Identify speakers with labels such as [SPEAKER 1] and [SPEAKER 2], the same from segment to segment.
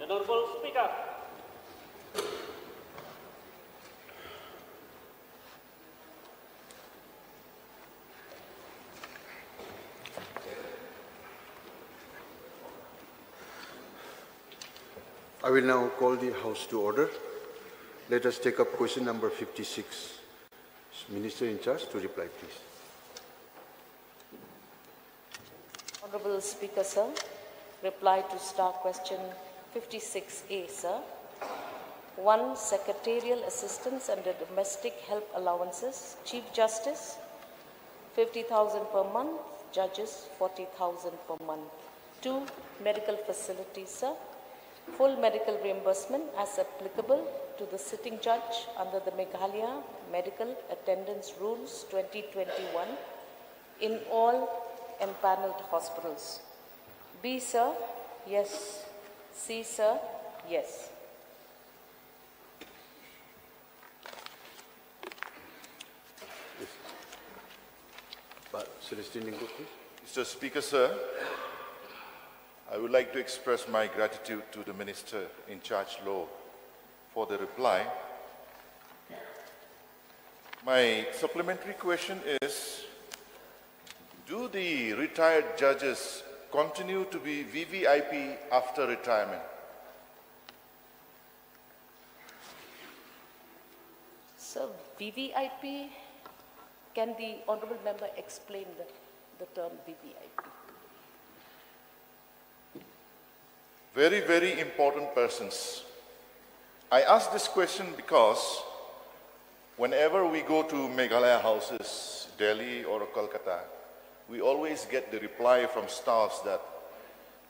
[SPEAKER 1] Honorable Speaker.
[SPEAKER 2] I will now call the House to order. Let us take up question number 56. Minister in charge to reply, please.
[SPEAKER 3] Honorable Speaker, sir. Reply to Star Question 56A, sir. 1. Secretarial assistance under domestic help allowances. Chief Justice, 50,000 per month. Judges, 40,000 per month. 2. Medical facilities, sir. Full medical reimbursement as applicable to the sitting judge under the Meghalaya Medical Attendance Rules 2021 in all empaneled hospitals. B, sir, yes. C, sir, yes.
[SPEAKER 2] Celestine Lingo, please.
[SPEAKER 4] Mr. Speaker, sir, I would like to express my gratitude to the Minister in Charge Law for the reply. My supplementary question is, do the retired judges continue to be VVIP after retirement?
[SPEAKER 3] So, VVIP, can the Honourable Member explain the term VVIP?
[SPEAKER 4] Very, very important persons. I ask this question because whenever we go to Meghalaya houses, Delhi or Kolkata, we always get the reply from staffs that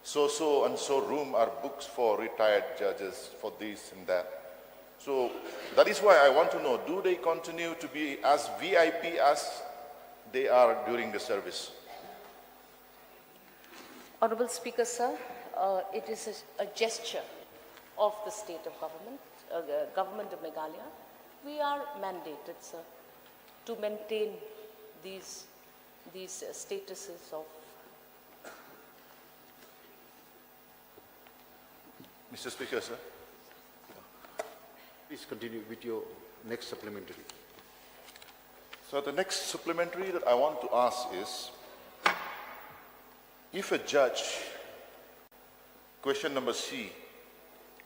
[SPEAKER 4] so and so room are booked for retired judges for this and that. So that is why I want to know, do they continue to be as VIP as they are during the service?
[SPEAKER 3] Honourable Speaker, sir, it is a gesture of the state of government, government of Meghalaya. We are mandated, sir, to maintain these statuses of.
[SPEAKER 4] Mr. Speaker, sir.
[SPEAKER 2] Please continue with your next supplementary.
[SPEAKER 4] So the next supplementary that I want to ask is, if a judge, question number C,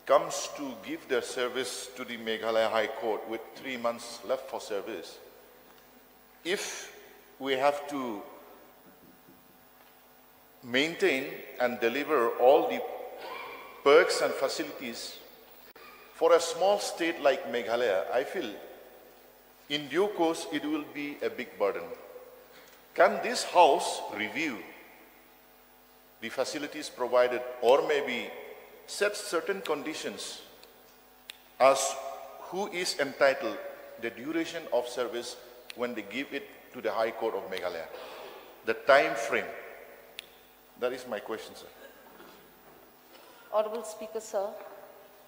[SPEAKER 4] comes to give their service to the Meghalaya High Court with 3 months left for service, if we have to maintain and deliver all the perks and facilities for a small state like Meghalaya, I feel in due course it will be a big burden. Can this House review the facilities provided or maybe set certain conditions as who is entitled the duration of service when they give it to the High Court of Meghalaya? The time frame. That is my question, sir.
[SPEAKER 3] Honourable Speaker, sir,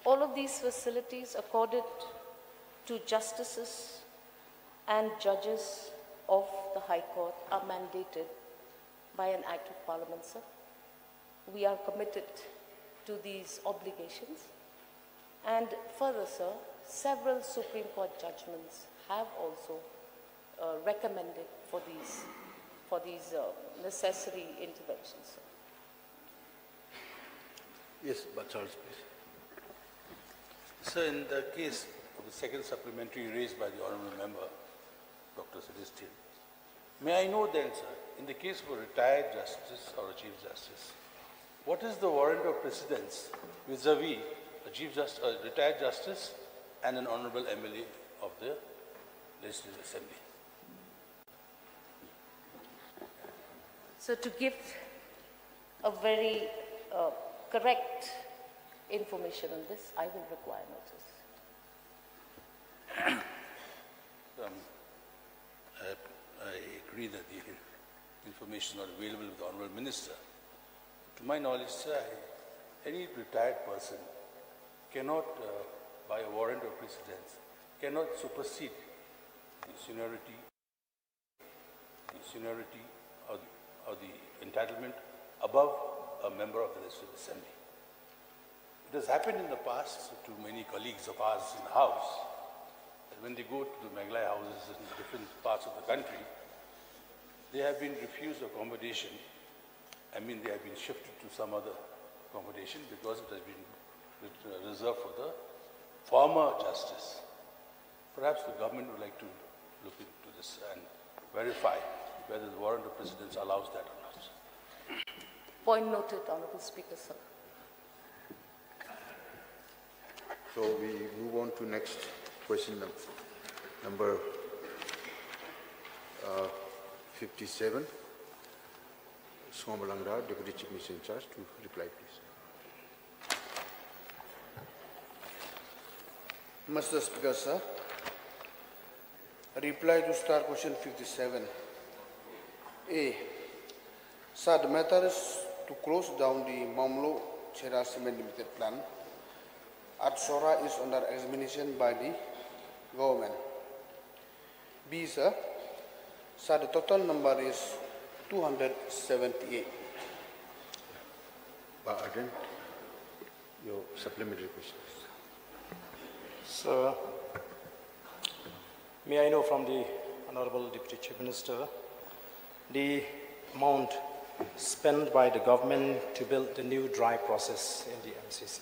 [SPEAKER 3] all of these facilities accorded to justices and judges of the High Court are mandated by an Act of Parliament, sir. We are committed to these obligations. And further, sir, several Supreme Court judgments have also recommended for these necessary interventions, sir.
[SPEAKER 2] Yes, but Charles, please.
[SPEAKER 5] Sir, in the case of the second supplementary raised by the Honourable Member, Dr. Celestine, may I know then, sir, in the case of a retired justice or a Chief Justice, what is the warrant of precedence vis-a-vis a retired justice and an Honourable MLA of the Legislative Assembly?
[SPEAKER 3] So to give a very correct information on this, I will require notice.
[SPEAKER 5] I agree that the information is not available with the Honourable Minister. To my knowledge, sir, any retired person cannot, by a warrant of precedence, cannot supersede the seniority or the entitlement above a member of the Legislative Assembly. It has happened in the past to many colleagues of ours in the House, that when they go to the Meghalaya houses in different parts of the country, they have been refused accommodation. I mean, they have been shifted to some other accommodation because it has been reserved for the former justice. Perhaps the government would like to look into this and verify whether the warrant of precedence allows that or not.
[SPEAKER 3] Point noted, Honorable Speaker, sir.
[SPEAKER 2] So we move on to next question number 57. Sangma, Deputy Chief Minister in charge, to reply, please.
[SPEAKER 1] Mr. Speaker, sir. Reply to star question 57. A. Sir, the matter is to close down the Mamlo Chera Cement Limited plant at Sora is under examination by the government. B, sir. Sir, the total number is 278.
[SPEAKER 2] But again, your supplementary questions.
[SPEAKER 6] Sir, may I know from the Honorable Deputy Chief Minister the amount spent by the government to build the new dry process in the MCC?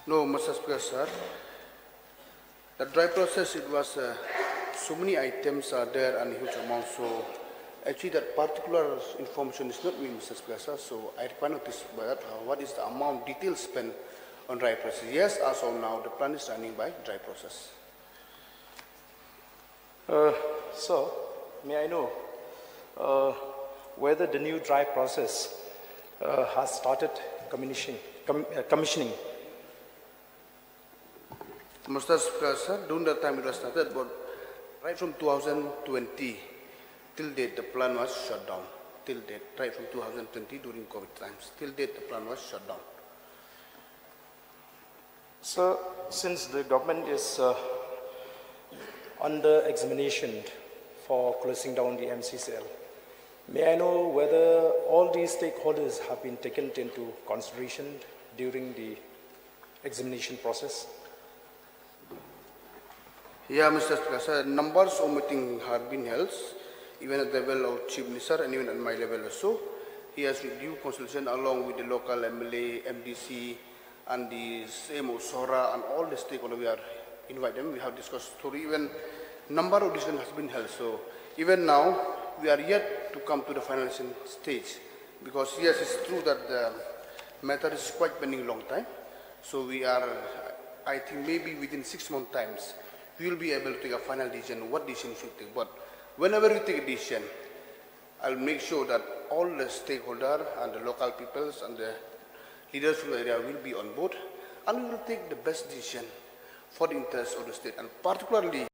[SPEAKER 1] No, Mr. Speaker, sir. The dry process, it was so many items are there and huge amount. So actually, that particular information is not me, Mr. Speaker, sir. So I require notice about that. What is the amount details spent on dry process? Yes, as of now, the plan is running by dry process.
[SPEAKER 6] So, may I know whether the new dry process has started commissioning?
[SPEAKER 1] Mr. Speaker, sir, during that time it was started, but right from 2020 till date the plan was shut down. Till date, right from 2020 during COVID times, till date the plan was shut down.
[SPEAKER 6] So, since the government is under examination for closing down the MCCL, may I know whether all these stakeholders have been taken into consideration during the examination process?
[SPEAKER 1] Yeah, Mr. Speaker, sir, numbers of meetings have been held, even at the level of Chief Minister and even at my level also. He has with due consultation along with the local MLA, MDC, and the same of SORA and all the stakeholders. We are invite them. We have discussed story. Even number of decisions has been held. So even now we are yet to come to the finalizing stage, because yes, it's true that the matter is quite pending long time. So we are, I think maybe within 6 months times we will be able to take a final decision what decision we should take. But whenever we take a decision, I'll make sure that all the stakeholders and the local peoples and the leaders from the area will be on board, and we will take the best decision for the interest of the state, and particularly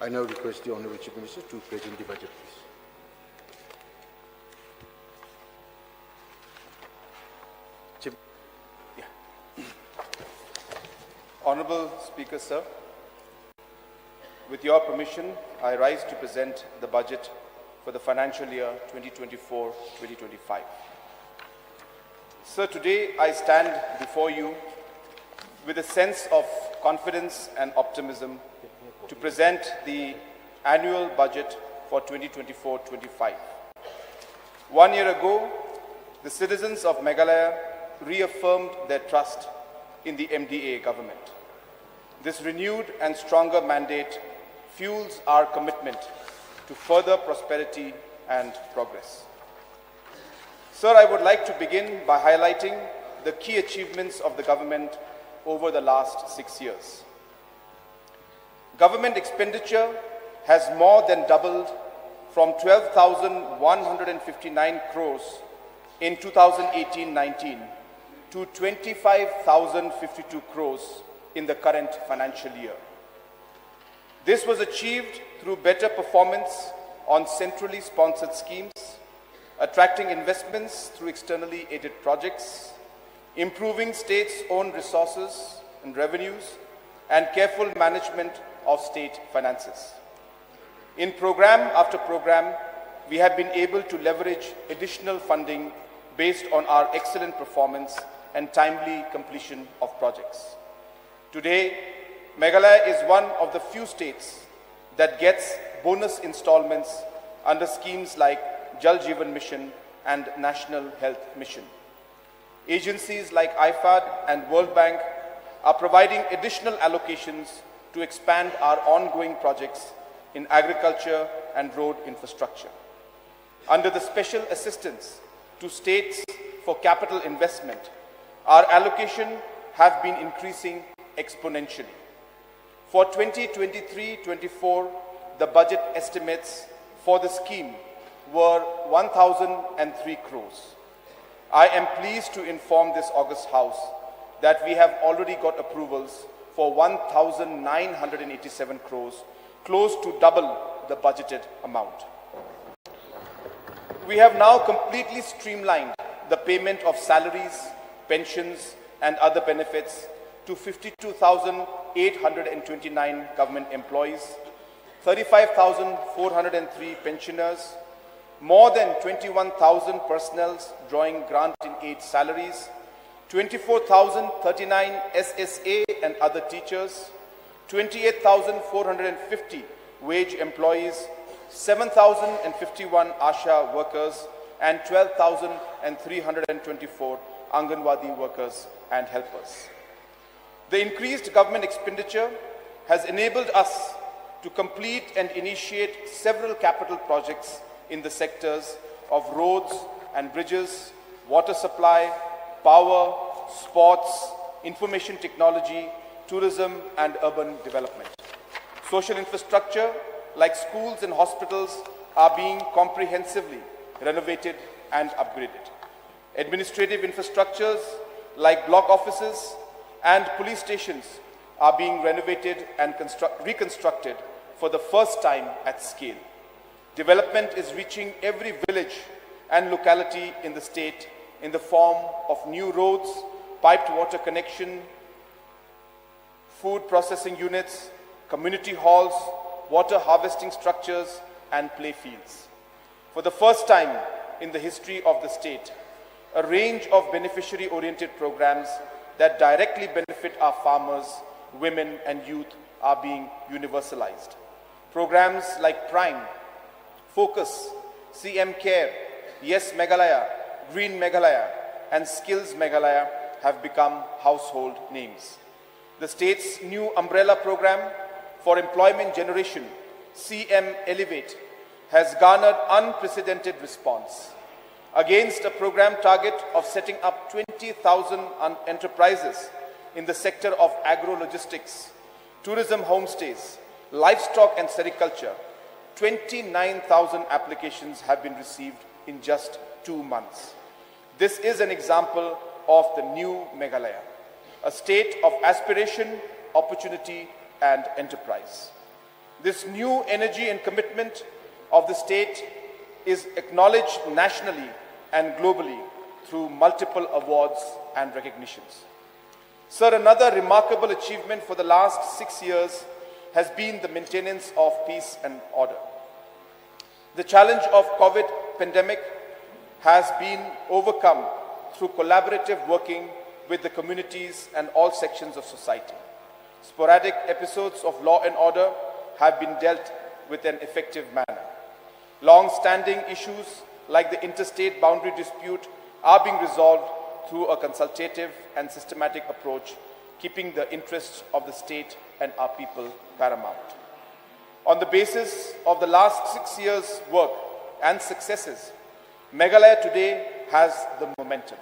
[SPEAKER 2] I now request the Honourable Chief Minister to present the budget, please. Chief.
[SPEAKER 7] Honourable Speaker, sir, with your permission, I rise to present the budget for the financial year 2024-2025. Sir, today I stand before you with a sense of confidence and optimism to present the annual budget for 2024-25. 1 year ago, the citizens of Meghalaya reaffirmed their trust in the MDA government. This renewed and stronger mandate fuels our commitment to further prosperity and progress. Sir, I would like to begin by highlighting the key achievements of the government over the last 6 years. Government expenditure has more than doubled from 12,159 crores in 2018-19 to 25,052 crores in the current financial year. This was achieved through better performance on centrally sponsored schemes, attracting investments through externally aided projects, improving states' own resources and revenues, and careful management of state finances. In program after program, we have been able to leverage additional funding based on our excellent performance and timely completion of projects. Today, Meghalaya is one of the few states that gets bonus installments under schemes like Jal Jeevan Mission and National Health Mission. Agencies like IFAD and World Bank are providing additional allocations to expand our ongoing projects in agriculture and road infrastructure. Under the special assistance to states for capital investment, our allocation have been increasing exponentially. For 2023-24, the budget estimates for the scheme were 1,003 crores. I am pleased to inform this August House that we have already got approvals for 1,987 crores, close to double the budgeted amount. We have now completely streamlined the payment of salaries, pensions, and other benefits to 52,829 government employees, 35,403 pensioners, more than 21,000 personnel drawing grant-in-aid salaries, 24,039 SSA and other teachers, 28,450 wage employees, 7,051 ASHA workers, and 12,324 Anganwadi workers and helpers. The increased government expenditure has enabled us to complete and initiate several capital projects in the sectors of roads and bridges, water supply, power, sports, information technology, tourism, and urban development. Social infrastructure like schools and hospitals are being comprehensively renovated and upgraded. Administrative infrastructures like block offices and police stations are being renovated and reconstructed for the first time at scale. Development is reaching every village and locality in the state in the form of new roads, piped water connection, food processing units, community halls, water harvesting structures, and play fields. For the first time in the history of the state, a range of beneficiary-oriented programs that directly benefit our farmers, women, and youth are being universalized. Programs like Prime, Focus, CM Care, Yes Meghalaya, Green Meghalaya, and Skills Meghalaya have become household names. The state's new umbrella program for employment generation, CM Elevate, has garnered unprecedented response. Against a program target of setting up 20,000 enterprises in the sector of agro-logistics, tourism homestays, livestock and sericulture, 29,000 applications have been received in just 2 months. This is an example of the new Meghalaya, a state of aspiration, opportunity, and enterprise. This new energy and commitment of the state is acknowledged nationally and globally through multiple awards and recognitions. Sir, another remarkable achievement for the last 6 years has been the maintenance of peace and order. The challenge of COVID pandemic has been overcome through collaborative working with the communities and all sections of society. Sporadic episodes of law and order have been dealt with an effective manner. Long-standing issues like the interstate boundary dispute are being resolved through a consultative and systematic approach, keeping the interests of the state and our people paramount. On the basis of the last 6 years' work and successes, Meghalaya today has the momentum.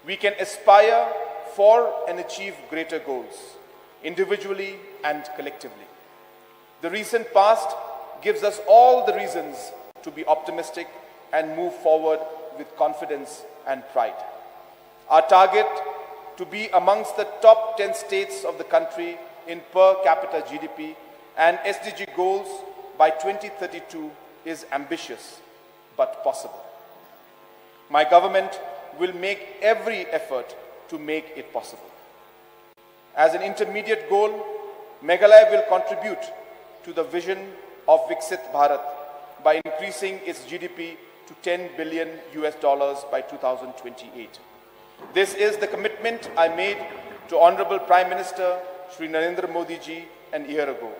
[SPEAKER 7] We can aspire for and achieve greater goals, individually and collectively. The recent past gives us all the reasons to be optimistic and move forward with confidence and pride. Our target to be amongst the top 10 states of the country in per capita GDP and SDG goals by 2032 is ambitious but possible. My government will make every effort to make it possible. As an intermediate goal, Meghalaya will contribute to the vision of Viksit Bharat by increasing its GDP to $10 billion by 2028. This is the commitment I made to Honorable Prime Minister Shri Narendra Modi ji an year ago.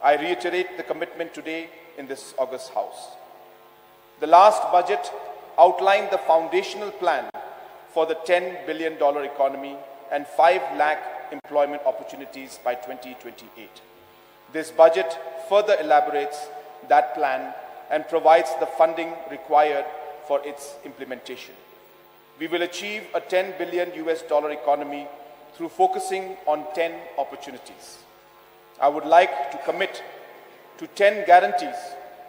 [SPEAKER 7] I reiterate the commitment today in this August House. The last budget outlined the foundational plan for the $10 billion economy and 5 lakh employment opportunities by 2028. This budget further elaborates that plan and provides the funding required for its implementation. We will achieve a $10 billion economy through focusing on 10 opportunities. I would like to commit to 10 guarantees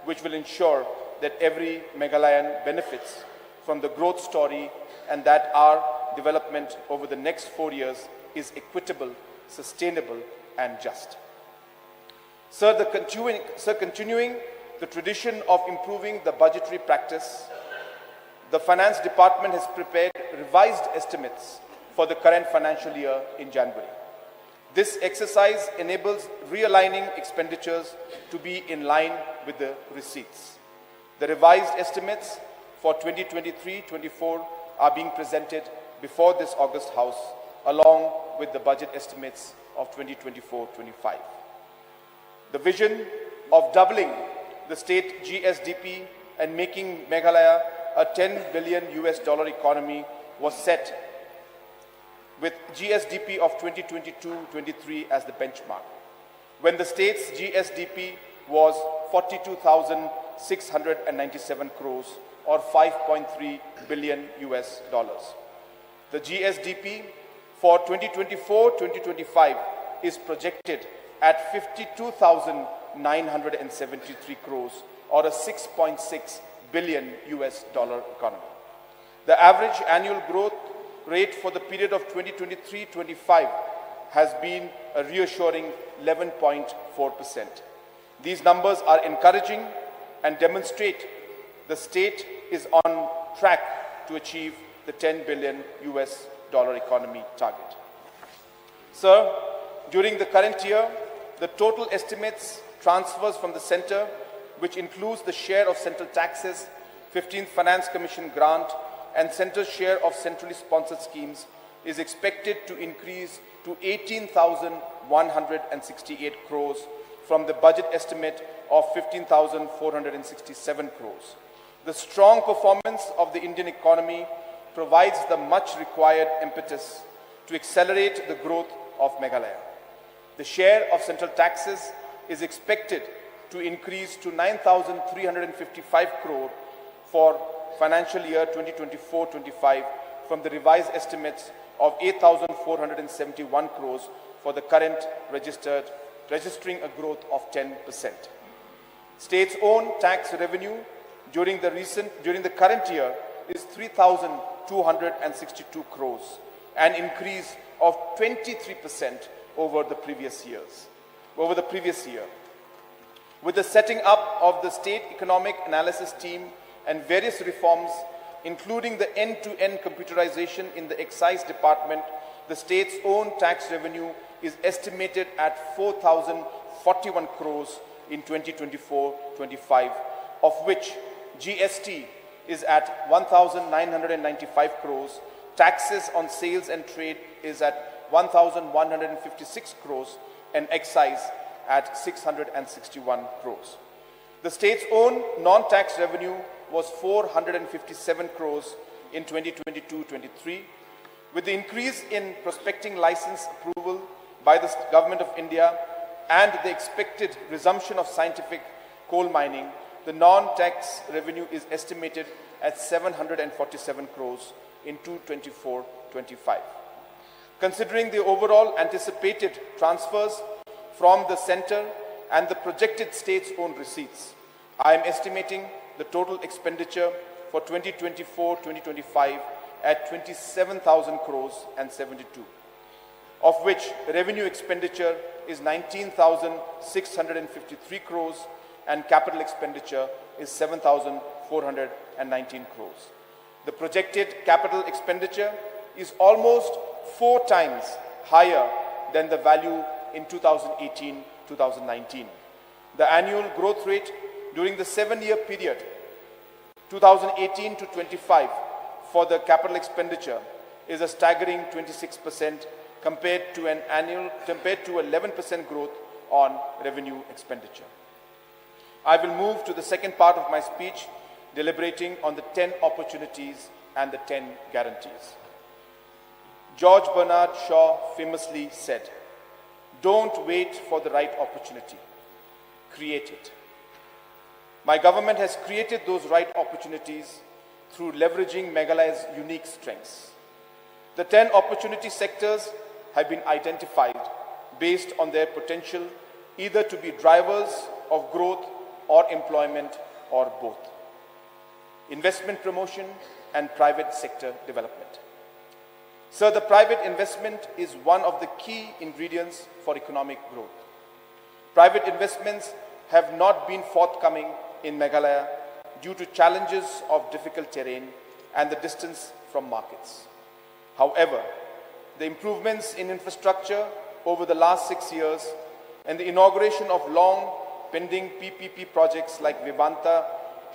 [SPEAKER 7] which will ensure that every Meghalayan benefits from the growth story and that our development over the next 4 years is equitable, sustainable and just. Sir, continuing the tradition of improving the budgetary practice, the Finance Department has prepared revised estimates for the current financial year in January. This exercise enables realigning expenditures to be in line with the receipts. The revised estimates for 2023-24 are being presented before this August House, along with the budget estimates of 2024-25. The vision of doubling the state GSDP and making Meghalaya a $10 billion economy was set with GSDP of 2022-23 as the benchmark, when the state's GSDP was 42,697 crores or $5.3 billion. The GSDP for 2024-2025 is projected at 52,973 crores or a $6.6 billion economy. The average annual growth rate for the period of 2023-25 has been a reassuring 11.4%. These numbers are encouraging and demonstrate the state is on track to achieve the $10 billion economy target. Sir, during the current year, the total estimates transfers from the center, which includes the share of central taxes, 15th Finance Commission grant, and centre's share of centrally sponsored schemes, is expected to increase to 18,168 crores from the budget estimate of 15,467 crores. The strong performance of the Indian economy provides the much required impetus to accelerate the growth of Meghalaya. The share of central taxes is expected to increase to 9,355 crore for financial year 2024-25 from the revised estimates of 8,471 crores for the current registering a growth of 10%. State's own tax revenue during the current year is 3,262 crores, an increase of 23% over the previous year. With the setting up of the State Economic Analysis Team and various reforms, including the end-to-end computerization in the Excise Department, the state's own tax revenue is estimated at 4,041 crores in 2024-25, of which GST is at 1,995 crores, taxes on sales and trade is at 1,156 crores, and excise at 661 crores. The state's own non-tax revenue was 457 crores in 2022-23. With the increase in prospecting license approval by the Government of India and the expected resumption of scientific coal mining, the non-tax revenue is estimated at 747 crores in 2024-25. Considering the overall anticipated transfers from the centre and the projected state's own receipts, I am estimating the total expenditure for 2024-2025 at 27,000 crores and 72, of which revenue expenditure is 19,653 crores and capital expenditure is 7,419 crores. The projected capital expenditure is almost 4 times higher than the value in 2018-2019. The annual growth rate during the 7-year period, 2018 to 25, for the capital expenditure is a staggering 26% compared to 11% growth on revenue expenditure. I will move to the second part of my speech, deliberating on the 10 opportunities and the 10 guarantees. George Bernard Shaw famously said, "Don't wait for the right opportunity, create it." My government has created those right opportunities through leveraging Meghalaya's unique strengths. The 10 opportunity sectors have been identified based on their potential either to be drivers of growth or employment or both. Investment promotion and private sector development. Sir, the private investment is one of the key ingredients for economic growth. Private investments have not been forthcoming in Meghalaya due to challenges of difficult terrain and the distance from markets. However, the improvements in infrastructure over the last 6 years and the inauguration of long pending PPP projects like Vivanta,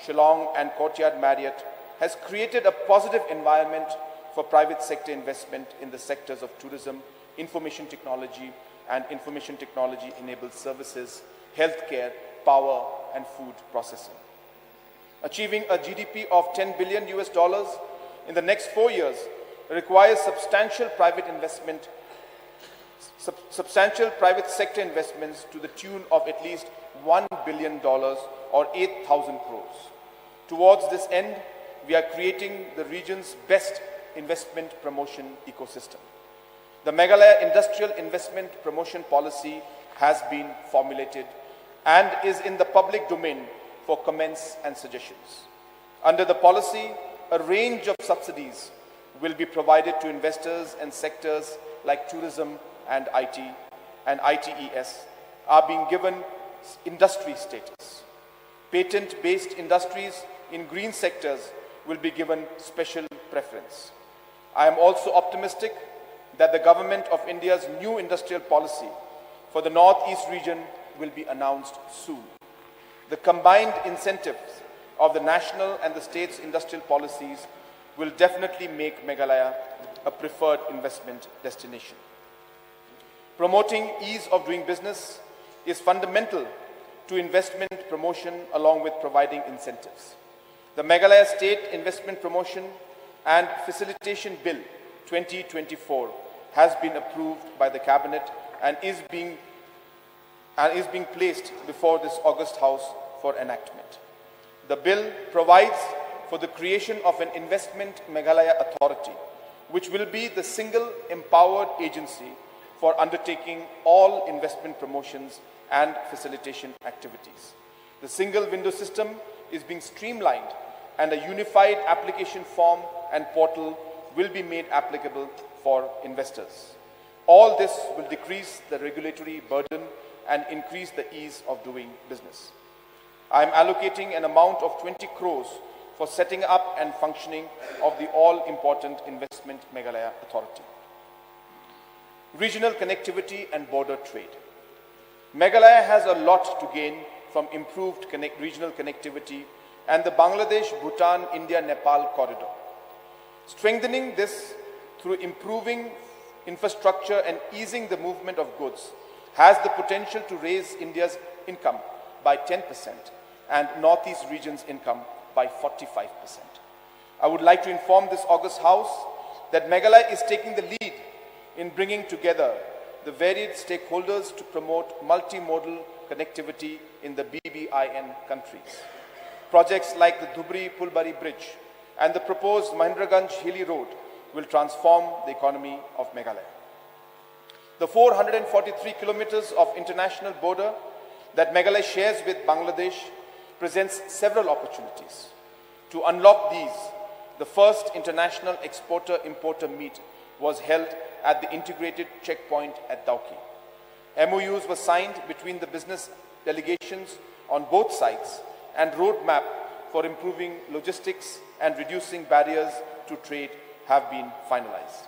[SPEAKER 7] Shillong and Courtyard Marriott has created a positive environment for private sector investment in the sectors of tourism, information technology and information technology enabled services, healthcare, power and food processing. Achieving a GDP of $10 billion in the next 4 years requires substantial private sector investments to the tune of at least $1 billion or 8,000 crores. Towards this end, we are creating the region's best investment promotion ecosystem. The Meghalaya Industrial Investment Promotion Policy has been formulated and is in the public domain for comments and suggestions. Under the policy, a range of subsidies will be provided to investors and sectors like tourism and IT and ITES are being given industry status. Patent-based industries in green sectors will be given special preference. I am also optimistic that the Government of India's new industrial policy for the Northeast region will be announced soon. The combined incentives of the national and the state's industrial policies will definitely make Meghalaya a preferred investment destination. Promoting ease of doing business is fundamental to investment promotion along with providing incentives. The Meghalaya State Investment Promotion and Facilitation Bill 2024 has been approved by the Cabinet and is being placed before this August House for enactment. The bill provides for the creation of an Investment Meghalaya Authority, which will be the single empowered agency for undertaking all investment promotions and facilitation activities. The single window system is being streamlined and a unified application form and portal will be made applicable for investors. All this will decrease the regulatory burden and increase the ease of doing business. I am allocating an amount of 20 crores for setting up and functioning of the all-important Investment Meghalaya Authority. Regional connectivity and border trade. Meghalaya has a lot to gain from improved regional connectivity and the Bangladesh-Bhutan-India-Nepal corridor. Strengthening this through improving infrastructure and easing the movement of goods has the potential to raise India's income by 10% and Northeast region's income by 45%. I would like to inform this august House that Meghalaya is taking the lead in bringing together the varied stakeholders to promote multimodal connectivity in the BBIN countries. Projects like the Dhubri-Pulbari Bridge and the proposed Mahendraganj-Hili Road will transform the economy of Meghalaya. The 443 kilometers of international border that Meghalaya shares with Bangladesh presents several opportunities. To unlock these, the first international exporter-importer meet was held at the integrated checkpoint at Dauki. MOUs were signed between the business delegations on both sides and roadmap for improving logistics and reducing barriers to trade have been finalized.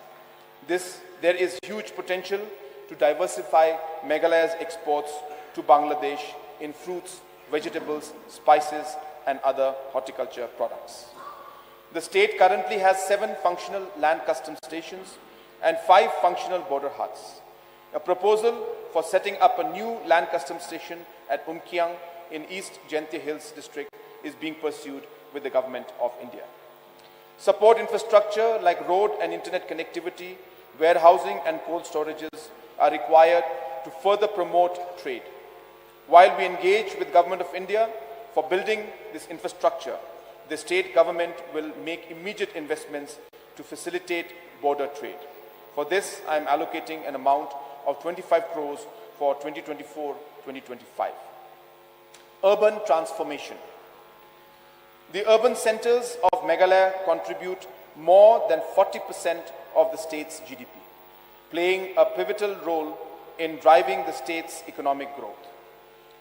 [SPEAKER 7] There is huge potential to diversify Meghalaya's exports to Bangladesh in fruits, vegetables, spices, and other horticulture products. The state currently has 7 functional land customs stations and 5 functional border huts. A proposal for setting up a new land customs station at Umkiang in East Jaintia Hills district is being pursued with the Government of India. Support infrastructure like road and internet connectivity, warehousing and cold storages are required to further promote trade. While we engage with Government of India for building this infrastructure, the state government will make immediate investments to facilitate border trade. For this, I am allocating an amount of 25 crores for 2024-2025. Urban transformation. The urban centers of Meghalaya contribute more than 40% of the state's GDP, playing a pivotal role in driving the state's economic growth.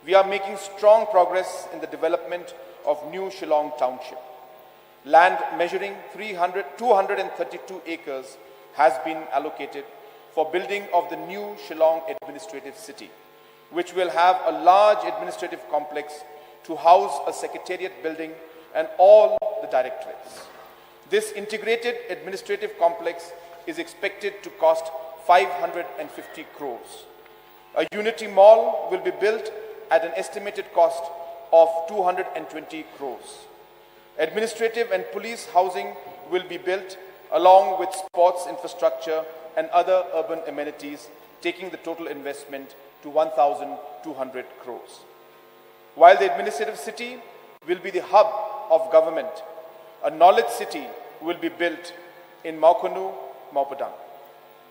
[SPEAKER 7] We are making strong progress in the development of New Shillong Township. Land measuring 232 acres has been allocated for building of the New Shillong Administrative City, which will have a large administrative complex to house a secretariat building and all the directorates. This integrated administrative complex is expected to cost 550 crores. A Unity Mall will be built at an estimated cost of 220 crores. Administrative and police housing will be built along with sports infrastructure and other urban amenities, taking the total investment to 1,200 crores. While the administrative city will be the hub of government, a knowledge city will be built in Maukanu, Maupadang,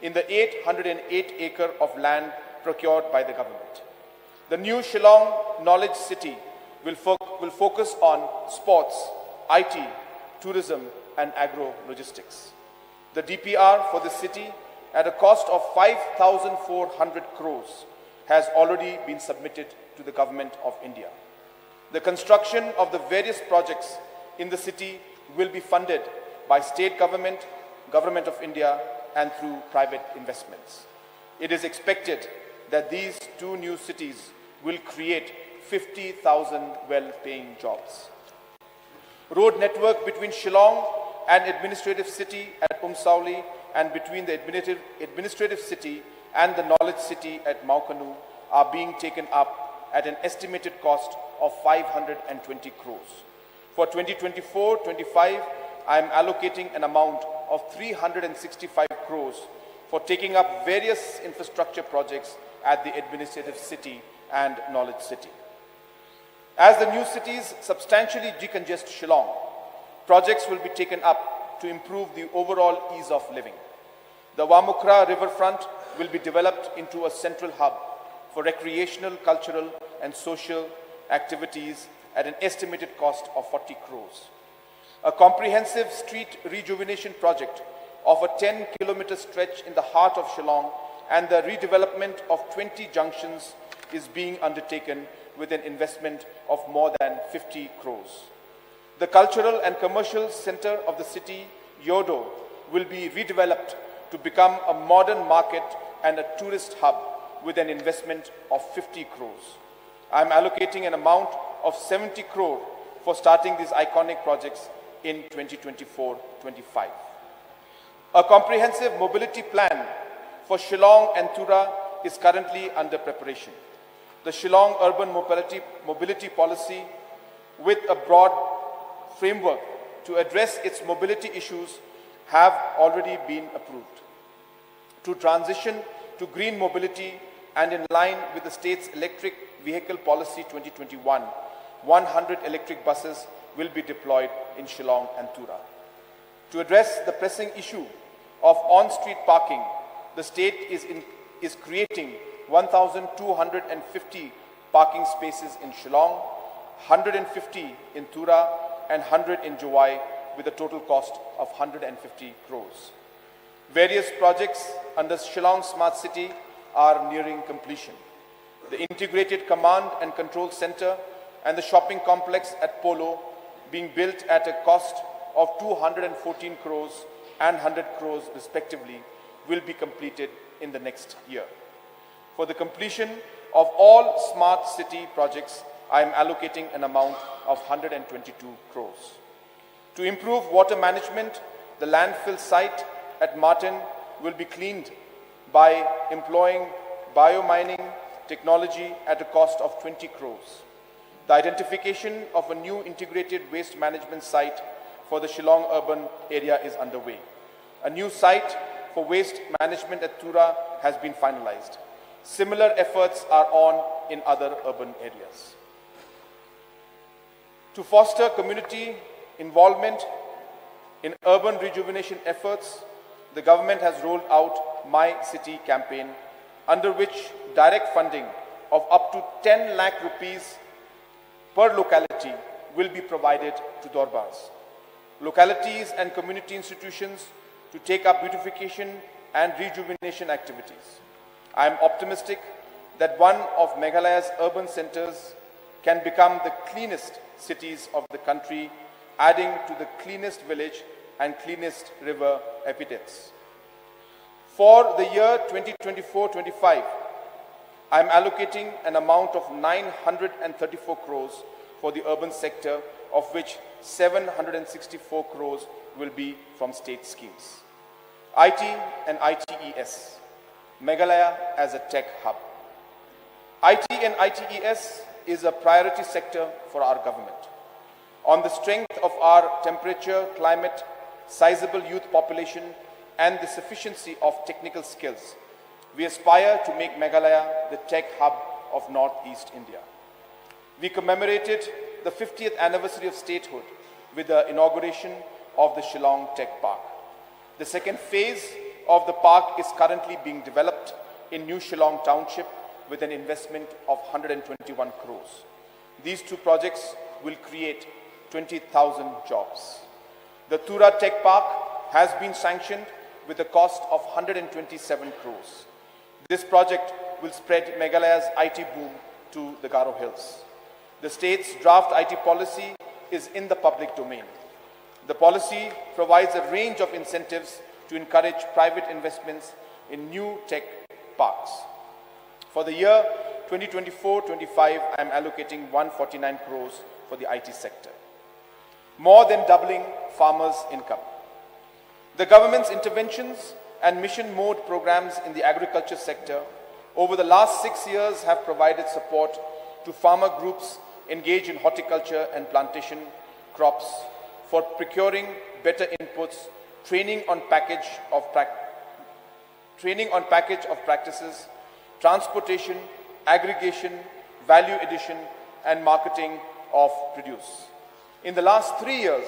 [SPEAKER 7] in the 808 acre of land procured by the government. The new Shillong Knowledge City will focus on sports, IT, tourism, and agro-logistics. The DPR for the city, at a cost of 5,400 crores, has already been submitted to the Government of India. The construction of the various projects in the city will be funded by state government, Government of India, and through private investments. It is expected that these 2 new cities will create 50,000 well-paying jobs. Road network between Shillong and administrative city at Umsauli and between the administrative city and the knowledge city at Maukanu are being taken up at an estimated cost of 520 crores. For 2024-25, I am allocating an amount of 365 crores for taking up various infrastructure projects at the administrative city and knowledge city. As the new cities substantially decongest Shillong, projects will be taken up to improve the overall ease of living. The Wamukra riverfront will be developed into a central hub for recreational, cultural, and social activities at an estimated cost of 40 crores. A comprehensive street rejuvenation project of a 10-kilometer stretch in the heart of Shillong and the redevelopment of 20 junctions is being undertaken with an investment of more than 50 crores. The cultural and commercial center of the city, Yodo, will be redeveloped to become a modern market and a tourist hub with an investment of 50 crores. I am allocating an amount of 70 crore for starting these iconic projects in 2024-25. A comprehensive mobility plan for Shillong and Tura is currently under preparation. The Shillong Urban Mobility Policy, with a broad framework to address its mobility issues, have already been approved. To transition to green mobility and in line with the state's electric vehicle policy 2021, 100 electric buses will be deployed in Shillong and Tura. To address the pressing issue of on-street parking, the state is creating 1,250 parking spaces in Shillong, 150 in Tura, and 100 in Jowai, with a total cost of 150 crores. Various projects under Shillong Smart City are nearing completion. The Integrated Command and Control Center and the shopping complex at Polo, being built at a cost of 214 crores and 100 crores respectively, will be completed in the next year. For the completion of all smart city projects, I am allocating an amount of 122 crores. To improve water management, the landfill site at Martin will be cleaned by employing biomining technology at a cost of 20 crores. The identification of a new integrated waste management site for the Shillong urban area is underway. A new site for waste management at Tura has been finalized. Similar efforts are on in other urban areas. To foster community involvement in urban rejuvenation efforts, the government has rolled out My City campaign, under which direct funding of up to 10 lakh rupees per locality will be provided to Dorbars, localities and community institutions to take up beautification and rejuvenation activities. I am optimistic that one of Meghalaya's urban centers can become the cleanest cities of the country, adding to the cleanest village and cleanest river epithets. For the year 2024-25, I am allocating an amount of 934 crores for the urban sector, of which 764 crores will be from state schemes. IT and ITES, Meghalaya as a tech hub. IT and ITES is a priority sector for our government. On the strength of our temperature, climate, sizable youth population, and the sufficiency of technical skills, we aspire to make Meghalaya the tech hub of Northeast India. We commemorated the 50th anniversary of statehood with the inauguration of the Shillong Tech Park. The second phase of the park is currently being developed in New Shillong Township with an investment of 121 crores. These two projects will create 20,000 jobs. The Tura Tech Park has been sanctioned with a cost of 127 crores. This project will spread Meghalaya's IT boom to the Garo Hills. The state's draft IT policy is in the public domain. The policy provides a range of incentives to encourage private investments in new tech parks. For the year 2024-25, I am allocating 149 crores for the IT sector, more than doubling farmers' income. The government's interventions and mission mode programs in the agriculture sector over the last 6 years have provided support to farmer groups engaged in horticulture and plantation crops for procuring better inputs, training on package of practices, transportation, aggregation, value addition, and marketing of produce. In the last 3 years,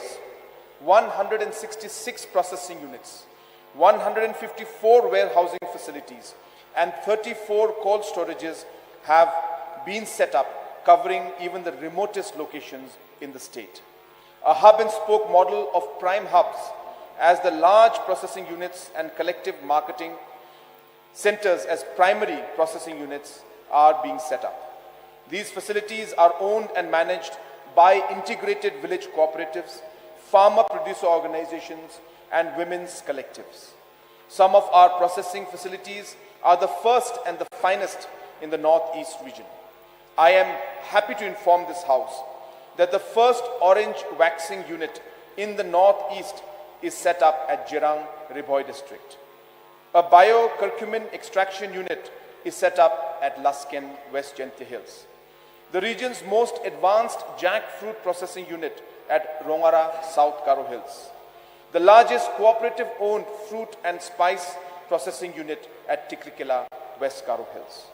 [SPEAKER 7] 166 processing units, 154 warehousing facilities, and 34 cold storages have been set up, covering even the remotest locations in the state. A hub and spoke model of prime hubs as the large processing units and collective marketing centers as primary processing units are being set up. These facilities are owned and managed by integrated village cooperatives, farmer-producer organizations, and women's collectives. Some of our processing facilities are the first and the finest in the Northeast region. I am happy to inform this House that the first orange waxing unit in the Northeast is set up at Jirang, Riboy district. A bio-curcumin extraction unit is set up at Lasken, West Jente Hills. The region's most advanced jackfruit processing unit at Rongara, South Karo Hills. The largest cooperative-owned fruit and spice processing unit at Tikrikela, West Karo Hills.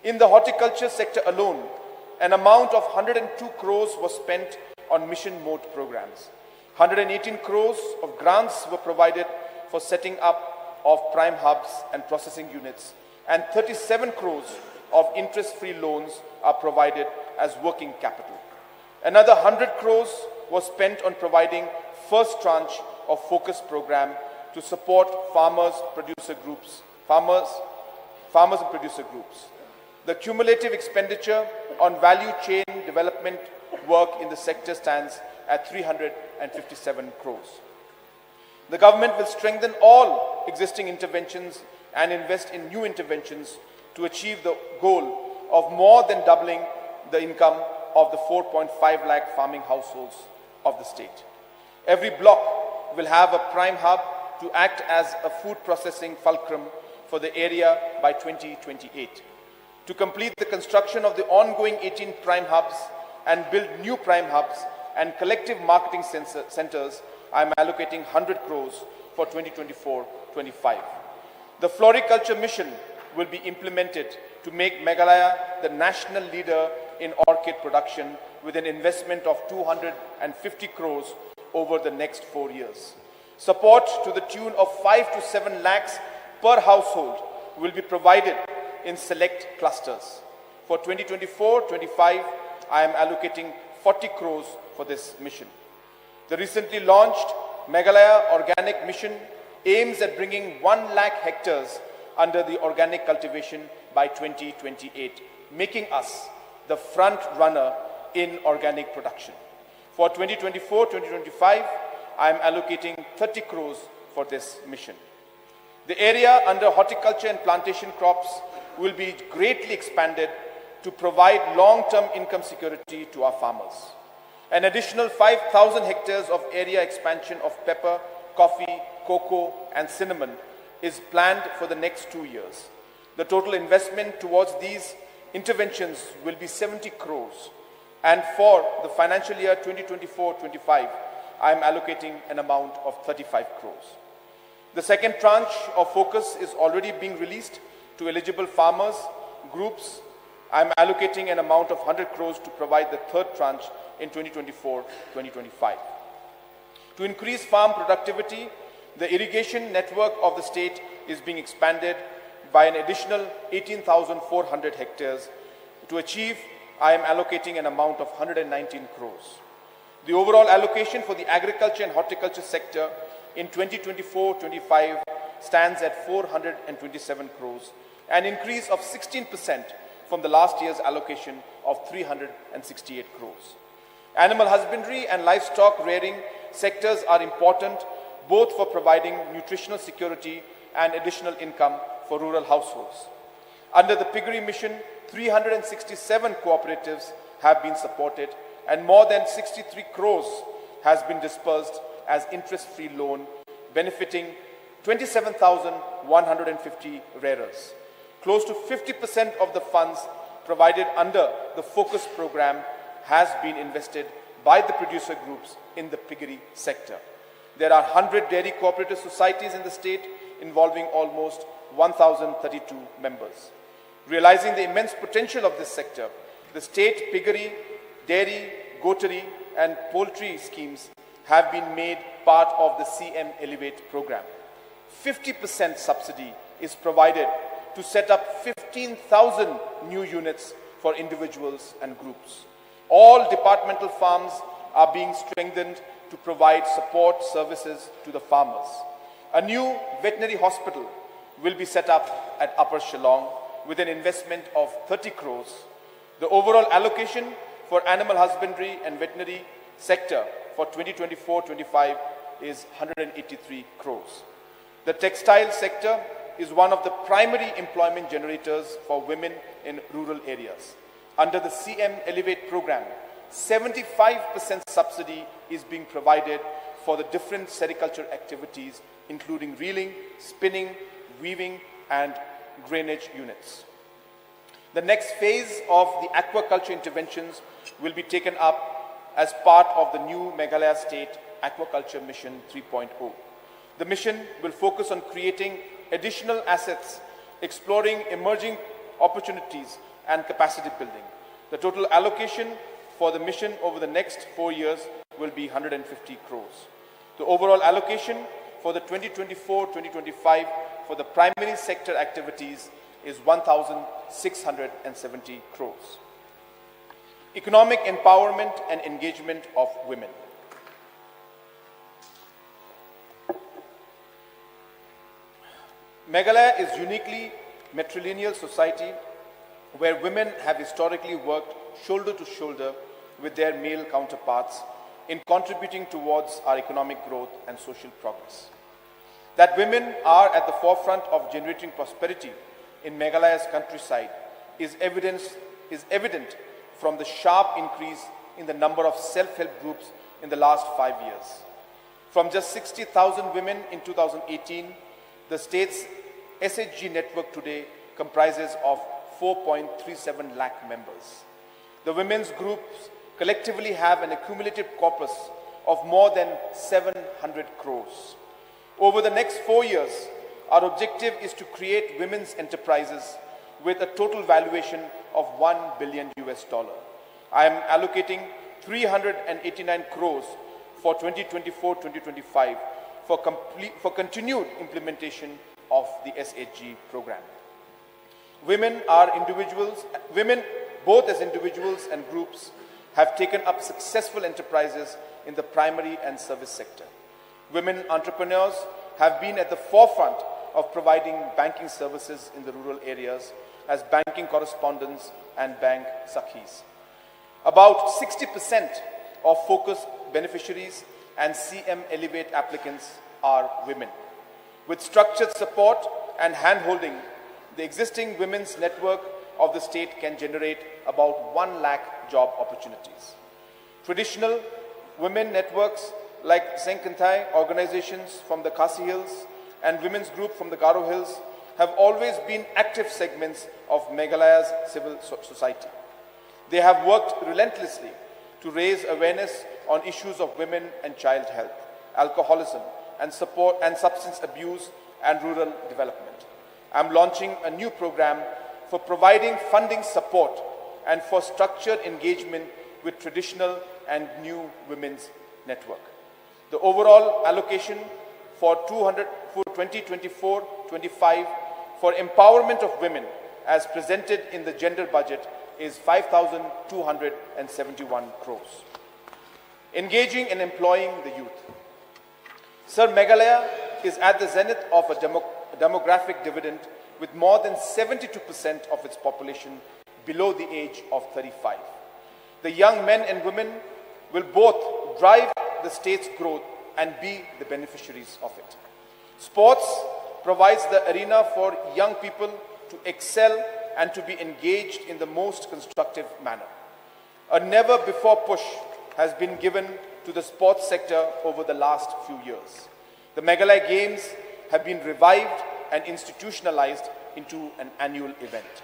[SPEAKER 7] In the horticulture sector alone, an amount of 102 crores was spent on mission mode programs. 118 crores of grants were provided for setting up of prime hubs and processing units, and 37 crores of interest-free loans are provided as working capital. Another 100 crores was spent on providing first tranche of focus program to support farmers and producer groups. The cumulative expenditure on value chain development work in the sector stands at 357 crores. The government will strengthen all existing interventions and invest in new interventions to achieve the goal of more than doubling the income of the 4.5 lakh farming households of the state. Every block will have a prime hub to act as a food processing fulcrum for the area by 2028. To complete the construction of the ongoing 18 prime hubs and build new prime hubs and collective marketing centers, I am allocating 100 crores for 2024-25. The floriculture mission will be implemented to make Meghalaya the national leader in orchid production with an investment of 250 crores over the next 4 years. Support to the tune of 5 to 7 lakhs per household will be provided in select clusters. For 2024-25, I am allocating 40 crores for this mission. The recently launched Meghalaya Organic Mission aims at bringing 1 lakh hectares under the organic cultivation by 2028, making us the front runner in organic production. For 2024-2025, I am allocating 30 crores for this mission. The area under horticulture and plantation crops will be greatly expanded to provide long-term income security to our farmers. An additional 5,000 hectares of area expansion of pepper, coffee, cocoa, and cinnamon is planned for the next 2 years. The total investment towards these interventions will be 70 crores. And for the financial year 2024-25, I am allocating an amount of 35 crores. The second tranche of focus is already being released to eligible farmers, groups. I am allocating an amount of 100 crores to provide the third tranche in 2024-2025. To increase farm productivity, the irrigation network of the state is being expanded by an additional 18,400 hectares. To achieve, I am allocating an amount of 119 crores. The overall allocation for the agriculture and horticulture sector in 2024-25 stands at 427 crores, an increase of 16% from the last year's allocation of 368 crores. Animal husbandry and livestock rearing sectors are important both for providing nutritional security and additional income for rural households. Under the piggery mission, 367 cooperatives have been supported and more than 63 crores has been dispersed as interest-free loan, benefiting 27,150 rearers. Close to 50% of the funds provided under the focus program has been invested by the producer groups in the piggery sector. There are 100 dairy cooperative societies in the state involving almost 1,032 members. Realizing the immense potential of this sector, the state piggery, dairy, goatery and poultry schemes have been made part of the CM Elevate program. 50% subsidy is provided to set up 15,000 new units for individuals and groups. All departmental farms are being strengthened to provide support services to the farmers. A new veterinary hospital will be set up at Upper Shillong. with an investment of 30 crores. The overall allocation for animal husbandry and veterinary sector for 2024-25 is 183 crores. The textile sector is one of the primary employment generators for women in rural areas. Under the CM Elevate program, 75% subsidy is being provided for the different sericulture activities, including reeling, spinning, weaving, and grainage units. The next phase of the aquaculture interventions will be taken up as part of the new Meghalaya State Aquaculture Mission 3.0. The mission will focus on creating additional assets, exploring emerging opportunities, and capacity building. The total allocation for the mission over the next 4 years will be 150 crores. The overall allocation for the 2024-2025 for the primary sector activities is 1,670 crores. Economic empowerment and engagement of women. Meghalaya is uniquely matrilineal society where women have historically worked shoulder to shoulder with their male counterparts in contributing towards our economic growth and social progress. That women are at the forefront of generating prosperity in Meghalaya's countryside is evident from the sharp increase in the number of self-help groups in the last 5 years. From just 60,000 women in 2018, the state's SHG network today comprises of 4.37 lakh members. The women's groups collectively have an accumulated corpus of more than 700 crores. Over the next 4 years, our objective is to create women's enterprises with a total valuation of $1 billion. I am allocating 389 crores for 2024-2025 for continued implementation of the SHG program. Women, both as individuals and groups, have taken up successful enterprises in the primary and service sector. Women entrepreneurs have been at the forefront of providing banking services in the rural areas as banking correspondents and bank sakhis. About 60% of focus beneficiaries and CM Elevate applicants are women. With structured support and hand-holding, the existing women's network of the state can generate about 1 lakh job opportunities. Traditional women networks like Senkanthai organizations from the Khasi Hills and women's group from the Garo Hills have always been active segments of Meghalaya's civil society. They have worked relentlessly to raise awareness on issues of women and child health, alcoholism, and support and substance abuse and rural development. I'm launching a new program for providing funding support and for structured engagement with traditional and new women's network. The overall allocation for 2024-25 for empowerment of women as presented in the gender budget is 5,271 crores. Engaging and employing the youth. Sir, Meghalaya is at the zenith of a demographic dividend with more than 72% of its population below the age of 35. The young men and women will both drive the state's growth and be the beneficiaries of it. Sports provides the arena for young people to excel and to be engaged in the most constructive manner. A never-before push has been given to the sports sector over the last few years. The Meghalaya Games have been revived and institutionalized into an annual event.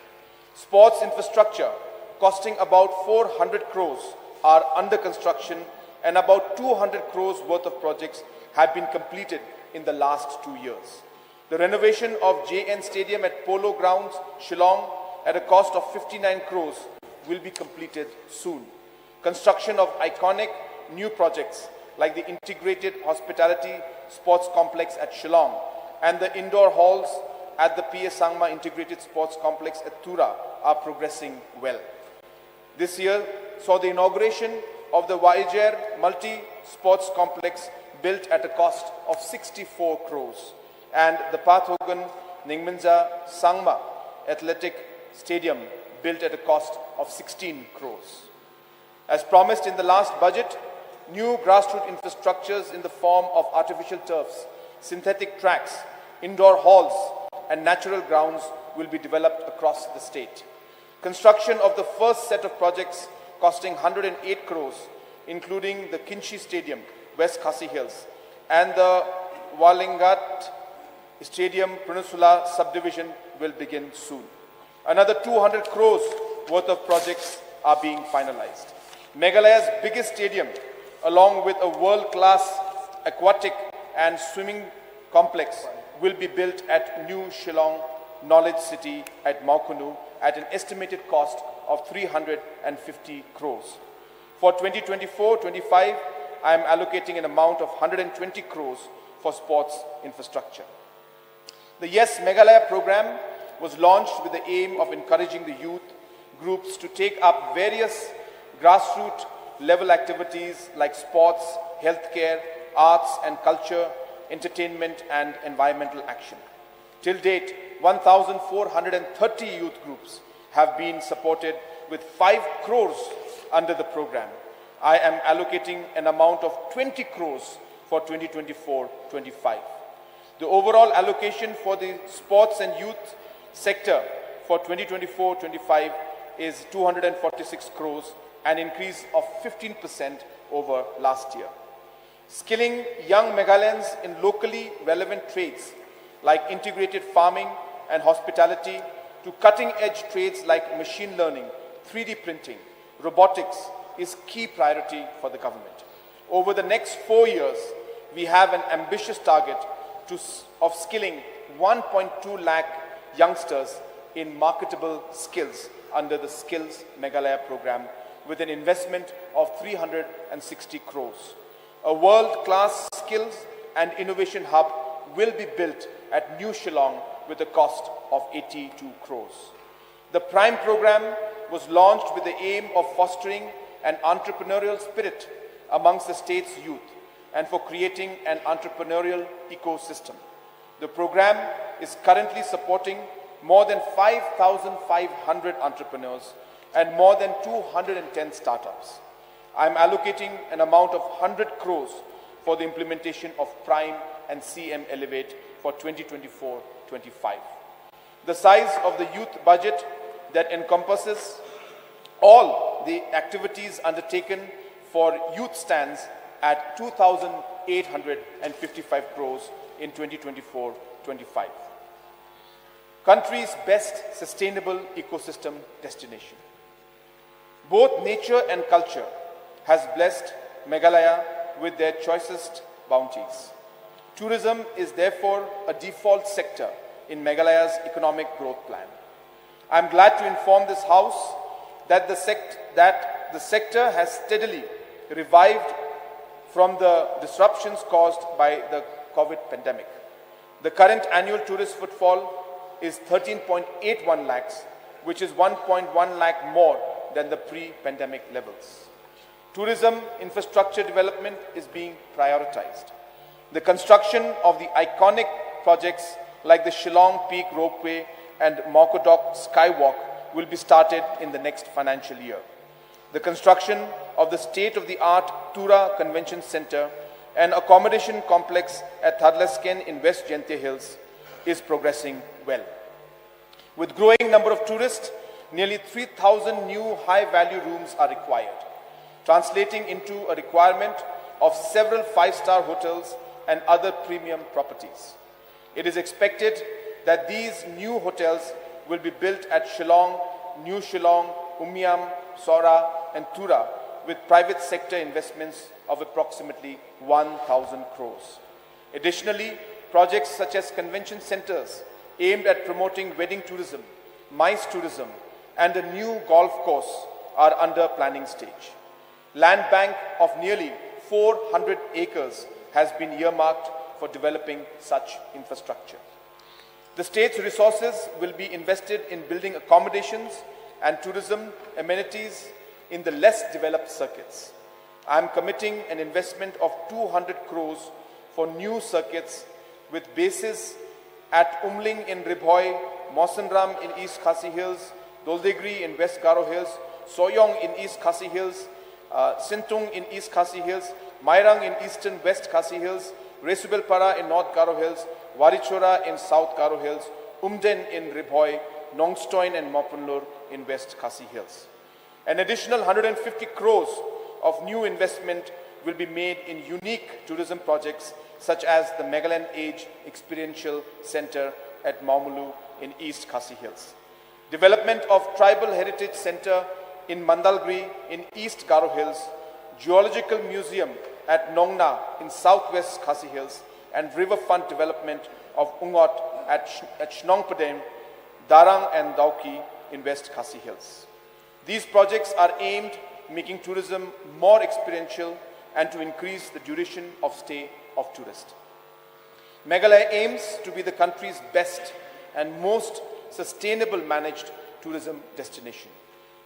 [SPEAKER 7] Sports infrastructure costing about 400 crores are under construction and about 200 crores worth of projects have been completed in the last 2 years. The renovation of JN Stadium at Polo Grounds, Shillong, at a cost of 59 crores will be completed soon. Construction of iconic new projects like the Integrated Hospitality Sports Complex at Shillong and the indoor halls at the Sangma Integrated Sports Complex at Tura are progressing well. This year saw the inauguration of the Vaijer Multi-Sports Complex built at a cost of 64 crores and the Pathogan Ningminza Sangma athletic stadium built at a cost of 16 crores. As promised in the last budget, new grassroots infrastructures in the form of artificial turfs, synthetic tracks, indoor halls, and natural grounds will be developed across the state. Construction of the first set of projects costing 108 crores, including the Kinchi Stadium, West Khasi Hills, and the Walingat Stadium, Peninsula Subdivision will begin soon. Another 200 crores worth of projects are being finalized. Meghalaya's biggest stadium, along with a world-class aquatic and swimming complex, will be built at New Shillong Knowledge City at Maukunu at an estimated cost of 350 crores. For 2024-25, I am allocating an amount of 120 crores for sports infrastructure. The Yes Meghalaya program was launched with the aim of encouraging the youth groups to take up various grassroots level activities like sports, healthcare, arts and culture, entertainment and environmental action. Till date, 1,430 youth groups have been supported with 5 crores under the program. I am allocating an amount of 20 crores for 2024-25. The overall allocation for the sports and youth sector for 2024-25 is 246 crores, an increase of 15% over last year. Skilling young Meghalayans in locally relevant trades like integrated farming and hospitality to cutting-edge trades like machine learning, 3D printing, robotics is key priority for the government. Over the next 4 years, we have an ambitious target of skilling 1.2 lakh youngsters in marketable skills under the Skills Meghalaya program with an investment of 360 crores. A world-class skills and innovation hub will be built at New Shillong with a cost of 82 crores. The Prime program was launched with the aim of fostering an entrepreneurial spirit amongst the state's youth and for creating an entrepreneurial ecosystem. The program is currently supporting more than 5,500 entrepreneurs and more than 210 startups. I am allocating an amount of 100 crores for the implementation of Prime and CM Elevate for 2024-25. The size of the youth budget that encompasses all the activities undertaken for youth stands at 2,855 crores in 2024-25. Country's best sustainable ecosystem destination. Both nature and culture has blessed Meghalaya with their choicest bounties. Tourism is therefore a default sector in Meghalaya's economic growth plan. I am glad to inform this House that the sector has steadily revived from the disruptions caused by the COVID pandemic. The current annual tourist footfall is 13.81 lakhs, which is 1.1 lakh more than the pre-pandemic levels. Tourism infrastructure development is being prioritized. The construction of the iconic projects like the Shillong Peak Ropeway and Maukodok Skywalk will be started in the next financial year. The construction of the state-of-the-art Tura Convention Center and accommodation complex at Thadlasken in West Jente Hills is progressing well. With growing number of tourists, nearly 3,000 new high-value rooms are required, translating into a requirement of several five-star hotels and other premium properties. It is expected that these new hotels will be built at Shillong, New Shillong, Umiam, Sora and Tura with private sector investments of approximately 1,000 crores. Additionally, projects such as convention centers aimed at promoting wedding tourism, MICE tourism and a new golf course are under planning stage. Land bank of nearly 400 acres has been earmarked for developing such infrastructure. The state's resources will be invested in building accommodations and tourism amenities in the less developed circuits. I am committing an investment of 200 crores for new circuits with bases at Umling in Ribhoi, Mawsynram in East Khasi Hills, Doldegri in West Garo Hills, Soyong in East Khasi Hills, Sintung in East Khasi Hills, Mairang in Eastern West Khasi Hills, Resubelpara in North Garo Hills, Warichora in South Garo Hills, Umden in Ribhoi, Nongstoin and Mapunlur in West Khasi Hills. An additional 150 crores of new investment will be made in unique tourism projects such as the Meghalaya Age Experiential Center at Maumulu in East Khasi Hills. Development of Tribal Heritage Center in Mandalgri in East Garo Hills, Geological Museum at Nongna in Southwest Khasi Hills, and riverfront development of Ungot at Shnongpadem, Darang and Dauki in West Khasi Hills. These projects are aimed at making tourism more experiential and to increase the duration of stay of tourists. Meghalaya aims to be the country's best and most sustainable managed tourism destination.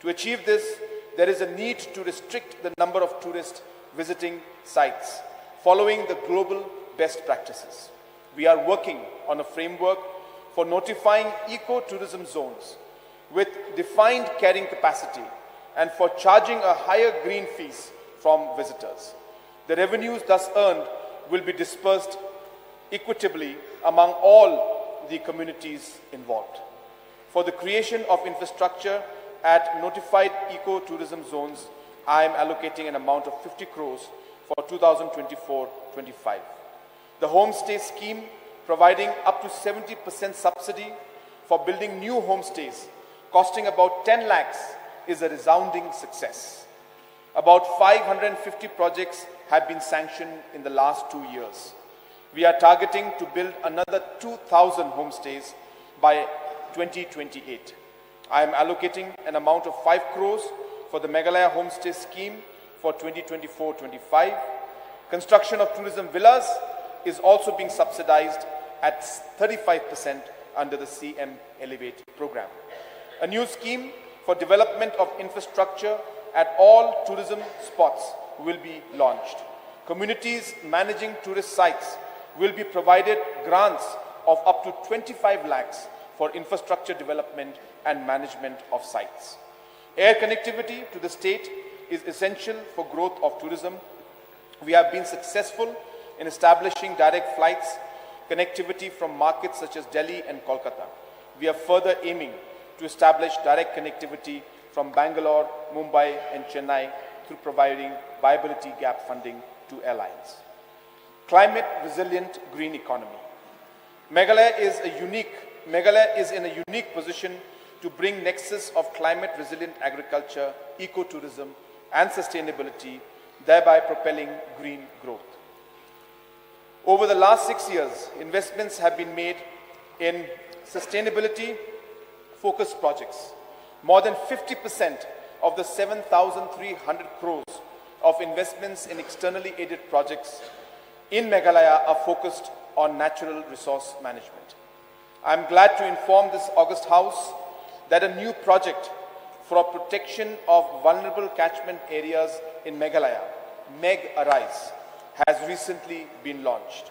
[SPEAKER 7] To achieve this, there is a need to restrict the number of tourists visiting sites, following the global best practices. We are working on a framework for notifying eco-tourism zones with defined carrying capacity and for charging a higher green fees from visitors. The revenues thus earned will be dispersed equitably among all the communities involved. For the creation of infrastructure at notified eco-tourism zones, I am allocating an amount of 50 crores for 2024-25. The homestay scheme, providing up to 70% subsidy for building new homestays, costing about 10 lakhs, is a resounding success. About 550 projects have been sanctioned in the last 2 years. We are targeting to build another 2,000 homestays by 2028. I am allocating an amount of 5 crores for the Meghalaya homestay scheme for 2024-25. Construction of tourism villas is also being subsidized at 35% under the CM Elevate program. A new scheme for development of infrastructure at all tourism spots will be launched. Communities managing tourist sites will be provided grants of up to 25 lakhs for infrastructure development and management of sites. Air connectivity to the state is essential for growth of tourism. We have been successful in establishing direct flights connectivity from markets such as Delhi and Kolkata. We are further aiming to establish direct connectivity from Bangalore, Mumbai and Chennai through providing viability gap funding to airlines. Climate resilient green economy. Meghalaya is in a unique position to bring nexus of climate resilient agriculture, ecotourism and sustainability, thereby propelling green growth. Over the last 6 years, investments have been made in sustainability focused projects. More than 50% of the 7,300 crores of investments in externally aided projects in Meghalaya are focused on natural resource management. I am glad to inform this August House that a new project for protection of vulnerable catchment areas in Meghalaya, Meg Arise, has recently been launched.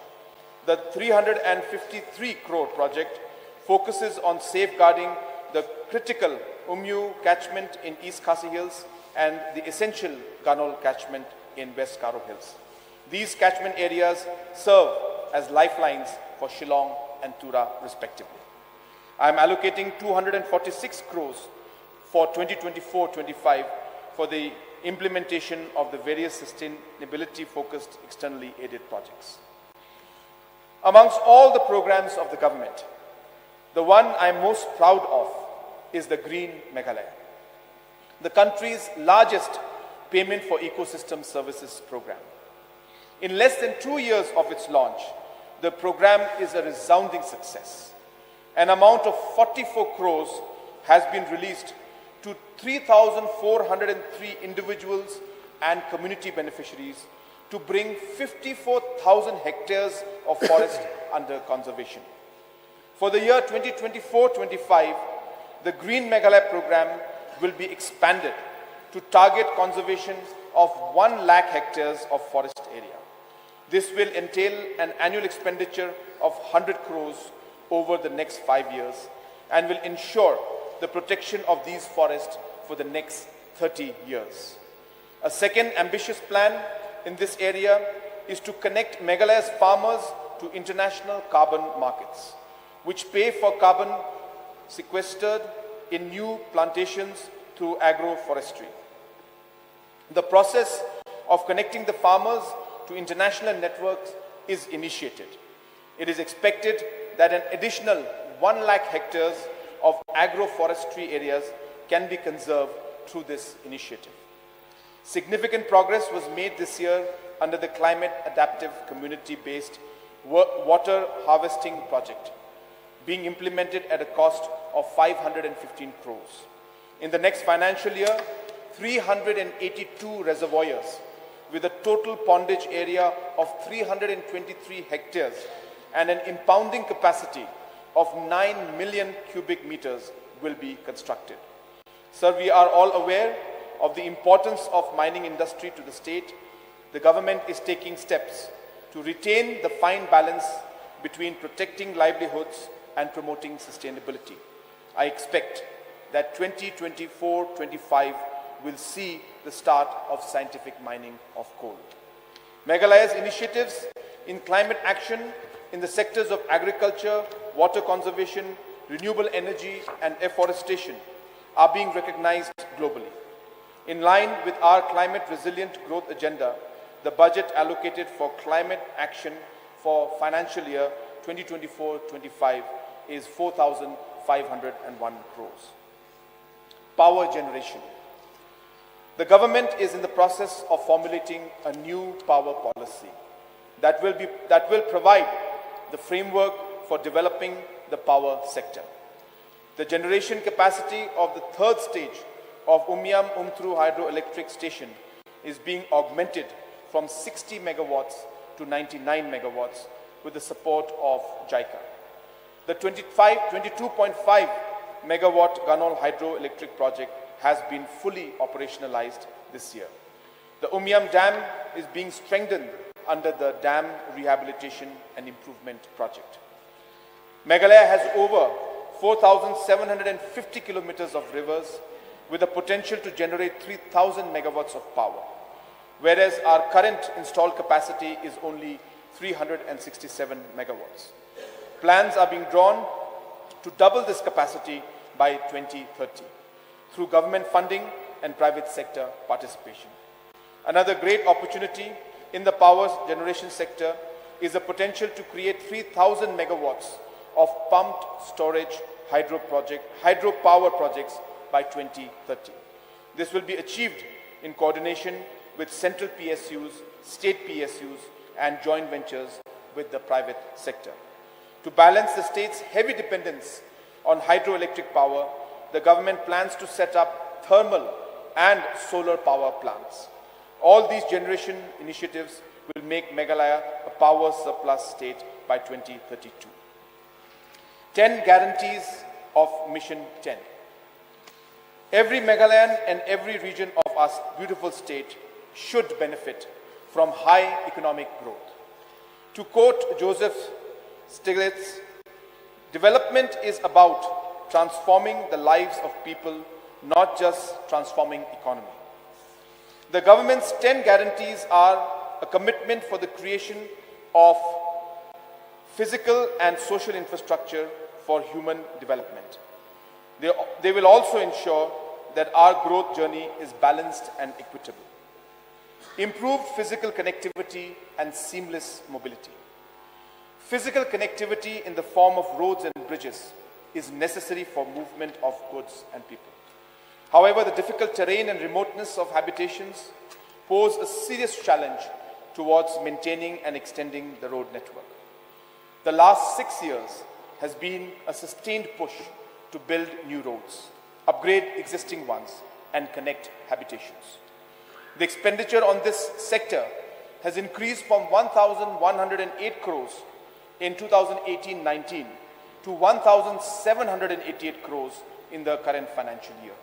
[SPEAKER 7] The 353 crore project focuses on safeguarding the critical Umyu catchment in East Khasi Hills and the essential Ganol catchment in West Garo Hills. These catchment areas serve as lifelines for Shillong and Tura respectively. I am allocating 246 crores for 2024-25 for the implementation of the various sustainability-focused externally aided projects. Amongst all the programs of the government, the one I am most proud of is the Green Meghalaya, the country's largest payment for ecosystem services program. In less than 2 years of its launch, the program is a resounding success. An amount of 44 crores has been released to 3,403 individuals and community beneficiaries to bring 54,000 hectares of forest under conservation. For the year 2024-25, the Green Meghalaya program will be expanded to target conservation of 1 lakh hectares of forest area. This will entail an annual expenditure of 100 crores over the next 5 years and will ensure the protection of these forests for the next 30 years. A second ambitious plan in this area is to connect Meghalaya's farmers to international carbon markets, which pay for carbon sequestered in new plantations through agroforestry. The process of connecting the farmers to international networks is initiated. It is expected that an additional 1 lakh hectares of agroforestry areas can be conserved through this initiative. Significant progress was made this year under the Climate Adaptive Community-Based Water Harvesting Project, being implemented at a cost of 515 crores. In the next financial year, 382 reservoirs with a total pondage area of 323 hectares and an impounding capacity of 9 million cubic meters will be constructed. Sir, we are all aware of the importance of mining industry to the state. The government is taking steps to retain the fine balance between protecting livelihoods and promoting sustainability. I expect that 2024-25 will see the start of scientific mining of coal. Meghalaya's initiatives in climate action in the sectors of agriculture, water conservation, renewable energy and afforestation are being recognized globally. In line with our climate resilient growth agenda, the budget allocated for climate action for financial year 2024-25 is 4,501 crores. Power generation. The government is in the process of formulating a new power policy that will provide the framework for developing the power sector. The generation capacity of the third stage of Umiam Umthru hydroelectric station is being augmented from 60 megawatts to 99 megawatts with the support of JICA. The 22.5 megawatt Ganol hydroelectric project has been fully operationalized this year. The Umiam Dam is being strengthened under the Dam Rehabilitation and Improvement Project. Meghalaya has over 4,750 kilometers of rivers with the potential to generate 3,000 megawatts of power, whereas our current installed capacity is only 367 megawatts. Plans are being drawn to double this capacity by 2030 through government funding and private sector participation. Another great opportunity in the power generation sector is the potential to create 3,000 megawatts of pumped storage hydropower projects by 2030. This will be achieved in coordination with central PSUs, state PSUs, and joint ventures with the private sector. To balance the state's heavy dependence on hydroelectric power, the government plans to set up thermal and solar power plants. All these generation initiatives will make Meghalaya a power surplus state by 2032. 10 guarantees of Mission 10. Every Meghalayan and every region of our beautiful state should benefit from high economic growth. To quote Joseph Stiglitz, development is about transforming the lives of people, not just transforming economy. The government's 10 guarantees are a commitment for the creation of physical and social infrastructure for human development. They will also ensure that our growth journey is balanced and equitable. Improved physical connectivity and seamless mobility. Physical connectivity in the form of roads and bridges is necessary for movement of goods and people. However, the difficult terrain and remoteness of habitations pose a serious challenge towards maintaining and extending the road network. The last 6 years has been a sustained push to build new roads, upgrade existing ones, and connect habitations. The expenditure on this sector has increased from 1,108 crores in 2018-19 to 1,788 crores in the current financial year.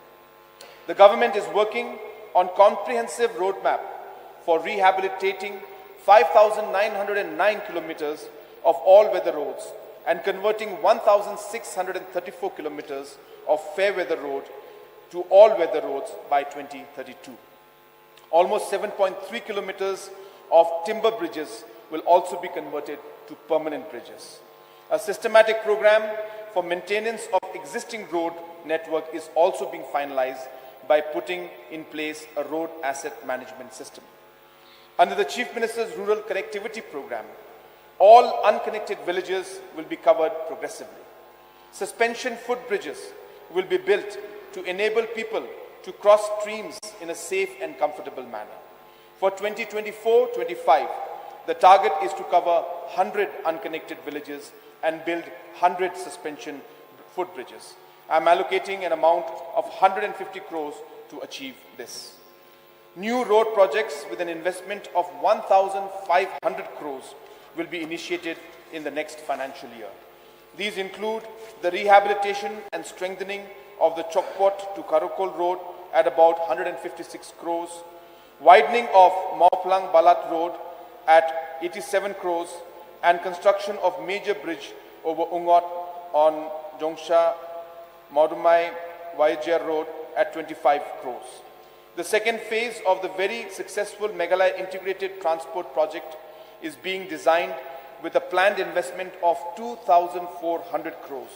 [SPEAKER 7] The government is working on comprehensive roadmap for rehabilitating 5,909 kilometers of all-weather roads and converting 1,634 kilometers of fair weather road to all-weather roads by 2032. Almost 7.3 kilometers of timber bridges will also be converted to permanent bridges. A systematic program for maintenance of existing road network is also being finalized by putting in place a road asset management system. Under the Chief Minister's Rural Connectivity Program, all unconnected villages will be covered progressively. Suspension footbridges will be built to enable people to cross streams in a safe and comfortable manner. For 2024-25, the target is to cover 100 unconnected villages and build 100 suspension footbridges. I'm allocating an amount of 150 crores to achieve this. New road projects with an investment of 1,500 crores will be initiated in the next financial year. These include the rehabilitation and strengthening of the Chokpot to Karakol Road at about 156 crores, widening of Mauplang Balat Road at 87 crores, and construction of major bridge over Ungot on Jongsha Maudumai Vaijar Road at 25 crores. The second phase of the very successful Meghalaya Integrated Transport Project is being designed with a planned investment of 2,400 crores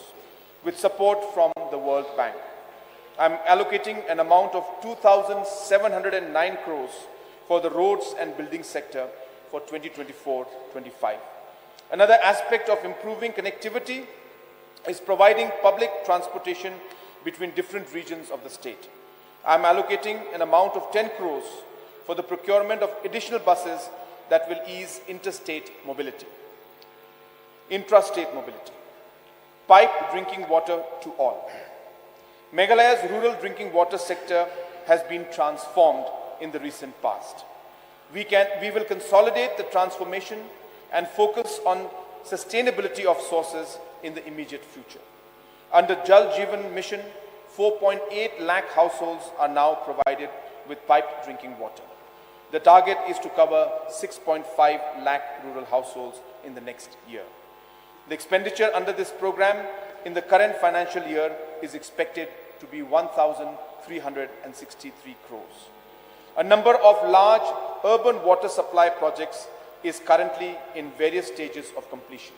[SPEAKER 7] with support from the World Bank. I'm allocating an amount of 2,709 crores for the roads and building sector for 2024-25. Another aspect of improving connectivity is providing public transportation between different regions of the state. I'm allocating an amount of 10 crores for the procurement of additional buses that will ease interstate mobility. Intrastate mobility. Pipe drinking water to all. Meghalaya's rural drinking water sector has been transformed in the recent past. We will consolidate the transformation and focus on sustainability of sources in the immediate future. Under Jal Jeevan Mission, 4.8 lakh households are now provided with piped drinking water. The target is to cover 6.5 lakh rural households in the next year. The expenditure under this program in the current financial year is expected to be 1,363 crores. A number of large urban water supply projects is currently in various stages of completion.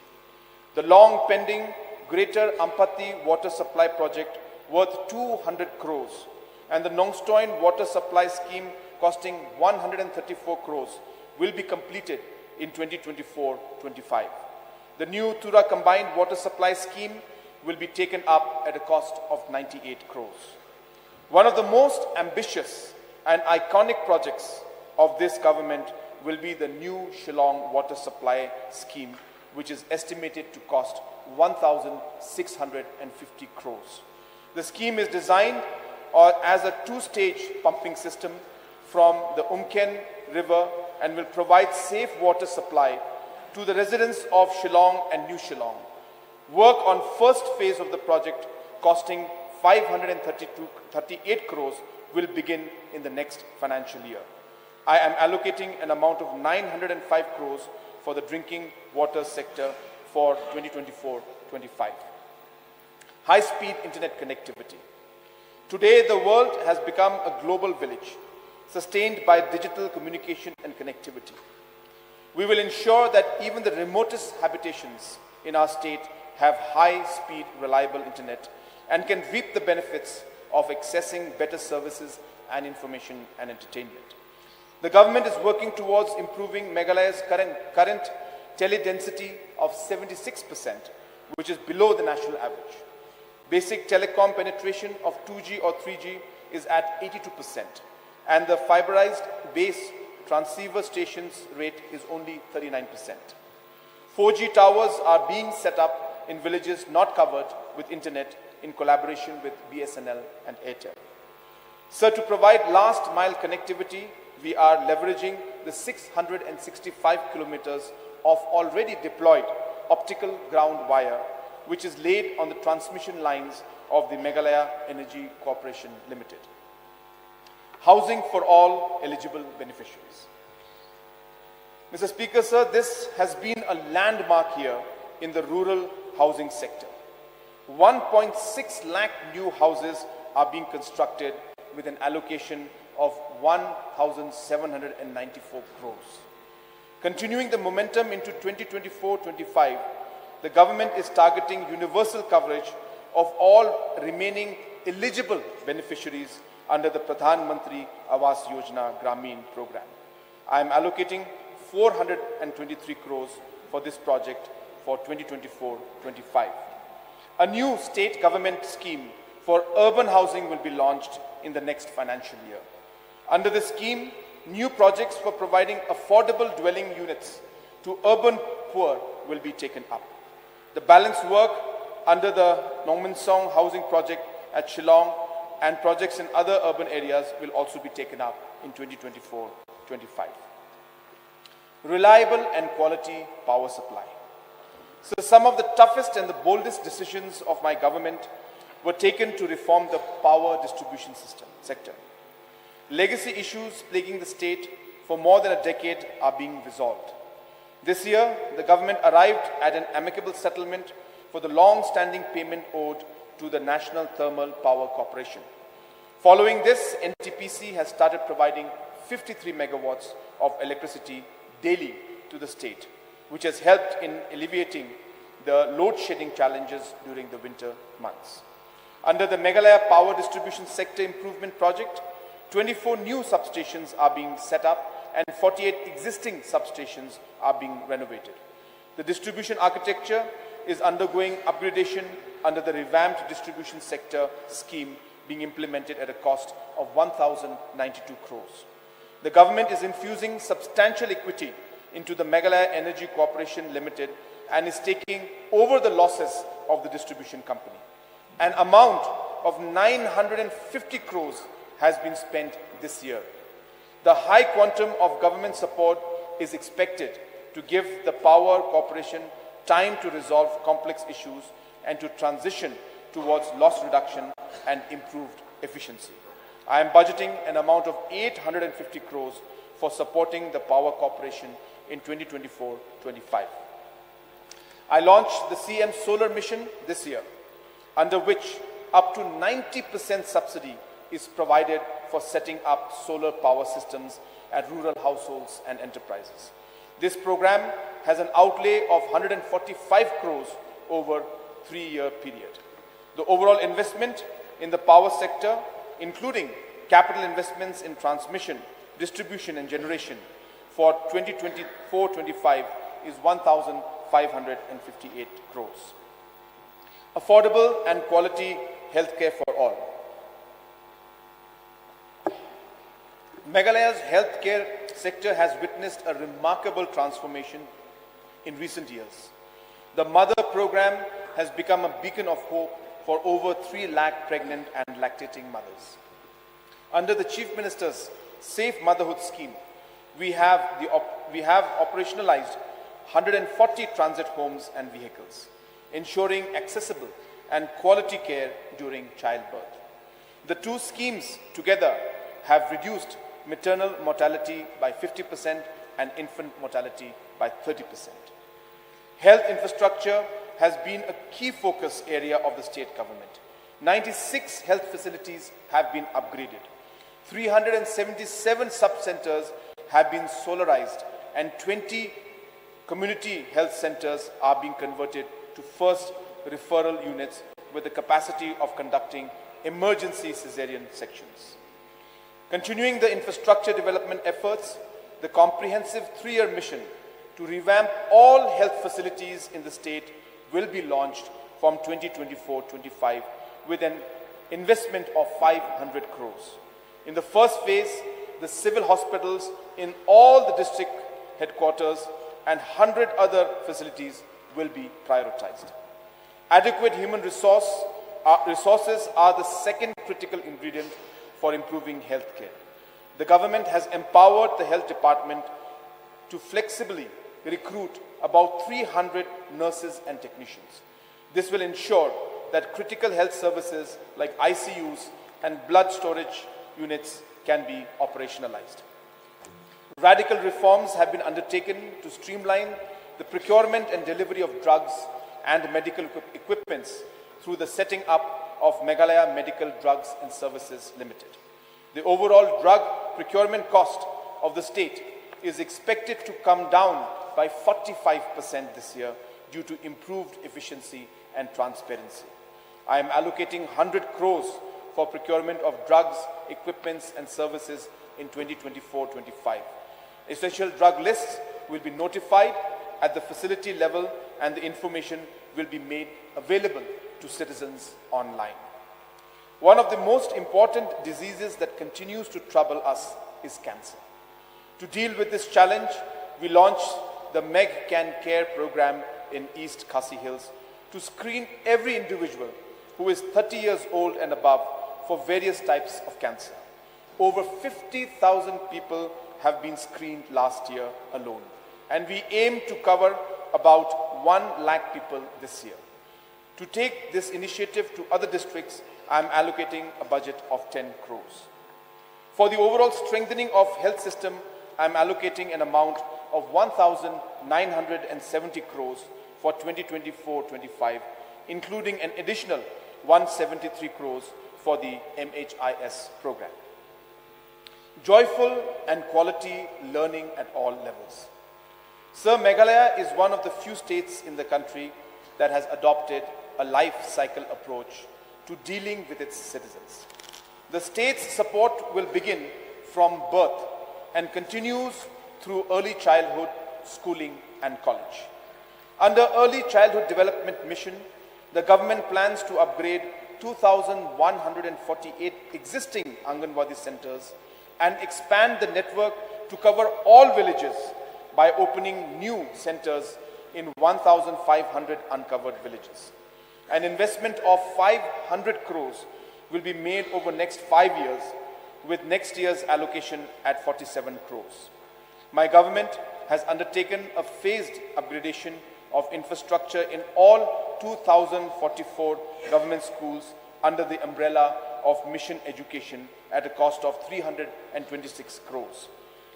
[SPEAKER 7] The long pending Greater Ampati Water Supply Project worth 200 crores and the Nongstoin Water Supply Scheme costing 134 crores will be completed in 2024-25. The new Tura Combined Water Supply Scheme will be taken up at a cost of 98 crores. One of the most ambitious and iconic projects of this government will be the new Shillong Water Supply Scheme, which is estimated to cost 1,650 crores. The scheme is designed as a two-stage pumping system from the Umken River and will provide safe water supply to the residents of Shillong and New Shillong. Work on first phase of the project, costing 538 crores, will begin in the next financial year. I am allocating an amount of 905 crores for the drinking water sector for 2024-25. High-speed internet connectivity. Today, the world has become a global village, sustained by digital communication and connectivity. We will ensure that even the remotest habitations in our state have high-speed, reliable internet and can reap the benefits of accessing better services and information and entertainment. The government is working towards improving Meghalaya's current tele-density of 76%, which is below the national average. Basic telecom penetration of 2G or 3G is at 82%, and the fiberized base transceiver stations rate is only 39%. 4G towers are being set up in villages not covered with internet in collaboration with BSNL and Airtel. So to provide last mile connectivity, we are leveraging the 665 kilometers of already deployed optical ground wire, which is laid on the transmission lines of the Meghalaya Energy Corporation Limited. Housing for all eligible beneficiaries. Mr. Speaker, sir, this has been a landmark year in the rural housing sector. 1.6 lakh new houses are being constructed with an allocation of 1,794 crores. Continuing the momentum into 2024-25, the government is targeting universal coverage of all remaining eligible beneficiaries under the Pradhan Mantri Awas Yojana Gramin program. I am allocating 423 crores for this project for 2024-25. A new state government scheme for urban housing will be launched in the next financial year. Under the scheme, new projects for providing affordable dwelling units to urban poor will be taken up. The balance work under the Nongman-song housing project at Shillong and projects in other urban areas will also be taken up in 2024-25. Reliable and quality power supply. So some of the toughest and the boldest decisions of my government were taken to reform the power distribution sector. Legacy issues plaguing the state for more than a decade are being resolved. This year, the government arrived at an amicable settlement for the long-standing payment owed to the National Thermal Power Corporation. Following this, NTPC has started providing 53 megawatts of electricity daily to the state, which has helped in alleviating the load-shedding challenges during the winter months. Under the Meghalaya Power Distribution Sector Improvement Project, 24 new substations are being set up and 48 existing substations are being renovated. The distribution architecture is undergoing upgradation under the revamped distribution sector scheme being implemented at a cost of 1,092 crores. The government is infusing substantial equity into the Meghalaya Energy Corporation Limited and is taking over the losses of the distribution company. An amount of 950 crores has been spent this year. The high quantum of government support is expected to give the Power Corporation time to resolve complex issues and to transition towards loss reduction and improved efficiency. I am budgeting an amount of 850 crores for supporting the Power Corporation in 2024-25. I launched the CM Solar Mission this year, under which up to 90% subsidy is provided for setting up solar power systems at rural households and enterprises. This program has an outlay of 145 crores over a 3-year period. The overall investment in the power sector, including capital investments in transmission, distribution and generation for 2024-25 is 1,558 crores. Affordable and quality healthcare for all. Meghalaya's healthcare sector has witnessed a remarkable transformation in recent years. The Mother program has become a beacon of hope for over 3 lakh pregnant and lactating mothers. Under the Chief Minister's Safe Motherhood Scheme, we have operationalized 140 transit homes and vehicles, ensuring accessible and quality care during childbirth. The two schemes together have reduced maternal mortality by 50% and infant mortality by 30%. Health infrastructure has been a key focus area of the state government. 96 health facilities have been upgraded. 377 sub-centers have been solarized and 20 community health centers are being converted to first referral units with the capacity of conducting emergency cesarean sections. Continuing the infrastructure development efforts, the comprehensive 3-year mission to revamp all health facilities in the state will be launched from 2024-25 with an investment of 500 crores. In the first phase, the civil hospitals in all the district headquarters and 100 other facilities will be prioritized. Adequate human resources are the second critical ingredient for improving healthcare. The government has empowered the health department to flexibly recruit about 300 nurses and technicians. This will ensure that critical health services like ICUs and blood storage units can be operationalized. Radical reforms have been undertaken to streamline the procurement and delivery of drugs and medical equipments through the setting up of Meghalaya Medical Drugs and Services Limited. The overall drug procurement cost of the state is expected to come down by 45% this year due to improved efficiency and transparency. I am allocating 100 crores for procurement of drugs, equipments and services in 2024-25. Essential drug lists will be notified at the facility level and the information will be made available to citizens online. One of the most important diseases that continues to trouble us is cancer. To deal with this challenge, we launched the Meg Can Care program in East Khasi Hills to screen every individual who is 30 years old and above for various types of cancer. Over 50,000 people have been screened last year alone, and we aim to cover about 1 lakh people this year. To take this initiative to other districts, I am allocating a budget of 10 crores. For the overall strengthening of health system, I am allocating an amount of 1,970 crores for 2024-25, including an additional 173 crores for the MHIS program. Joyful and quality learning at all levels. Sir, Meghalaya is one of the few states in the country that has adopted a life cycle approach to dealing with its citizens. The state's support will begin from birth and continues through early childhood, schooling and college. Under Early Childhood Development Mission, the government plans to upgrade 2,148 existing Anganwadi centers and expand the network to cover all villages by opening new centers in 1,500 uncovered villages. An investment of 500 crores will be made over next 5 years, with next year's allocation at 47 crores. My government has undertaken a phased upgradation of infrastructure in all 2,044 government schools under the umbrella of Mission Education at a cost of 326 crores.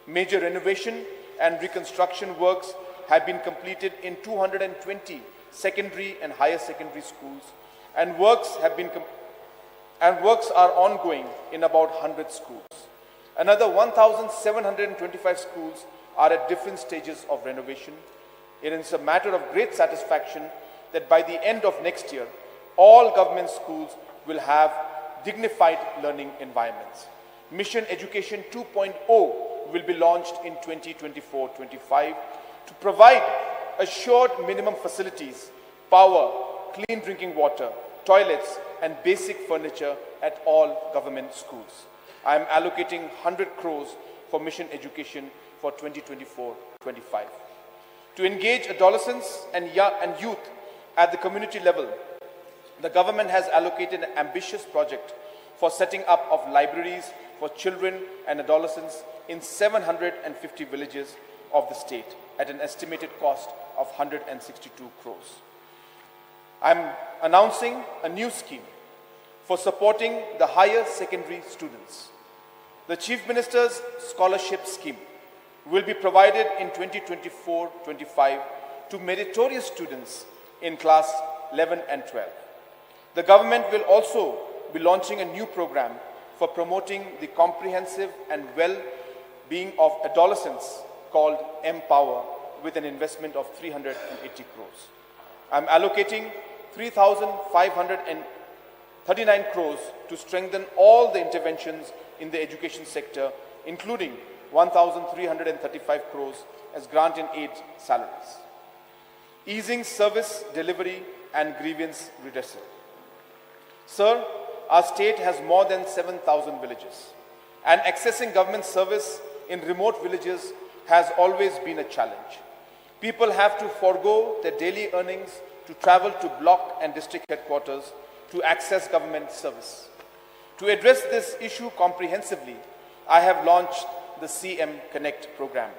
[SPEAKER 7] Major renovation and reconstruction works have been completed in 220 secondary and higher secondary schools, and works are ongoing in about 100 schools. Another 1,725 schools are at different stages of renovation. It is a matter of great satisfaction that by the end of next year, all government schools will have dignified learning environments. Mission Education 2.0 will be launched in 2024-25 to provide assured minimum facilities, power, clean drinking water, toilets, and basic furniture at all government schools. I am allocating 100 crores for Mission Education for 2024-25. To engage adolescents and youth at the community level, the government has allocated an ambitious project for setting up of libraries for children and adolescents in 750 villages of the state at an estimated cost of 162 crores. I am announcing a new scheme for supporting the higher secondary students. The Chief Minister's Scholarship Scheme will be provided in 2024-25 to meritorious students in class 11 and 12. The government will also be launching a new program for promoting the comprehensive and well-being of adolescents called Empower with an investment of 380 crores. I am allocating 3,539 crores to strengthen all the interventions in the education sector, including 1,335 crores as grant and aid salaries. Easing service delivery and grievance redressal. Sir, our state has more than 7,000 villages, and accessing government service in remote villages has always been a challenge. People have to forego their daily earnings to travel to block and district headquarters to access government service. To address this issue comprehensively, I have launched the CM Connect program,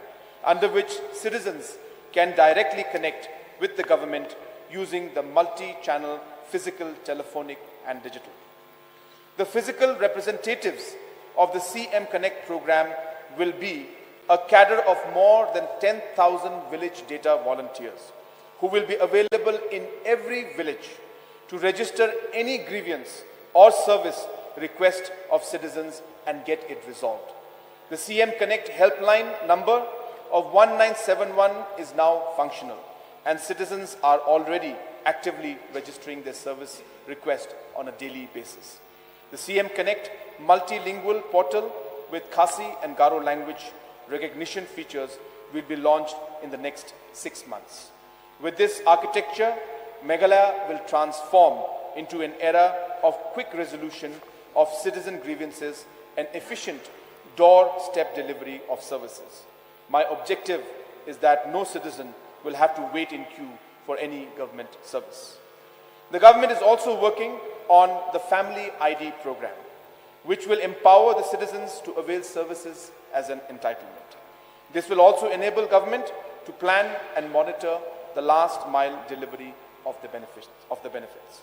[SPEAKER 7] under which citizens can directly connect with the government using the multi-channel physical, telephonic and digital. The physical representatives of the CM Connect program will be a cadre of more than 10,000 village data volunteers who will be available in every village to register any grievance or service request of citizens and get it resolved. The CM Connect helpline number of 1971 is now functional, and citizens are already actively registering their service request on a daily basis. The CM Connect multilingual portal with Khasi and Garo language recognition features will be launched in the next 6 months. With this architecture, Meghalaya will transform into an era of quick resolution of citizen grievances and efficient doorstep delivery of services. My objective is that no citizen will have to wait in queue for any government service. The government is also working on the Family ID program, which will empower the citizens to avail services as an entitlement. This will also enable government to plan and monitor the last mile delivery of the benefits.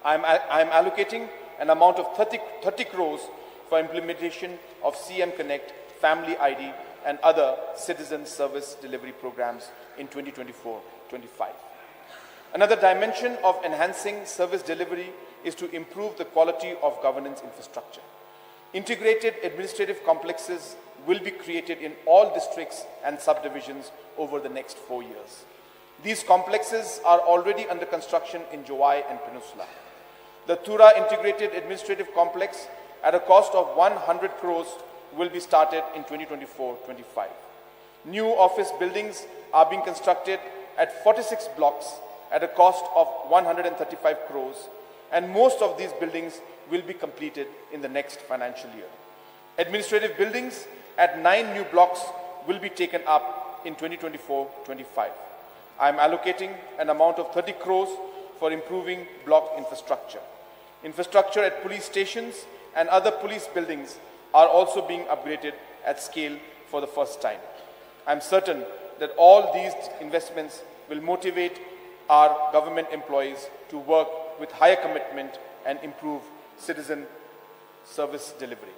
[SPEAKER 7] I am allocating an amount of 30 crores for implementation of CM Connect, Family ID and other citizen service delivery programs in 2024-25. Another dimension of enhancing service delivery is to improve the quality of governance infrastructure. Integrated administrative complexes will be created in all districts and subdivisions over the next 4 years. These complexes are already under construction in Jowai and Peninsula. The Tura Integrated Administrative Complex at a cost of 100 crores will be started in 2024-25. New office buildings are being constructed at 46 blocks at a cost of 135 crores, and most of these buildings will be completed in the next financial year. Administrative buildings at 9 new blocks will be taken up in 2024-25. I am allocating an amount of 30 crores for improving block infrastructure. Infrastructure at police stations and other police buildings are also being upgraded at scale for the first time. I am certain that all these investments will motivate our government employees to work with higher commitment and improve citizen service delivery.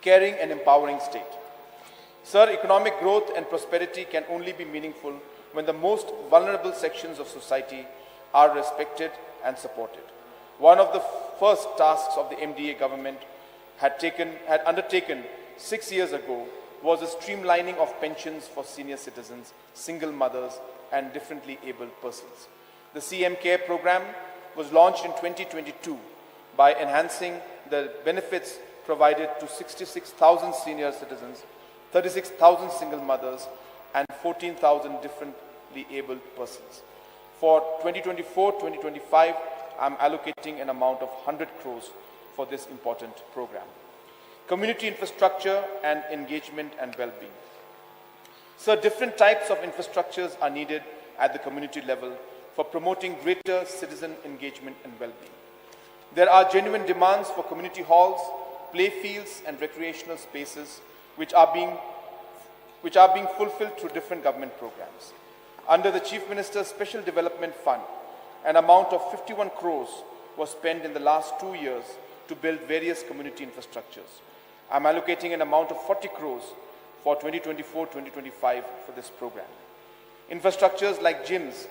[SPEAKER 7] Caring and empowering state. Sir, economic growth and prosperity can only be meaningful when the most vulnerable sections of society are respected and supported. One of the first tasks of the MDA government had undertaken 6 years ago was the streamlining of pensions for senior citizens, single mothers, and differently abled persons. The CM Care program was launched in 2022 by enhancing the benefits provided to 66,000 senior citizens, 36,000 single mothers, and 14,000 differently abled persons. For 2024-2025, I'm allocating an amount of 100 crores for this important program. Community infrastructure and engagement and well-being. So different types of infrastructures are needed at the community level for promoting greater citizen engagement and well-being. There are genuine demands for community halls, play fields and recreational spaces which are being fulfilled through different government programs. Under the Chief Minister's Special Development Fund, an amount of 51 crores was spent in the last 2 years to build various community infrastructures. I'm allocating an amount of 40 crores for 2024-2025 for this program. Infrastructures like gyms,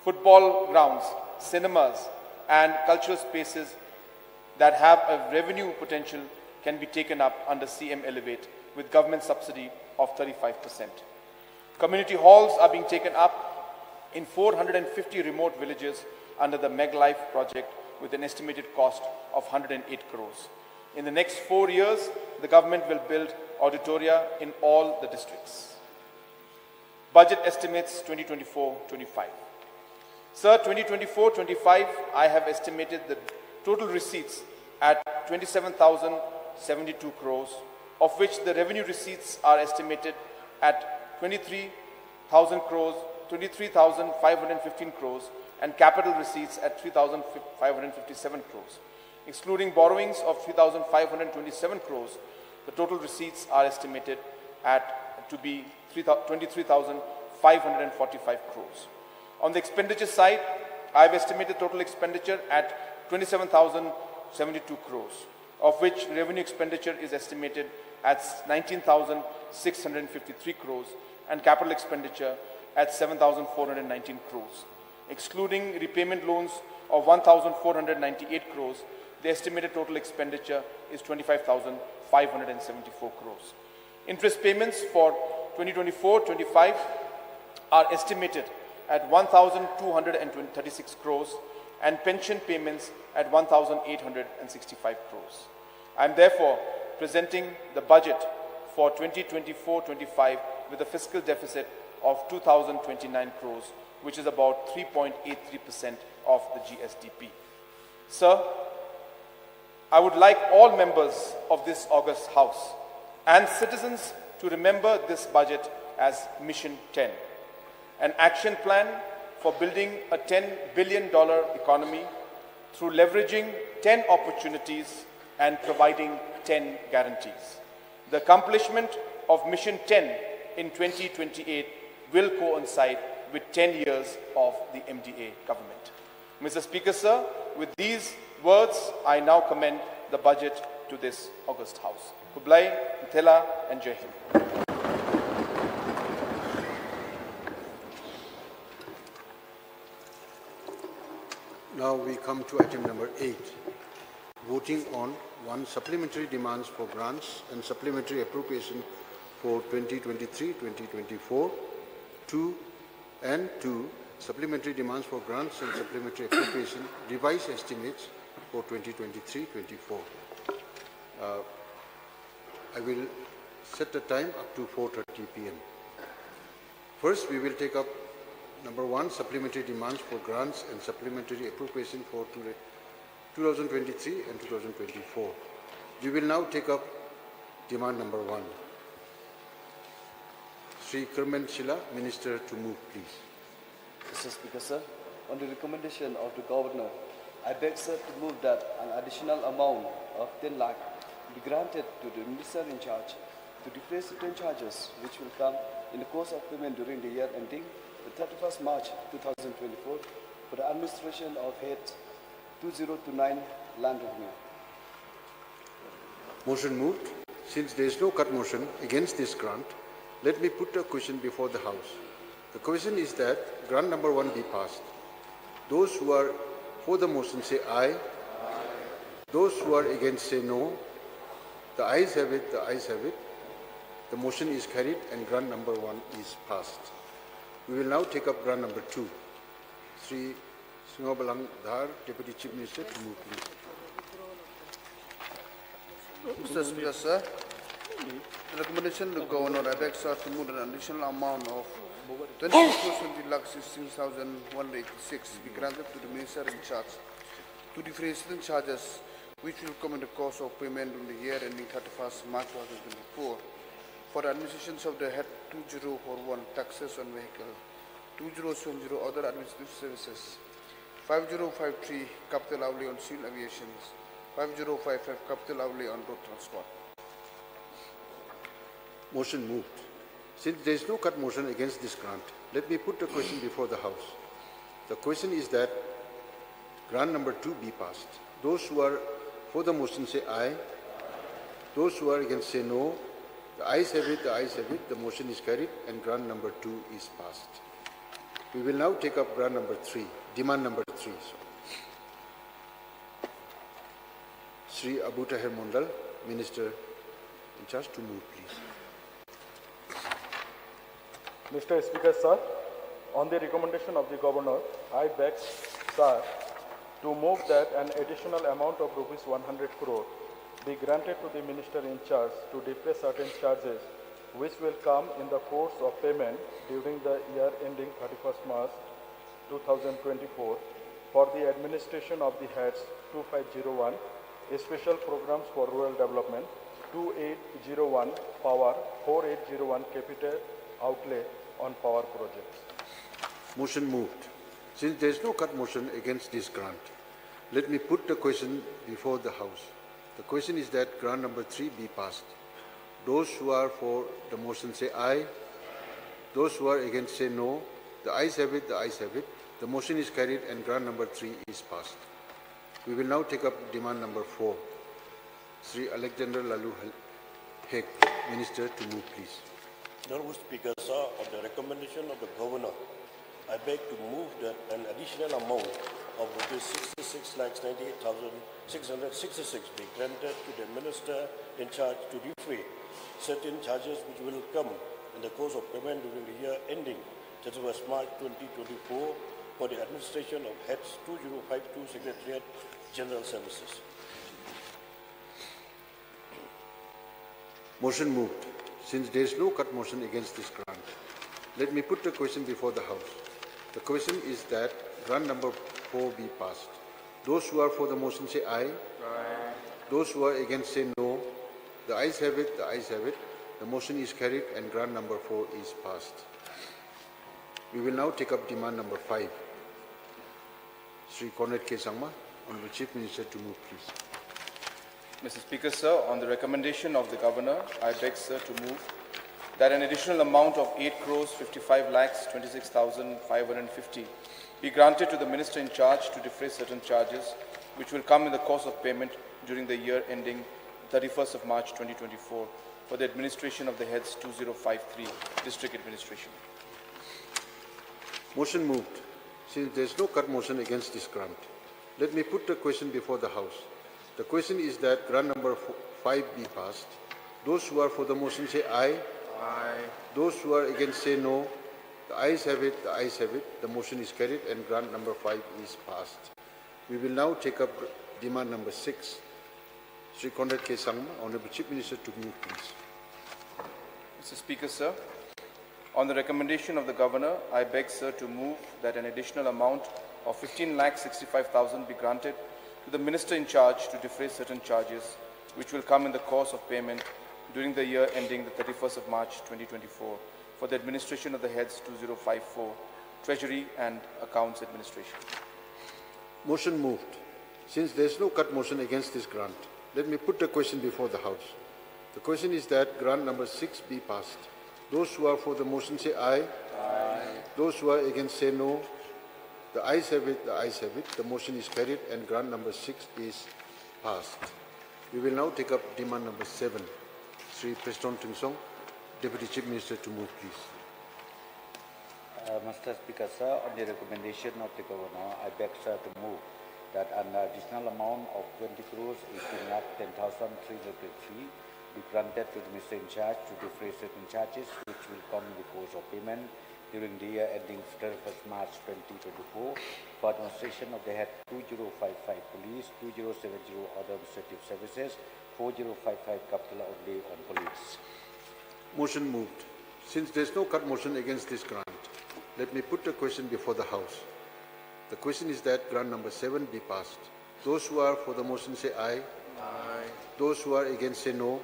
[SPEAKER 7] football grounds, cinemas, and cultural spaces that have a revenue potential can be taken up under CM Elevate with government subsidy of 35%. Community halls are being taken up in 450 remote villages under the Meghalaya project with an estimated cost of 108 crores. In the next 4 years, the government will build auditoria in all the districts. Budget estimates 2024-25. Sir, 2024-25, I have estimated the total receipts at 27,072 crores, of which the revenue receipts are estimated at 23,000 crores, 23,515 crores, and capital receipts at 3,557 crores. Excluding borrowings of 3,527 crores, the total receipts are estimated to be 23,545 crores. On the expenditure side, I have estimated total expenditure at 27,072 crores, of which revenue expenditure is estimated at 19,653 crores and capital expenditure at 7,419 crores. Excluding repayment loans of 1,498 crores, the estimated total expenditure is 25,574 crores. Interest payments for 2024-25 are estimated at 1,236 crores and pension payments at 1,865 crores. I am therefore presenting the budget for 2024-25 with a fiscal deficit of 2,029 crores, which is about 3.83% of the GSDP. Sir, I would like all members of this august House and citizens to remember this budget as Mission 10, an action plan for building a $10 billion economy through leveraging 10 opportunities and providing 10 guarantees. The accomplishment of Mission 10 in 2028 will coincide with 10 years of the MDA government. Mr. Speaker, sir, with these words, I now commend the budget to this august House. Kublai, Mthela, and Jai Hind.
[SPEAKER 2] Now we come to item number 8, voting on 1. Supplementary demands for grants and supplementary appropriation for 2023-2024, 2. And 2. Supplementary demands for grants and supplementary appropriation revised estimates for 2023-24. I will set the time up to 4:30 p.m. First, we will take up number 1, supplementary demands for grants and supplementary appropriation for 2023 and 2024. We will now take up demand number 1. Sri Kerman Shila, Minister, to move, please.
[SPEAKER 8] Mr. Speaker, sir, on the recommendation of the Governor, I beg, sir, to move that an additional amount of 10 lakh be granted to the Minister in charge to defray certain charges which will come in the course of payment during the year ending the 31st March 2024 for the administration of Head 2029 land revenue.
[SPEAKER 2] Motion moved. Since there is no cut motion against this grant, let me put a question before the House. The question is that grant number 1 be passed. Those who are for the motion say aye. Those who are against say no. The ayes have it, the ayes have it. The motion is carried and grant number 1 is passed. We will now take up grant number 2. Sri Sangma Dhar, Deputy Chief Minister, to move, please.
[SPEAKER 1] Mr. Speaker, sir, the recommendation of the Governor directs us to move an additional amount of 20,16,186 be granted to the Minister in charge to defray certain charges which will come in the course of payment in the year ending 31st March 2024 for the administrations of the Head 2041 taxes on vehicle, 2070 other administrative services, 5053 capital outlay on civil aviation, 5055 capital outlay on road transport.
[SPEAKER 2] Motion moved. Since there is no cut motion against this grant, let me put the question before the House. The question is that grant number 2 be passed. Those who are for the motion say aye. Those who are against say no. The ayes have it, the ayes have it. The motion is carried and grant number 2 is passed. We will now take up grant number 3, demand number 3. Sri Abu Tahir Mondal, Minister in charge, to move, please.
[SPEAKER 6] Mr. Speaker, sir, on the recommendation of the Governor, I beg, sir, to move that an additional amount of rupees 100 crore be granted to the Minister in charge to defray certain charges which will come in the course of payment during the year ending 31st March 2024 for the administration of the Heads 2501, Special Programs for Rural Development, 2801 Power, 4801 Capital Outlay on Power Projects.
[SPEAKER 2] Motion moved. Since there is no cut motion against this grant, let me put the question before the House. The question is that grant number 3 be passed. Those who are for the motion say aye. Those who are against say no. The ayes have it, the ayes have it. The motion is carried and grant number 3 is passed. We will now take up demand number 4. Sri Alexander Lalu Hek, Minister, to move, please.
[SPEAKER 9] Honorable Speaker, sir, on the recommendation of the Governor, I beg to move that an additional amount of ₹66,98,666 be granted to the Minister in charge to defray certain charges which will come in the course of payment during the year ending 31st March 2024 for the administration of Heads 2052 Secretariat General Services.
[SPEAKER 2] Motion moved. Since there is no cut motion against this grant, let me put the question before the House. The question is that grant number 4 be passed. Those who are for the motion say aye. Aye. Those who are against say no. The ayes have it, the ayes have it. The motion is carried and grant number 4 is passed. We will now take up demand number 5. Sri Conrad K. Sangma, Honorable Chief Minister to move, please.
[SPEAKER 7] Mr. Speaker, sir, on the recommendation of the Governor, I beg, sir, to move that an additional amount of 8,55,26,550 be granted to the Minister in charge to defray certain charges which will come in the course of payment during the year ending 31st of March 2024 for the administration of the Heads 2053 District Administration.
[SPEAKER 2] Motion moved. Since there is no cut motion against this grant, let me put the question before the House. The question is that grant number 5 be passed. Those who are for the motion say aye. Aye. Those who are against say no. The ayes have it, the ayes have it. The motion is carried and grant number 5 is passed. We will now take up demand number 6. Sri Conrad K. Sangma, Honorable Chief Minister to move, please.
[SPEAKER 7] Mr. Speaker, sir, on the recommendation of the Governor, I beg, sir, to move that an additional amount of 15,65,000 be granted to the Minister in charge to defray certain charges which will come in the course of payment during the year ending the 31st of March 2024 for the administration of the Heads 2054 Treasury and Accounts Administration.
[SPEAKER 2] Motion moved. Since there is no cut motion against this grant, let me put the question before the House. The question is that grant number 6 be passed. Those who are for the motion say aye. Aye. Those who are against say no. The ayes have it, the ayes have it. The motion is carried and grant number 6 is passed. We will now take up demand number 7. Sri Preston Tingsong, Deputy Chief Minister to move, please.
[SPEAKER 10] Mr. Speaker, sir, on the recommendation of the Governor, I beg, sir, to move that an additional amount of 20 crores 18,10,303 be granted to the Minister in charge to defray certain charges which will come in the course of payment during the year ending 31st March 2024 for administration of the Head 2055 Police, 2070 Other Administrative Services, 4055 Capital Outlay on Police.
[SPEAKER 2] Motion moved. Since there is no cut motion against this grant, let me put the question before the House. The question is that grant number 7 be passed. Those who are for the motion say aye. Aye. Those who are against say no.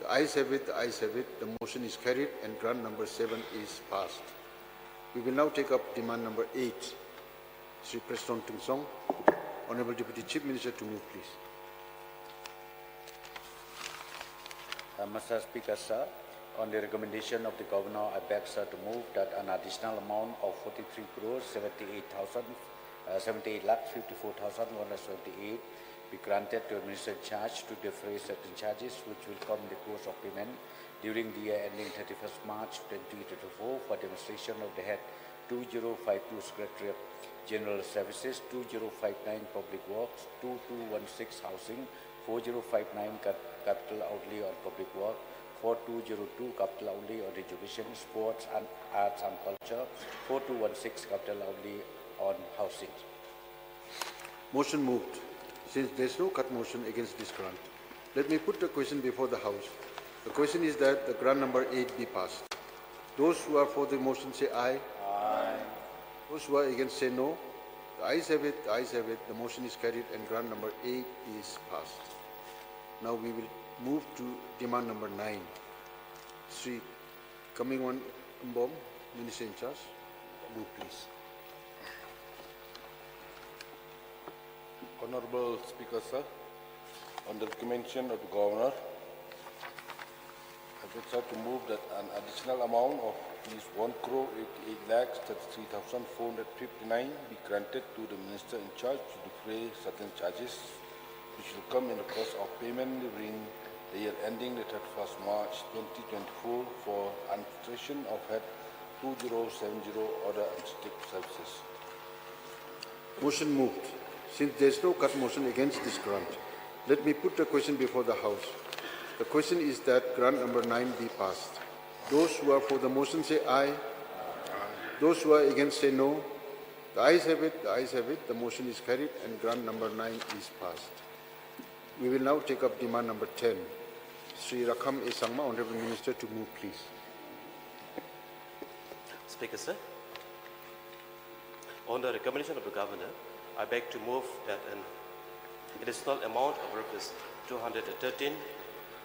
[SPEAKER 2] The ayes have it, the ayes have it. The motion is carried and grant number 7 is passed. We will now take up demand number 8. Sri Preston Tingsong, Honorable Deputy Chief Minister to move, please.
[SPEAKER 10] Mr. Speaker, sir, on the recommendation of the Governor, I beg, sir, to move that an additional amount of 43 crores 78,54,178 be granted to a Minister in charge to defray certain charges which will come in the course of payment during the year ending 31st March 2024 for demonstration of the Head 2052 Secretariat General Services, 2059 Public Works, 2216 Housing, 4059 Capital Outlay on Public Work, 4202 Capital Outlay on Education, Sports and Arts and Culture, 4216 Capital Outlay on Housing.
[SPEAKER 2] Motion moved. Since there is no cut motion against this grant, let me put the question before the House. The question is that the grant number 8 be passed. Those who are for the motion say aye. Aye. Those who are against say no. The ayes have it, the ayes have it. The motion is carried and grant number 8 is passed. Now we will move to demand number 9. Sri Kamingwan Mbom, Minister in charge. Move, please.
[SPEAKER 11] Honorable Speaker, sir, on the recommendation of the Governor, I would like to move that an additional amount of Rs 1,88,33,459 be granted to the Minister in charge to defray certain charges which will come in the course of payment during the year ending the 31st March 2024 for administration of Head 2070 Order and Stick Services.
[SPEAKER 2] Motion moved. Since there is no cut motion against this grant, let me put the question before the House. The question is that grant number 9 be passed. Those who are for the motion say aye. Those who are against say no. The ayes have it, the ayes have it. The motion is carried and grant number 9 is passed. We will now take up demand number 10. Sri Rakham A. Sangma, Honorable Minister, to move, please.
[SPEAKER 12] Speaker, sir. On the recommendation of the Governor, I beg to move that an additional amount of Rs 213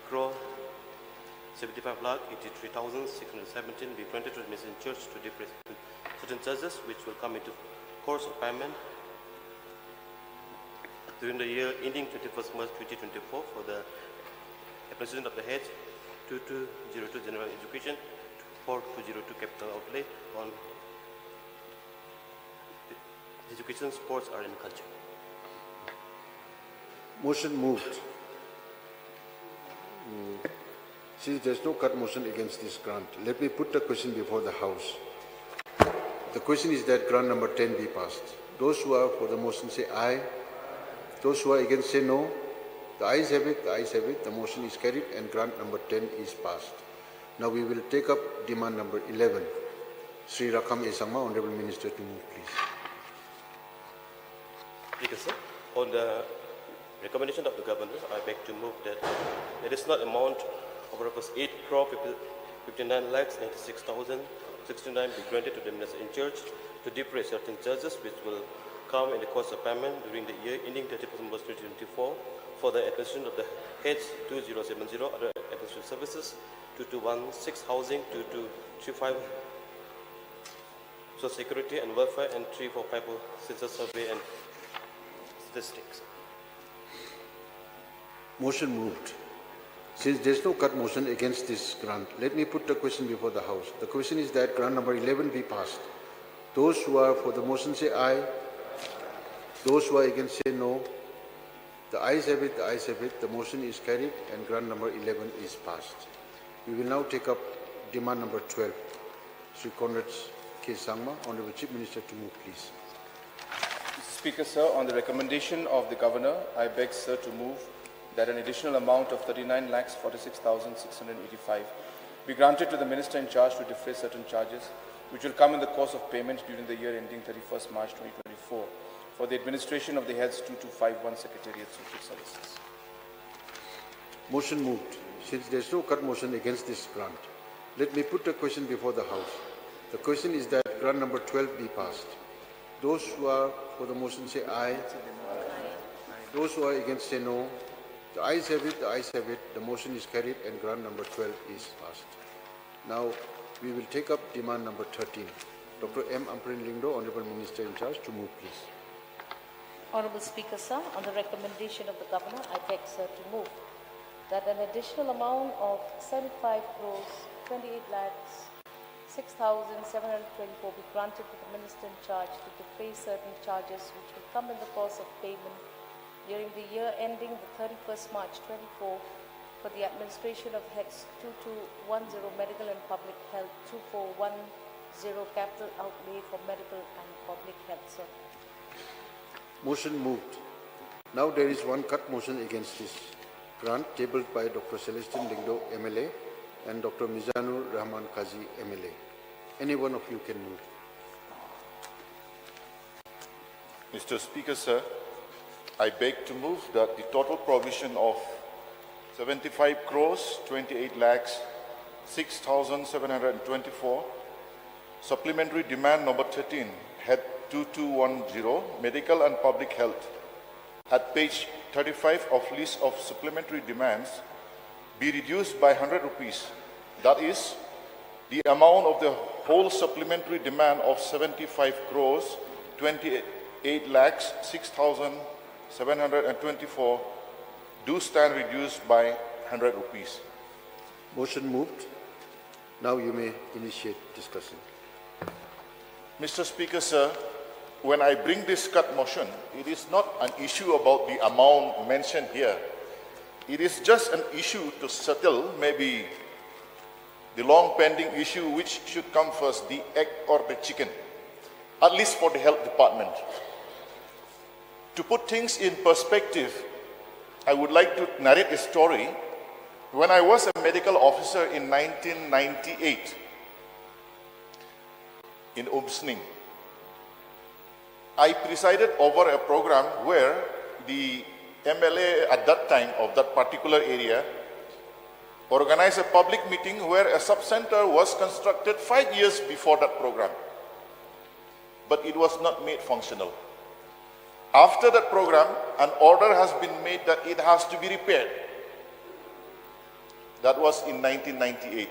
[SPEAKER 12] crore 75 lakh 83,617 be granted to the Mission Church to defray certain charges which will come into course of payment during the year ending 21st March 2024 for the President of the Heads 2202 General Education 4202 Capital Outlay on Education, Sports, Art and Culture.
[SPEAKER 2] Motion moved. Since there is no cut motion against this grant, let me put the question before the House. The question is that grant number 10 be passed. Those who are for the motion say aye. Those who are against say no. The ayes have it, the ayes have it. The motion is carried and grant number 10 is passed. Now we will take up demand number 11. Sri Rakham A. Sangma, Honorable Minister, to move, please.
[SPEAKER 12] Speaker, sir, on the recommendation of the Governor, I beg to move that the additional amount of Rs 8 crore 59 lakhs 96,069 be granted to the Minister in Charge to defray certain charges which will come in the course of payment during the year ending 31st March 2024 for the administration of the Heads 2070 other administrative services, 2216 housing, 2235 social security and welfare, and 3454 census survey and statistics.
[SPEAKER 2] Motion moved. Since there is no cut motion against this grant, let me put the question before the House. The question is that grant number 11 be passed. Those who are for the motion say aye. Those who are against say no. The ayes have it, the ayes have it. The motion is carried and grant number 11 is passed. We will now take up demand number 12. Sri Conrad K. Sangma, Honorable Chief Minister, to move, please.
[SPEAKER 7] Speaker, sir, on the recommendation of the Governor, I beg, sir, to move that an additional amount of 39,46,685 be granted to the Minister in Charge to defray certain charges which will come in the course of payment during the year ending 31st March 2024 for the administration of the Heads 2251 Secretariat Social Services.
[SPEAKER 2] Motion moved. Since there is no cut motion against this grant, let me put the question before the House. The question is that grant number 12 be passed. Those who are for the motion say aye. Those who are against say no. The ayes have it, the ayes have it. The motion is carried and grant number 12 is passed. Now we will take up demand number 13. Dr. M. Amprin Lingdo, Honorable Minister in Charge, to move, please.
[SPEAKER 3] Honorable Speaker, sir, on the recommendation of the Governor, I beg, sir, to move that an additional amount of 75 crores 28 lakhs 6,724 be granted to the Minister in Charge to defray certain charges which will come in the course of payment during the year ending the 31st March 24 for the administration of Heads 2210 Medical and Public Health, 2410 Capital Outlay for Medical and Public Health, sir.
[SPEAKER 2] Motion moved. Now there is one cut motion against this grant tabled by Dr. Celestine Lingdo, MLA, and Dr. Mizanur Rahman Kazi, MLA. Any one of you can move.
[SPEAKER 4] Mr. Speaker, sir, I beg to move that the total provision of 75 crores 28 lakhs 6,724 supplementary demand number 13 head 2210 medical and public health at page 35 of list of supplementary demands be reduced by 100 rupees. That is, the amount of the whole supplementary demand of 75 crores 28 lakhs 6,724 do stand reduced by 100 rupees.
[SPEAKER 2] Motion moved. Now you may initiate discussion.
[SPEAKER 4] Mr. Speaker, sir, when I bring this cut motion, it is not an issue about the amount mentioned here. It is just an issue to settle, maybe the long pending issue, which should come first, the egg or the chicken, at least for the health department. To put things in perspective, I would like to narrate a story. When I was a medical officer in 1998 in Umsning, I presided over a program where the MLA at that time of that particular area organized a public meeting where a sub-center was constructed 5 years before that program, but it was not made functional. After that program, an order has been made that it has to be repaired. That was in 1998.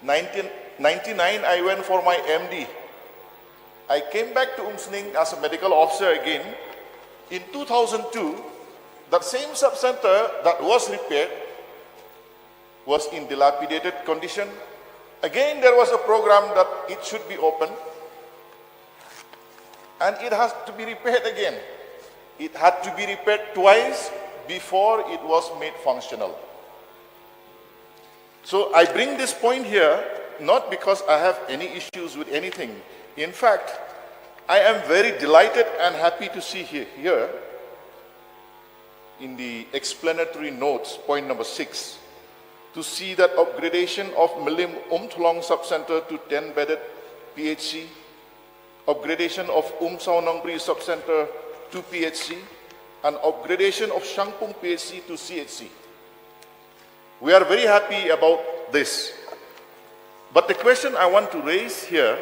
[SPEAKER 4] 1999, I went for my MD. I came back to Umsning as a medical officer again. In 2002, that same sub-center that was repaired was in dilapidated condition. Again, there was a program that it should be open, and it has to be repaired again. It had to be repaired twice before it was made functional. So I bring this point here, not because I have any issues with anything. In fact, I am very delighted and happy to see here in the explanatory notes, point number 6, to see that upgradation of Milim Umthlong Subcenter to 10-bedded PHC, upgradation of Sao Nongri Subcenter to PHC, and upgradation of Shangpung PHC to CHC. We are very happy about this. But the question I want to raise here,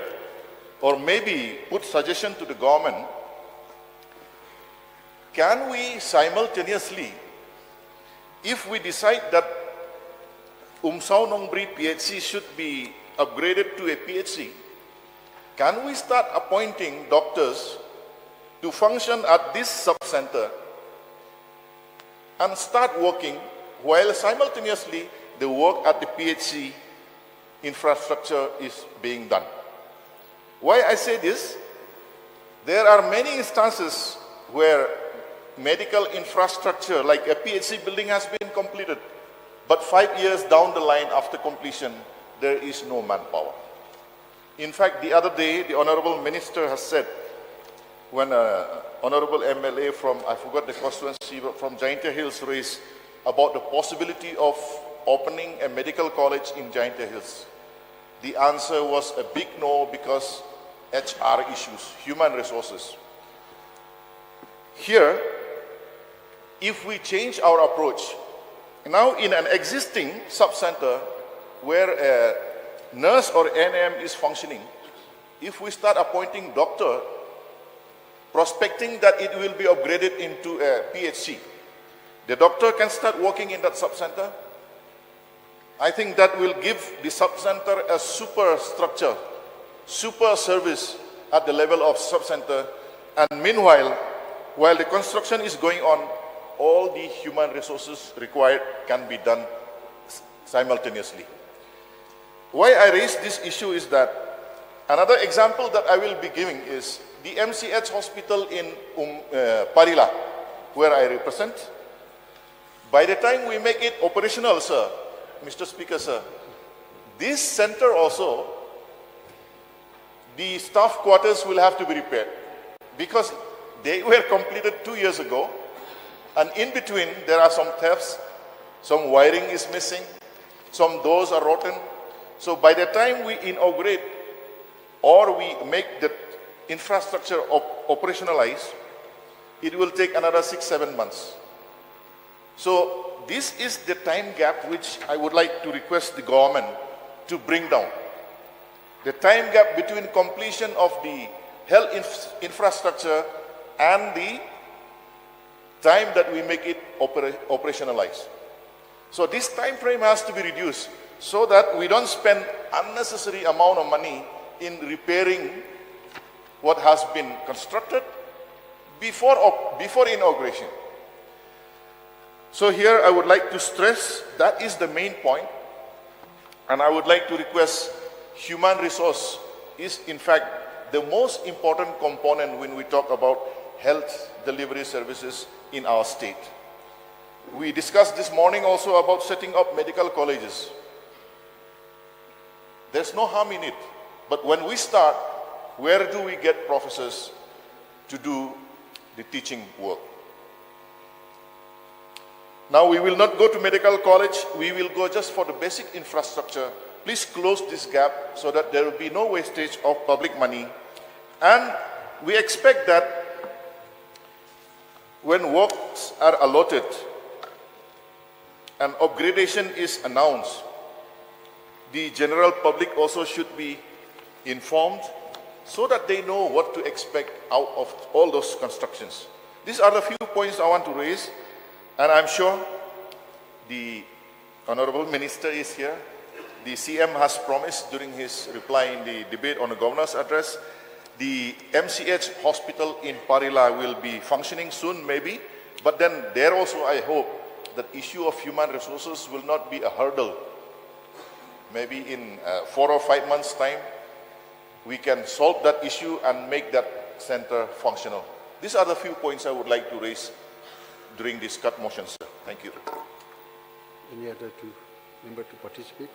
[SPEAKER 4] or maybe put suggestion to the government, can we simultaneously, if we decide that Sao Nongri PHC should be upgraded to a PHC, can we start appointing doctors to function at this sub-center and start working while simultaneously the work at the PHC infrastructure is being done? Why I say this? There are many instances where medical infrastructure, like a PHC building, has been completed, but 5 years down the line after completion, there is no manpower. In fact, the other day, the Honorable Minister has said, when Honorable MLA from, I forgot the constituency, from Jaintia Hills raised about the possibility of opening a medical college in Jaintia Hills, the answer was a big no because HR issues, human resources. Here, if we change our approach, now in an existing sub-center where a nurse or NM is functioning, if we start appointing doctor, prospecting that it will be upgraded into a PHC, the doctor can start working in that sub-center. I think that will give the sub-center a super structure, super service at the level of sub-center. And meanwhile, while the construction is going on, all the human resources required can be done simultaneously. Why I raise this issue is that another example that I will be giving is the MCH hospital in Parila, where I represent. By the time we make it operational, sir, Mr. Speaker, sir, this center also, the staff quarters will have to be repaired because they were completed 2 years ago, and in between there are some thefts, some wiring is missing, some doors are rotten. So by the time we inaugurate or we make the infrastructure operationalized, it will take another 6-7 months. So this is the time gap which I would like to request the government to bring down. The time gap between completion of the health infrastructure and the time that we make it operationalized. So this time frame has to be reduced so that we don't spend unnecessary amount of money in repairing what has been constructed before inauguration. So here I would like to stress that is the main point, and I would like to request human resource is in fact the most important component when we talk about health delivery services in our state. We discussed this morning also about setting up medical colleges. There's no harm in it. But when we start, where do we get professors to do the teaching work? Now we will not go to medical college, we will go just for the basic infrastructure. Please close this gap so that there will be no wastage of public money. And we expect that when works are allotted and upgradation is announced, the general public also should be informed so that they know what to expect out of all those constructions. These are the few points I want to raise, and I'm sure the Honorable Minister is here. The CM has promised during his reply in the debate on the Governor's address, the MCH hospital in Parila will be functioning soon, maybe, but then there also I hope that issue of human resources will not be a hurdle. Maybe in 4 or 5 months' time, we can solve that issue and make that center functional. These are the few points I would like to raise during this cut motion, sir. Thank you.
[SPEAKER 2] Any other member to participate?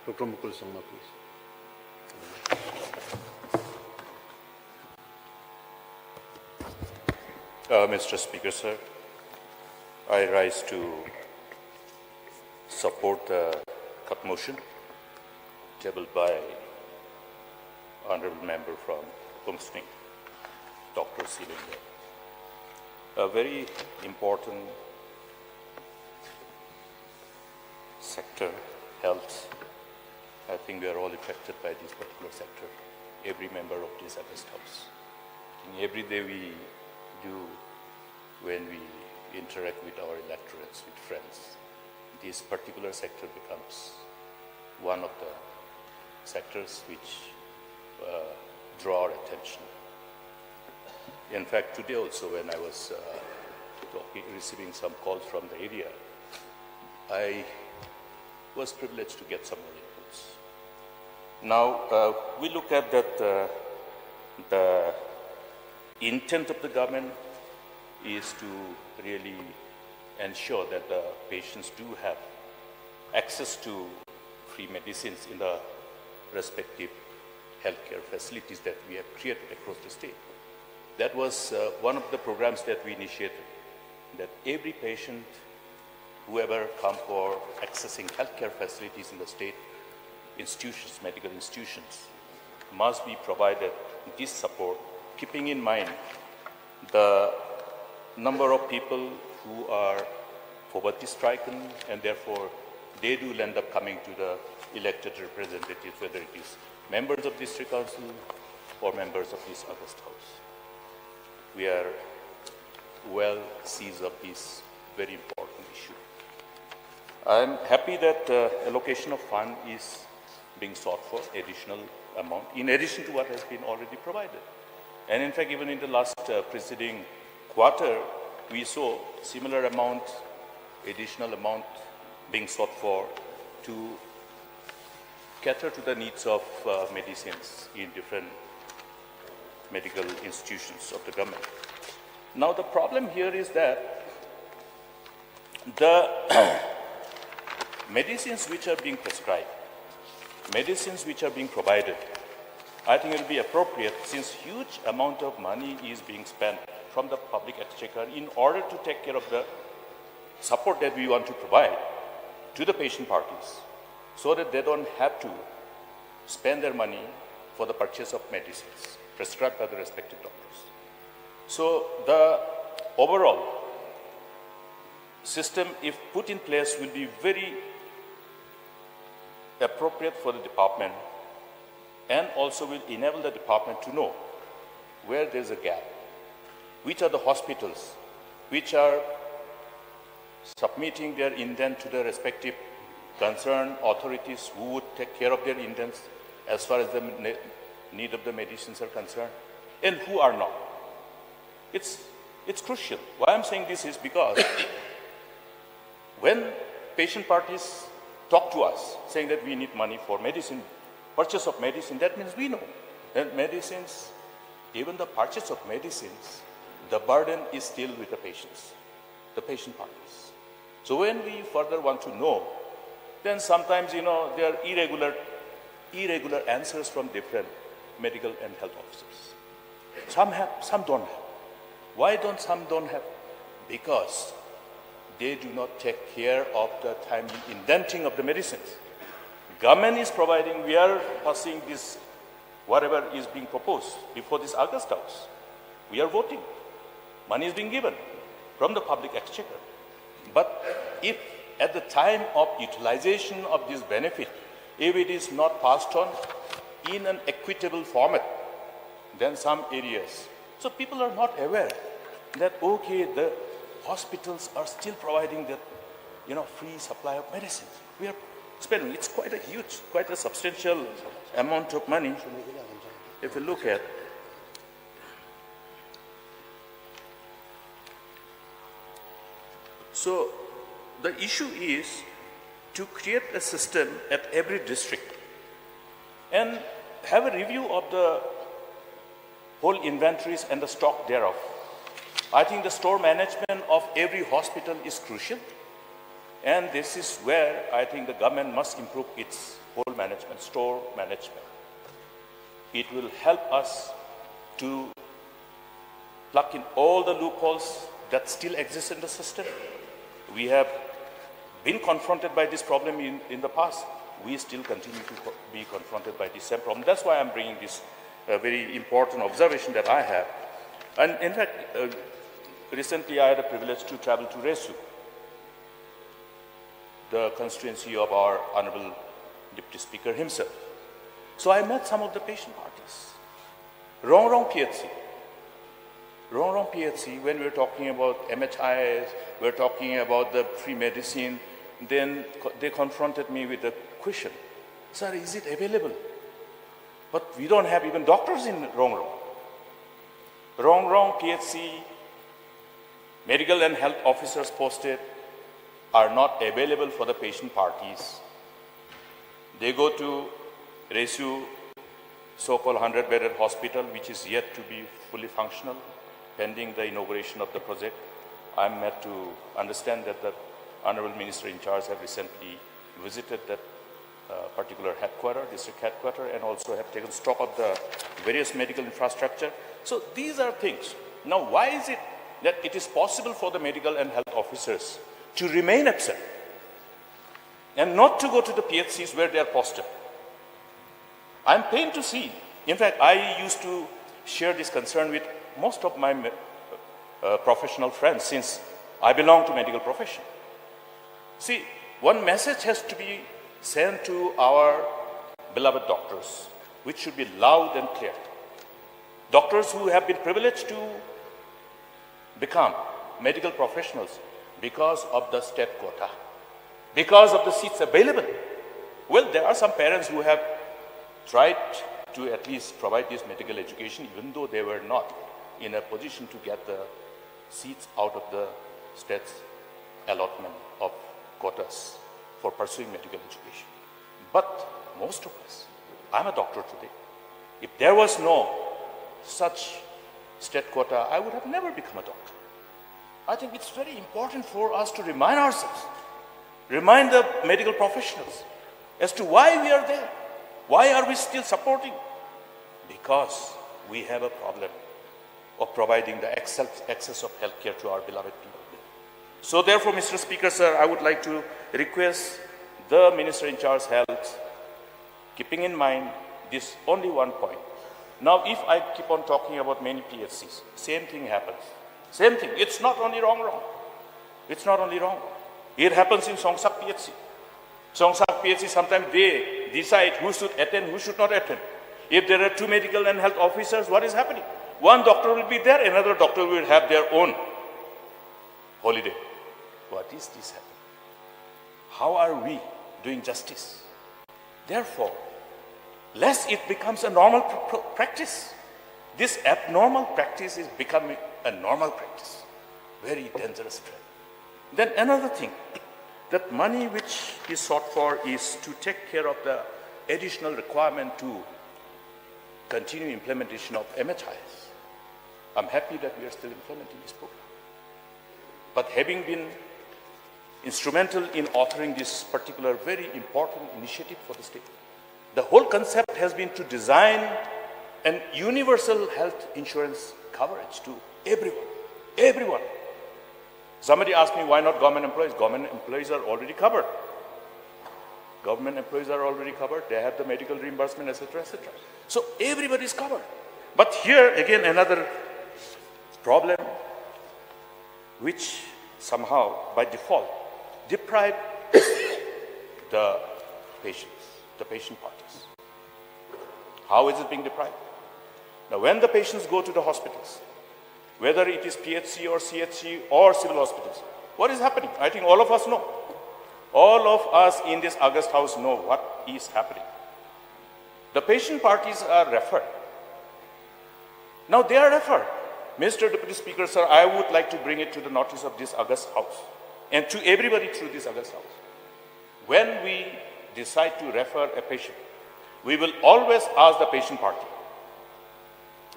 [SPEAKER 2] Dr. Mukul Sangma, please.
[SPEAKER 13] Mr. Speaker, sir, I rise to support the cut motion tabled by Honorable Member from Pungsning, Dr. Silinga. A very important sector, health. I think we are all affected by this particular sector, every member of this August House. And every day we do when we interact with our electorates, with friends, this particular sector becomes one of the sectors which draw our attention. In fact, today also when I was receiving some calls from the area, I was privileged to get some more inputs. Now, we look at that the intent of the government is to really ensure that the patients do have access to free medicines in the respective healthcare facilities that we have created across the state. That was one of the programs that we initiated, that every patient, whoever come for accessing healthcare facilities in the state, institutions, medical institutions, must be provided this support, keeping in mind the number of people who are poverty-stricken, and therefore they do end up coming to the elected representatives, whether it is members of district council or members of this August House. We are well seized of this very important issue. I'm happy that allocation of fund is being sought for additional amount, in addition to what has been already provided. And in fact, even in the last preceding quarter, we saw similar amount, additional amount being sought for to cater to the needs of medicines in different medical institutions of the government. Now the problem here is that the medicines which are being prescribed, medicines which are being provided, I think it will be appropriate, since huge amount of money is being spent from the public exchequer in order to take care of the support that we want to provide to the patient parties, so that they don't have to spend their money for the purchase of medicines prescribed by the respective doctors. So the overall system, if put in place, will be very appropriate for the department, and also will enable the department to know where there's a gap, which are the hospitals which are submitting their indent to the respective concerned authorities who would take care of their indents as far as the need of the medicines are concerned, and who are not. It's crucial. Why I'm saying this is because when patient parties talk to us saying that we need money for medicine, purchase of medicine, that means we know that medicines, even the purchase of medicines, the burden is still with the patients. the patient parties. So when we further want to know, then sometimes, there are irregular answers from different medical and health officers. Some have, some don't have. Why don't some don't have? Because they do not take care of the timely indenting of the medicines. Government is providing, we are passing this, whatever is being proposed before this August House. We are voting. Money is being given from the public exchequer. But if at the time of utilization of this benefit, if it is not passed on in an equitable format, then some areas. So people are not aware that, okay, the hospitals are still providing the, free supply of medicines. We are spending, it's quite a huge, quite a substantial amount of money. If you look at, so the issue is to create a system at every district and have a review of the whole inventories and the stock thereof. I think the store management of every hospital is crucial, and this is where I think the government must improve its whole management, store management. It will help us to plug in all the loopholes that still exist in the system. We have been confronted by this problem in the past. We still continue to be confronted by the same problem. That's why I'm bringing this very important observation that I have. And in fact, recently I had a privilege to travel to Resu, the constituency of our Honorable Deputy Speaker himself. So I met some of the patient parties. Wrong PHC. Wrong PHC, when we're talking about MHIs, we're talking about the free medicine, then they confronted me with a question. Sir, is it available? But we don't have even doctors in Wrong. Wrong PHC, medical and health officers posted are not available for the patient parties. They go to Resu, so-called 100-bedded hospital, which is yet to be fully functional, pending the inauguration of the project. I'm made to understand that the Honorable Minister in charge have recently visited that particular headquarters, district headquarters, and also have taken stock of the various medical infrastructure. So these are things. Now, why is it that it is possible for the medical and health officers to remain absent and not to go to the PHCs where they are posted? I'm pained to see. In fact, I used to share this concern with most of my professional friends since I belong to medical profession. See, one message has to be sent to our beloved doctors, which should be loud and clear. Doctors who have been privileged to become medical professionals because of the state quota, because of the seats available. Well, there are some parents who have tried to at least provide this medical education, even though they were not in a position to get the seats out of the state's allotment of quotas for pursuing medical education. But most of us, I'm a doctor today. If there was no such state quota, I would have never become a doctor. I think it's very important for us to remind ourselves, remind the medical professionals as to why we are there. Why are we still supporting? Because we have a problem of providing the access of healthcare to our beloved people. So therefore, Mr. Speaker, sir, I would like to request the Minister in charge of Health, keeping in mind this only one point. Now, if I keep on talking about many PHCs, same thing happens. Same thing. It's not only wrong. It's not only wrong. It happens in Songsak PHC. Songsak PHC, sometimes they decide who should attend, who should not attend. If there are two medical and health officers, what is happening? One doctor will be there, another doctor will have their own holiday. What is this happening? How are we doing justice? Therefore, lest it becomes a normal practice. This abnormal practice is becoming a normal practice. Very dangerous trend. Then another thing, that money which is sought for is to take care of the additional requirement to continue implementation of MHIs. I'm happy that we are still implementing this program. but having been instrumental in authoring this particular very important initiative for the state. The whole concept has been to design an universal health insurance coverage to everyone, everyone. Somebody asked me, why not government employees? Government employees are already covered. Government employees are already covered. They have the medical reimbursement, etc., etc. So everybody is covered. But here again another problem which somehow by default deprive the patients, the patient parties. How is it being deprived? Now when the patients go to the hospitals, whether it is PHC or CHC or civil hospitals, what is happening? I think all of us know. All of us in this August House know what is happening. The patient parties are referred. Now they are referred. Mr. Deputy Speaker, sir, I would like to bring it to the notice of this August House and to everybody through this August House. When we decide to refer a patient, we will always ask the patient party.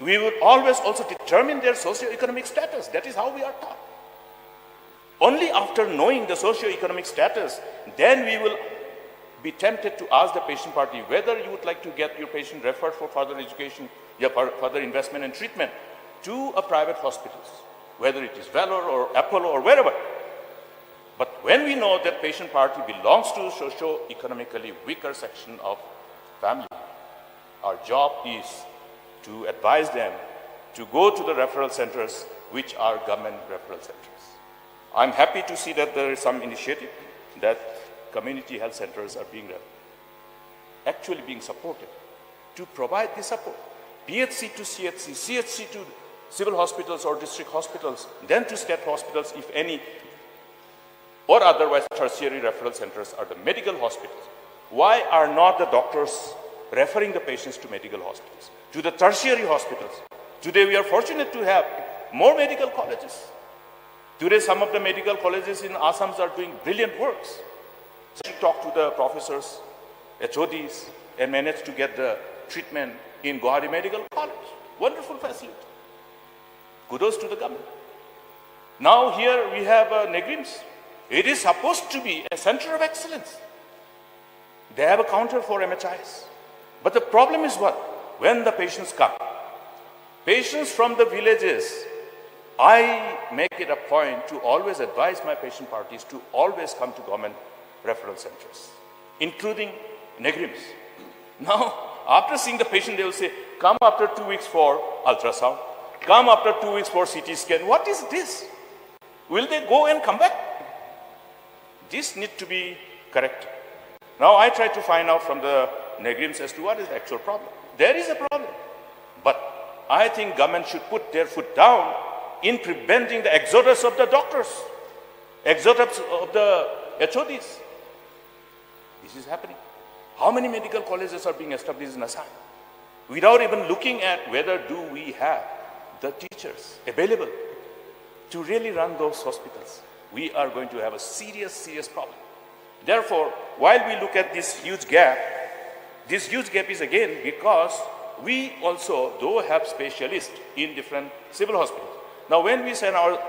[SPEAKER 13] We will always also determine their socio-economic status. That is how we are taught. Only after knowing the socio-economic status, then we will be tempted to ask the patient party whether you would like to get your patient referred for further education, further investment and treatment to a private hospital, whether it is Valor or Apollo or wherever. But when we know that patient party belongs to socio-economically weaker section of family, our job is to advise them to go to the referral centers, which are government referral centers. I'm happy to see that there is some initiative that community health centers are actually being supported to provide this support. PHC to CHC, CHC to civil hospitals or district hospitals, then to state hospitals, if any, or otherwise tertiary referral centers are the medical hospitals. Why are not the doctors referring the patients to medical hospitals, to the tertiary hospitals? Today we are fortunate to have more medical colleges. Today some of the medical colleges in Assam are doing brilliant works. So you talk to the professors, HODs, and manage to get the treatment in Guwahati Medical College. Wonderful facility. Kudos to the government. Now here we have Negrims. It is supposed to be a center of excellence. They have a counter for MHIs. But the problem is what? When the patients come, patients from the villages, I make it a point to always advise my patient parties to always come to government referral centers, including Negrims. Now, after seeing the patient, they will say, come after 2 weeks for ultrasound, come after 2 weeks for CT scan. What is this? Will they go and come back? This needs to be corrected. Now, I try to find out from the Negrims as to what is the actual problem. There is a problem. But I think government should put their foot down in preventing the exodus of the doctors, exodus of the HODs. This is happening. How many medical colleges are being established in Assam? Without even looking at whether do we have the teachers available to really run those hospitals, we are going to have a serious, serious problem. Therefore, while we look at this huge gap is again because we also, though have specialists in different civil hospitals. Now, when we send our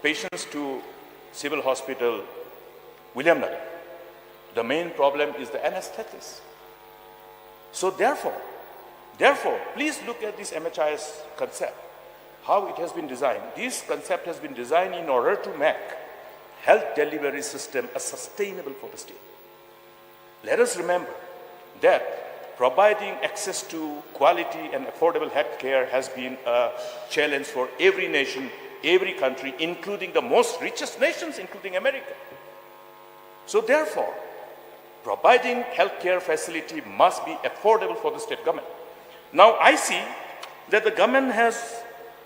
[SPEAKER 13] patients to civil hospital, William Nagar, the main problem is the anesthetist. So therefore, please look at this MHIS concept, how it has been designed. This concept has been designed in order to make health delivery system as sustainable for the state. Let us remember that providing access to quality and affordable health care has been a challenge for every nation, every country, including the most richest nations, including America. So therefore, providing healthcare facility must be affordable for the state government. Now I see that the government has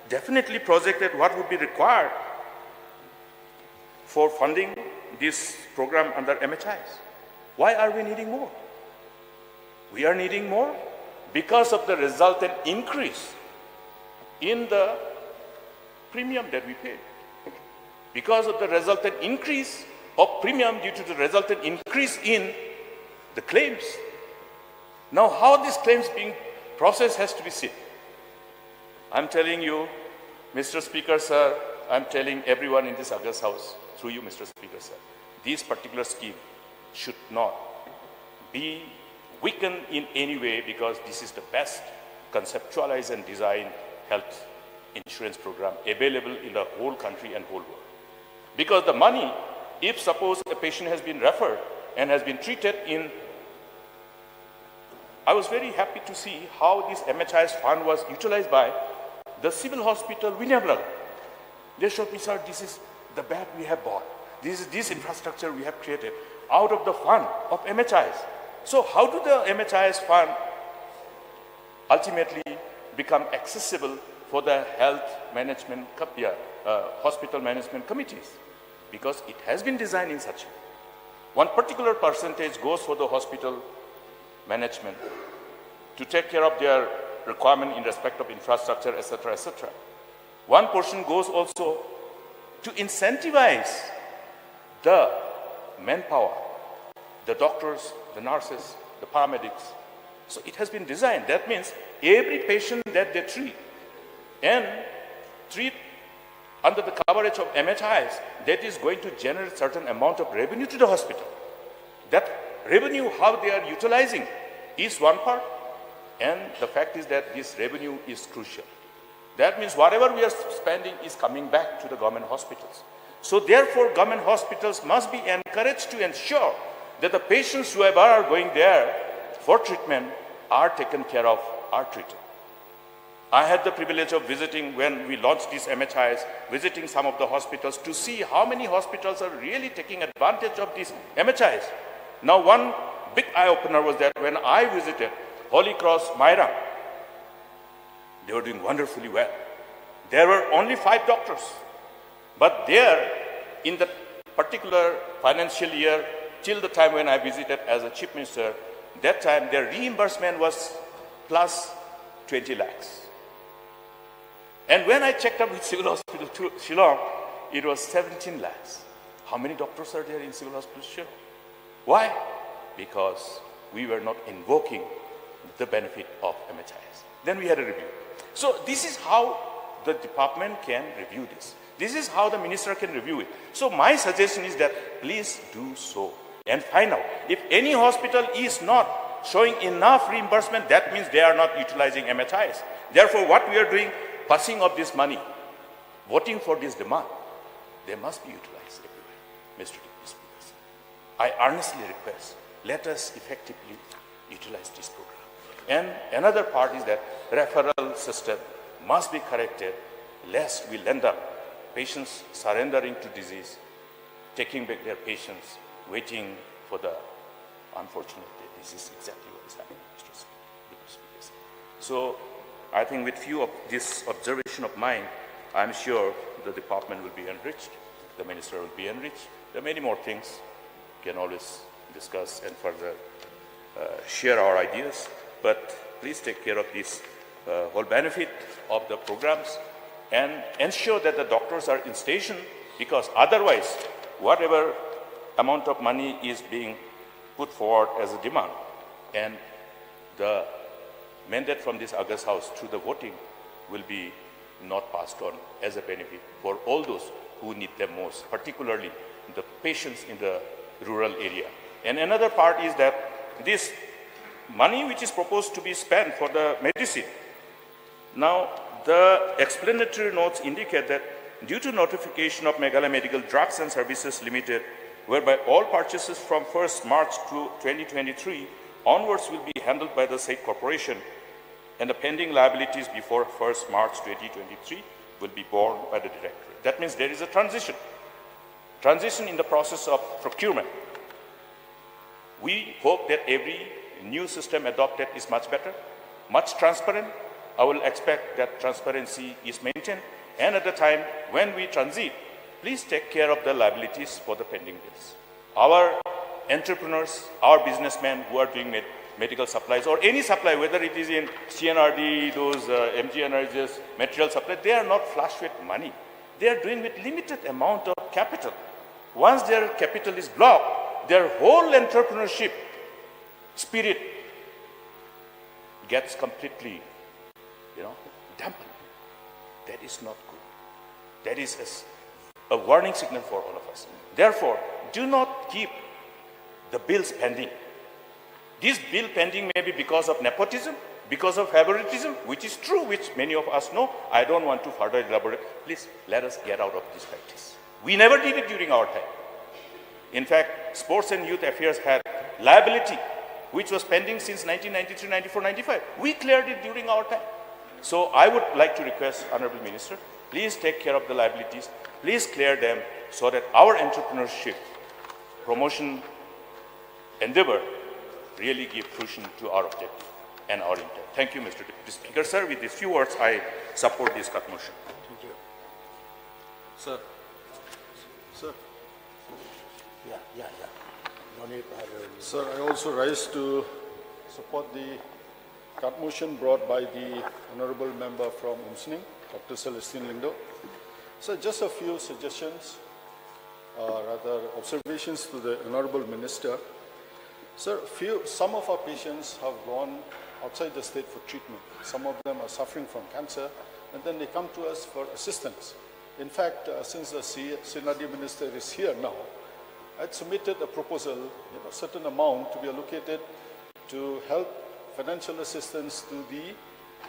[SPEAKER 13] definitely projected what would be required for funding this program under MHIs. Why are we needing more? We are needing more because of the resultant increase in the premium that we pay. Because of the resultant increase of premium due to the resultant increase in the claims. Now, how these claims being processed has to be seen. I'm telling you, Mr. Speaker, sir, I'm telling everyone in this August House, through you, Mr. Speaker, sir, this particular scheme should not be weakened in any way, because this is the best conceptualized and designed health insurance program available in the whole country and whole world. Because the money, if suppose a patient has been referred and has been treated in, I was very happy to see how this MHIS fund was utilized by the civil hospital, Vinyamlaga. They showed me, sir, this is the bed we have bought. This is this infrastructure we have created out of the fund of MHIS. So how do the MHIS fund ultimately become accessible for the health management, hospital management committees? Because it has been designed in such a way. One particular percentage goes for the hospital management to take care of their requirement in respect of infrastructure, etc., etc. One portion goes also to incentivize the manpower, the doctors, the nurses, the paramedics. So it has been designed. That means every patient that they treat and treat under the coverage of MHIs, that is going to generate certain amount of revenue to the hospital. That revenue, how they are utilizing, is one part, and the fact is that this revenue is crucial. That means whatever we are spending is coming back to the government hospitals. So therefore, government hospitals must be encouraged to ensure that the patients who are going there for treatment are taken care of, are treated. I had the privilege of visiting, when we launched these MHIs, visiting some of the hospitals to see how many hospitals are really taking advantage of these MHIs. Now, one big eye-opener was that when I visited Holy Cross, Myra, they were doing wonderfully well. There were only 5 doctors. But there, in the particular financial year, till the time when I visited as a chief minister, that time their reimbursement was plus 20 lakhs. And when I checked up with Civil Hospital Shillong, it was 17 lakhs. How many doctors are there in Civil Hospital Shillong? Why? Because we were not invoking the benefit of MHIS. Then we had a review. So this is how the department can review this. This is how the minister can review it. So my suggestion is that please do so and find out. If any hospital is not showing enough reimbursement, that means they are not utilizing MHIs. Therefore, what we are doing, passing of this money, voting for this demand, they must be utilized everywhere. Mr. Deputy Speaker, I earnestly request, let us effectively utilize this program. And another part is that referral system must be corrected, lest we end up patients surrendering to disease, taking back their patients, waiting for the unfortunate day. This is exactly what is happening, Mr. Speaker. So I think with few of this observation of mine, I'm sure the department will be enriched, the minister will be enriched. There are many more things we can always discuss and further share our ideas, but please take care of this whole benefit of the programs and ensure that the doctors are in station, because otherwise, whatever amount of money is being put forward as a demand, and the mandate from this August House through the voting will be not passed on as a benefit for all those who need them most, particularly the patients in the rural area. And another part is that this money which is proposed to be spent for the medicine, now the explanatory notes indicate that due to notification of Meghalaya Medical Drugs and Services Limited, whereby all purchases from 1st March to 2023 onwards will be handled by the said corporation, and the pending liabilities before 1st March 2023 will be borne by the directorate. That means there is a transition in the process of procurement. We hope that every new system adopted is much better, much transparent. I will expect that transparency is maintained, and at the time when we transit, please take care of the liabilities for the pending bills. Our entrepreneurs, our businessmen who are doing medical supplies or any supply, whether it is in CNRD, those MGNRGs, material supply, they are not flush with money. They are doing with limited amount of capital. Once their capital is blocked, their whole entrepreneurship spirit gets completely, dampened. That is not good. That is a warning signal for all of us. Therefore, do not keep the bills pending. This bill pending may be because of nepotism, because of favoritism, which is true, which many of us know. I don't want to further elaborate. Please, let us get out of this practice. We never did it during our time. In fact, Sports and Youth Affairs had liability, which was pending since 1993, 94, 95. We cleared it during our time. So I would like to request, Honorable Minister, please take care of the liabilities. Please clear them so that our entrepreneurship promotion endeavor really give fruition to our objective and our intent. Thank you, Mr. Deputy Speaker. Sir, with these few words, I support this cut motion.
[SPEAKER 5] Thank you. Sir. Sir. Yeah. No need.
[SPEAKER 14] Sir, I also rise to support the cut motion brought by the Honourable Member from Umsning, Dr. Celestine Lindo. So just a few suggestions, rather observations to the Honourable Minister. Sir, some of our patients have gone outside the state for treatment. Some of them are suffering from cancer, and then they come to us for assistance. In fact, since the Sinadi Minister is here now, I had submitted a proposal, a certain amount to be allocated to help financial assistance to the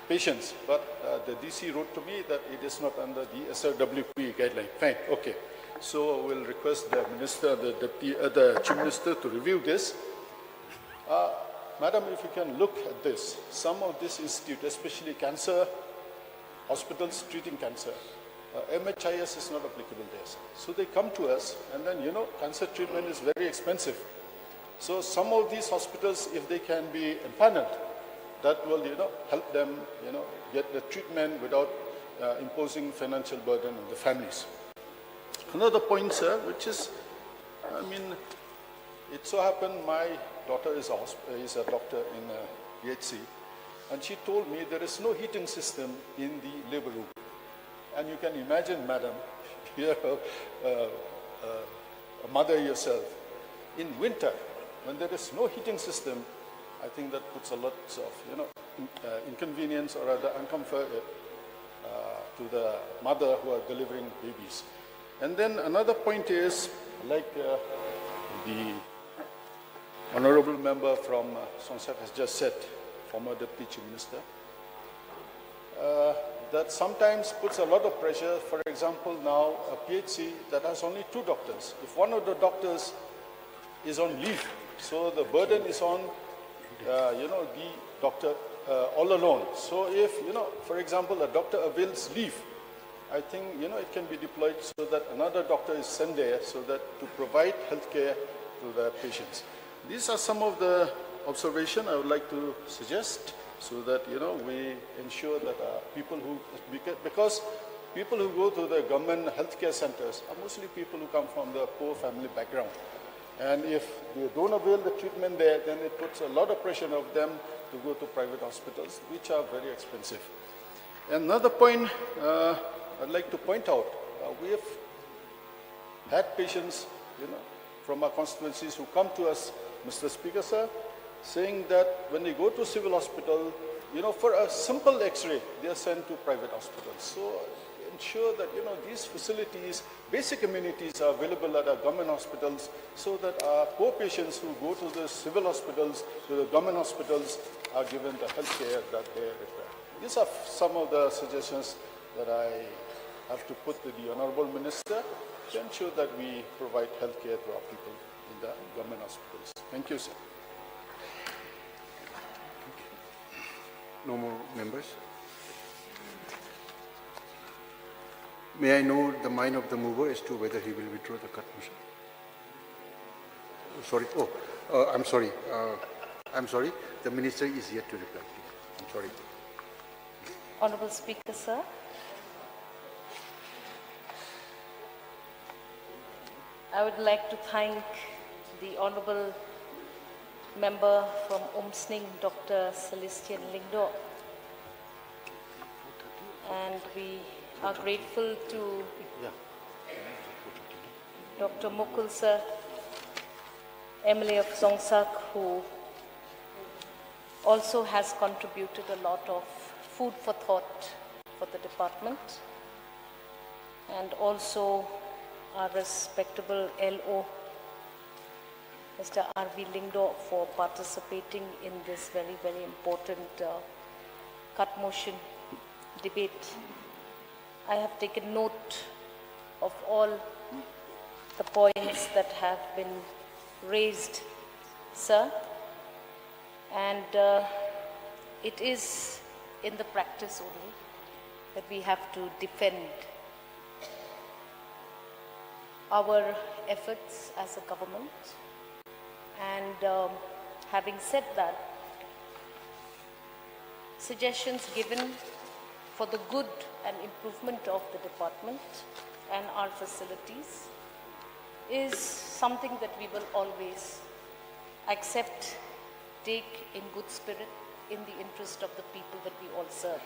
[SPEAKER 14] patients. But the DC wrote to me that it is not under the SRWP guideline. Fine, okay. So we'll request the Minister, the Chief Minister to review this. Madam, if you can look at this, some of these institutes, especially cancer hospitals treating cancer, MHIS is not applicable there. So they come to us, and then, cancer treatment is very expensive. So some of these hospitals, if they can be empaneled, that will, help them, get the treatment without imposing financial burden on the families. Another point, sir, which is, it so happened my daughter is a doctor in PHC, and she told me there is no heating system in the labor room. And you can imagine, madam, you're a mother yourself. In winter, when there is no heating system, I think that puts a lot of, inconvenience or rather uncomfort to the mother who are delivering babies. And then another point is, like the Honourable Member from Songsak has just said, former Deputy Chief Minister, that sometimes puts a lot of pressure. For example, now a PHC that has only 2 doctors. If one of the doctors is on leave, so the burden is on, the doctor all alone. So if, for example, a doctor avails leave, I think, it can be deployed so that another doctor is sent there so that to provide healthcare to the patients. These are some of the observations I would like to suggest, so that, we ensure that people who, because people who go to the government healthcare centers are mostly people who come from the poor family background. And if they don't avail the treatment there, then it puts a lot of pressure on them to go to private hospitals, which are very expensive. Another point I'd like to point out, we have had patients, from our constituencies who come to us, Mr. Speaker, sir, saying that when they go to civil hospital, for a simple X-ray, they are sent to private hospitals. So ensure that, these facilities, basic amenities are available at our government hospitals so that our poor patients who go to the civil hospitals, to the government hospitals, are given the health care that they require. These are some of the suggestions that I have to put to the Honourable Minister to ensure that we provide health care to our people in the government hospitals. Thank you, sir.
[SPEAKER 2] No more members? May I know the mind of the mover as to whether he will withdraw the cut motion? Sorry. I'm sorry. I'm sorry. The Minister is yet to reply, please. I'm sorry.
[SPEAKER 3] Honourable Speaker, sir. I would like to thank the Honourable Member from Umsning, Dr. Celestine Lindo. And we are grateful to Dr. Mukul sir, MLA of Songsak, who also has contributed a lot of food for thought for the department. and also our respectable LO, Mr. R.V. Lingdo, for participating in this very, very important cut motion debate. I have taken note of all the points that have been raised, sir, and it is in the practice only that we have to defend our efforts as a government. And having said that, suggestions given for the good and improvement of the department and our facilities is something that we will always accept, take in good spirit, in the interest of the people that we all serve.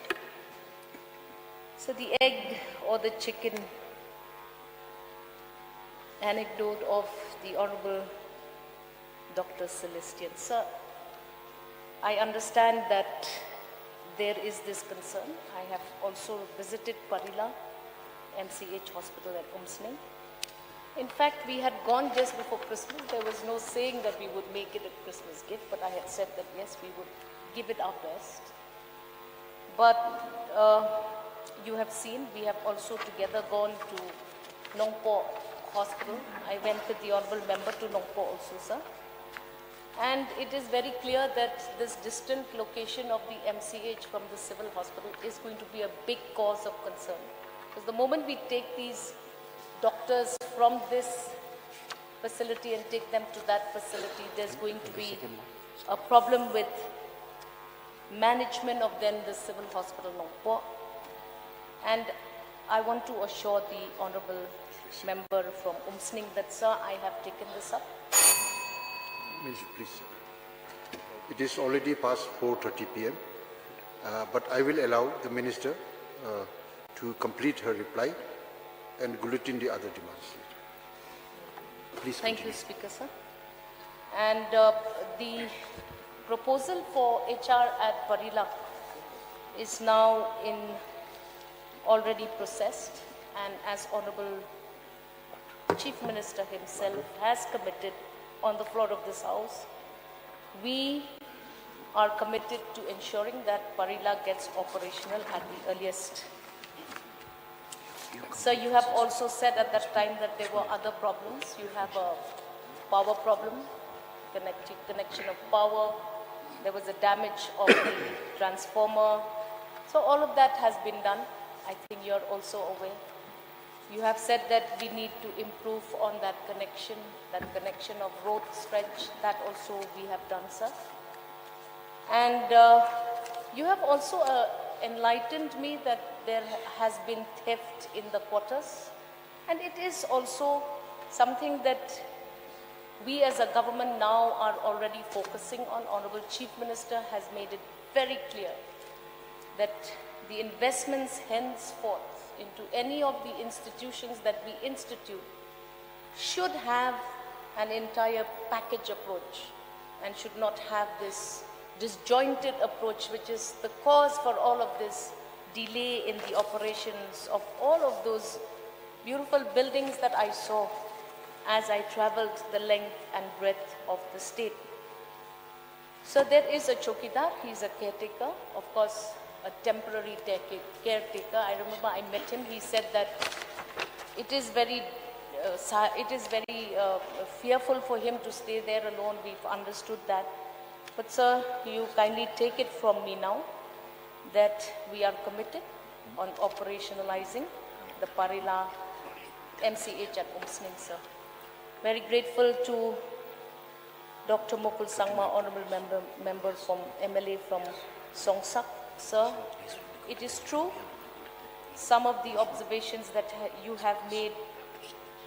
[SPEAKER 3] So the egg or the chicken anecdote of the Honorable Dr. Celestian. Sir, I understand that there is this concern. I have also visited Parila, MCH Hospital at Umsning. In fact, we had gone just before Christmas. There was no saying that we would make it a Christmas gift, but I had said that yes, we would give it our best. But you have seen, we have also together gone to Nongpo Hospital. I went with the Honorable Member to Nongpo also, sir. And it is very clear that this distant location of the MCH from the civil hospital is going to be a big cause of concern. Because the moment we take these doctors from this facility and take them to that facility, there's going to be a problem with management of then the civil hospital Nongpo. And I want to assure the Honorable Member from Umsning that, sir, I have taken this up.
[SPEAKER 2] Minister, please. It is already past 4:30 p.m., but I will allow the Minister to complete her reply and bulletin the other demands. Please
[SPEAKER 3] Thank
[SPEAKER 2] continue.
[SPEAKER 3] you, Speaker, sir. And the proposal for HR at Parila is now already processed, and as Honorable Chief Minister himself has committed on the floor of this House, we are committed to ensuring that Parila gets operational at the earliest. Sir, you have also said at that time that there were other problems. You have a power problem, connection of power. There was a damage of the transformer. So all of that has been done. I think you're also aware. You have said that we need to improve on that connection of road stretch. That also we have done, sir. And you have also enlightened me that there has been theft in the quarters. And it is also something that we as a government now are already focusing on. Honorable Chief Minister has made it very clear that the investments henceforth into any of the institutions that we institute should have an entire package approach and should not have this disjointed approach, which is the cause for all of this delay in the operations of all of those beautiful buildings that I saw as I traveled the length and breadth of the state. So there is a chokidar, he's a caretaker, of course, a temporary caretaker. I remember I met him, he said that it is very fearful for him to stay there alone. We've understood that. But sir, you kindly take it from me now that we are committed on operationalizing the Parila MCH at Umsning, sir. Very grateful to Dr. Mukul Sangma, Honorable Member from MLA from Songsak. Sir, it is true, some of the observations that you have made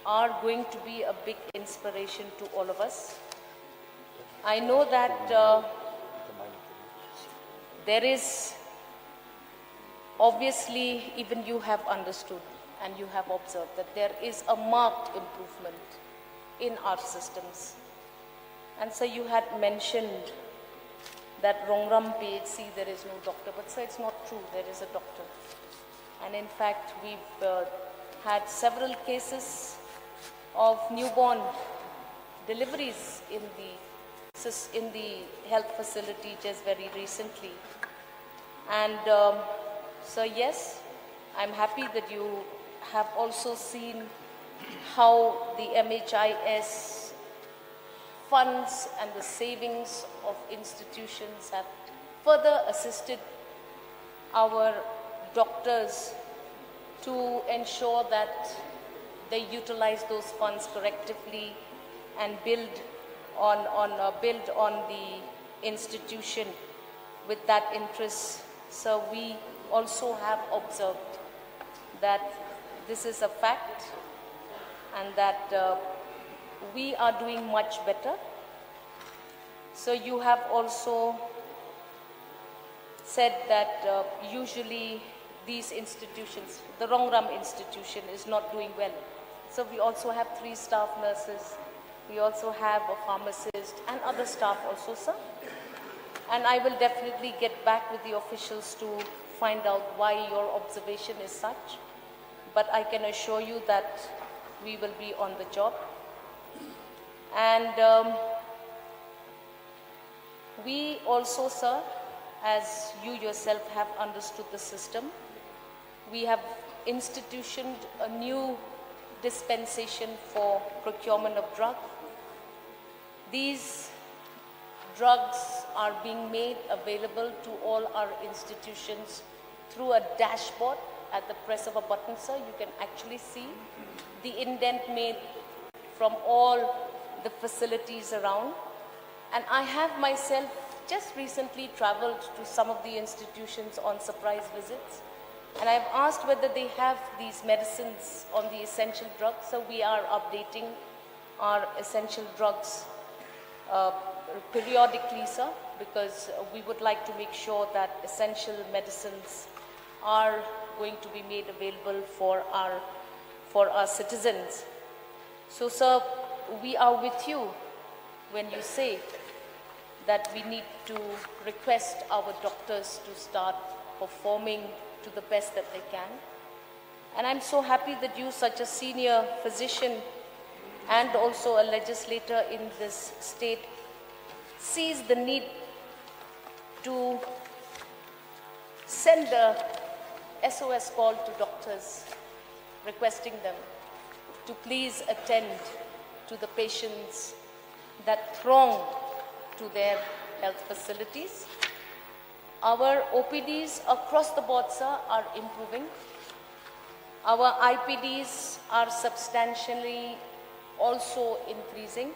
[SPEAKER 3] are going to be a big inspiration to all of us. I know that there is, obviously, even you have understood and you have observed that there is a marked improvement in our systems. And so you had mentioned that Rongram PHC, there is no doctor, but sir, it's not true, there is a doctor. And in fact, we've had several cases of newborn deliveries in the health facility just very recently. And so yes, I'm happy that you have also seen how the MHIS funds and the savings of institutions have further assisted our doctors to ensure that they utilize those funds correctively and build on the institution with that interest. So we also have observed that this is a fact and that we are doing much better. So you have also said that usually these institutions, the Rongram institution is not doing well. So we also have 3 staff nurses, we also have a pharmacist and other staff also, sir. And I will definitely get back with the officials to find out why your observation is such. But I can assure you that we will be on the job. And we also, sir, as you yourself have understood the system, we have institutioned a new dispensation for procurement of drugs. These drugs are being made available to all our institutions through a dashboard. At the press of a button, sir, you can actually see the indent made from all the facilities around. And I have myself just recently traveled to some of the institutions on surprise visits, and I've asked whether they have these medicines on the essential drugs. So we are updating our essential drugs periodically, sir, because we would like to make sure that essential medicines are going to be made available for our citizens. So, sir, we are with you when you say that we need to request our doctors to start performing to the best that they can. And I'm so happy that you, such a senior physician and also a legislator in this state, sees the need to send a SOS call to doctors, requesting them to please attend to the patients that throng to their health facilities. Our OPDs across the board, sir, are improving. Our IPDs are substantially also increasing.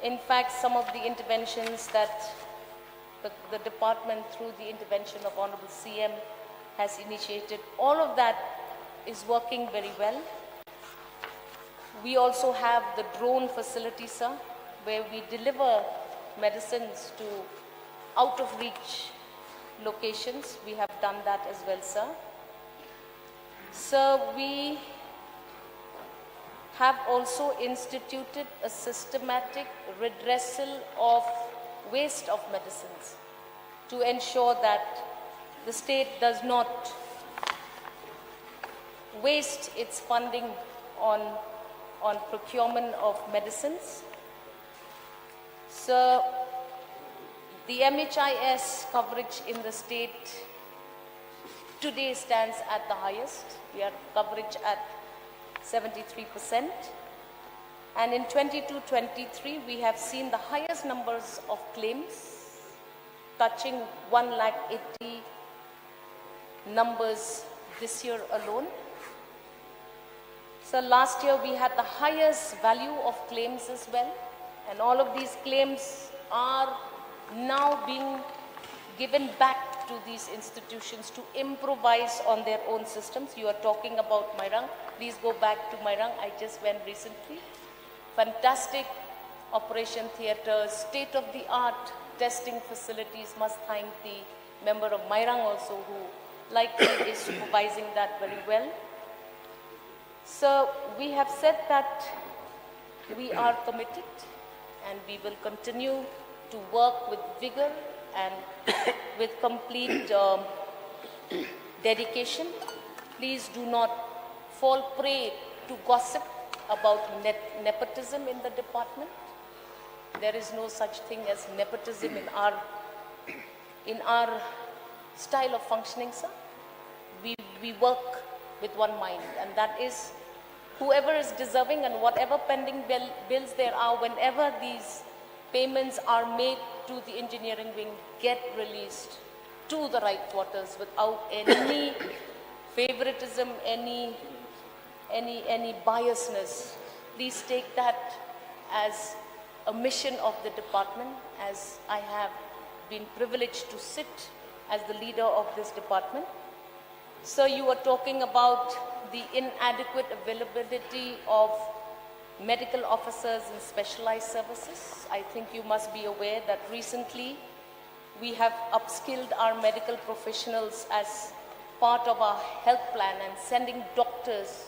[SPEAKER 3] In fact, some of the interventions that the department, through the intervention of Honorable CM, has initiated, all of that is working very well. We also have the drone facility, sir, where we deliver medicines to out-of-reach locations. We have done that as well, sir. Sir, we have also instituted a systematic redressal of waste of medicines to ensure that the state does not waste its funding on procurement of medicines. So the MHIS coverage in the state today stands at the highest. We are coverage at 73%. And in 22-23, we have seen the highest numbers of claims, touching 180,000 numbers this year alone. So last year we had the highest value of claims as well, and all of these claims are now being given back to these institutions to improvise on their own systems. You are talking about Mairang. Please go back to Mairang. I just went recently. Fantastic operation theaters, state-of-the-art testing facilities. Must thank the member of Mairang also, who likely is supervising that very well. So we have said that we are committed and we will continue to work with vigor and with complete dedication. Please do not fall prey to gossip about nepotism in the department. There is no such thing as nepotism in our style of functioning, sir. We work with one mind, and that is whoever is deserving and whatever pending bills there are, whenever these payments are made to the engineering wing, get released to the right quarters without any favoritism, any biasness. Please take that as a mission of the department, as I have been privileged to sit as the leader of this department. So you were talking about the inadequate availability of medical officers in specialized services. I think you must be aware that recently we have upskilled our medical professionals as part of our health plan and sending doctors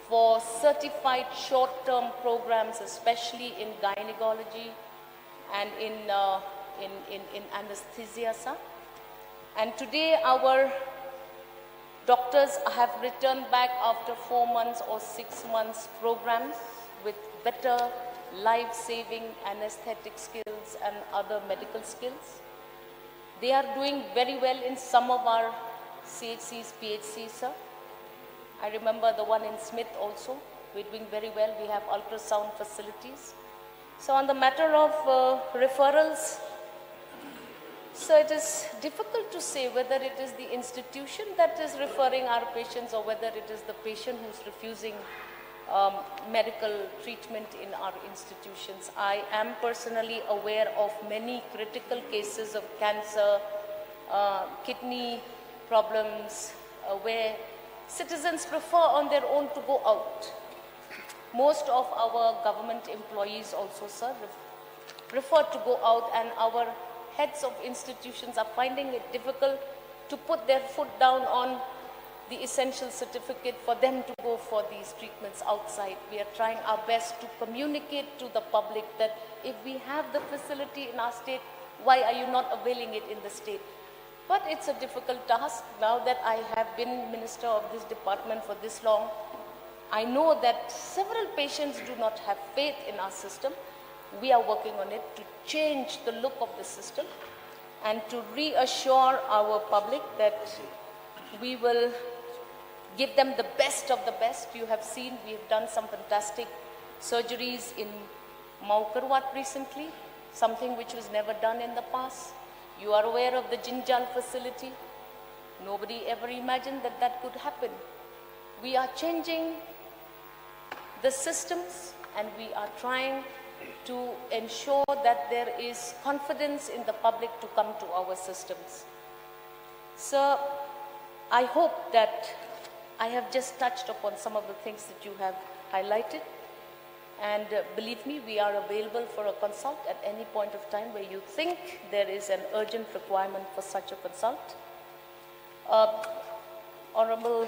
[SPEAKER 3] for certified short-term programs, especially in gynecology and in anesthesia, sir. And today our doctors have returned back after 4 months or 6 months programs with better life-saving anesthetic skills and other medical skills. They are doing very well in some of our CHCs, PHCs, sir. I remember the one in Smith also. We're doing very well. We have ultrasound facilities. So on the matter of referrals, so it is difficult to say whether it is the institution that is referring our patients or whether it is the patient who's refusing medical treatment in our institutions. I am personally aware of many critical cases of cancer, kidney problems, where citizens prefer on their own to go out. Most of our government employees also, sir, prefer to go out, and our heads of institutions are finding it difficult to put their foot down on the essential certificate for them to go for these treatments outside. We are trying our best to communicate to the public that if we have the facility in our state, why are you not availing it in the state? But it's a difficult task. Now that I have been minister of this department for this long, I know that several patients do not have faith in our system. We are working on it to change the look of the system and to reassure our public that we will give them the best of the best. You have seen we have done some fantastic surgeries in Maukarwat recently, something which was never done in the past. You are aware of the Jinjal facility. Nobody ever imagined that that could happen. We are changing the systems and we are trying to ensure that there is confidence in the public to come to our systems. So I hope that I have just touched upon some of the things that you have highlighted. And believe me, we are available for a consult at any point of time where you think there is an urgent requirement for such a consult. Honorable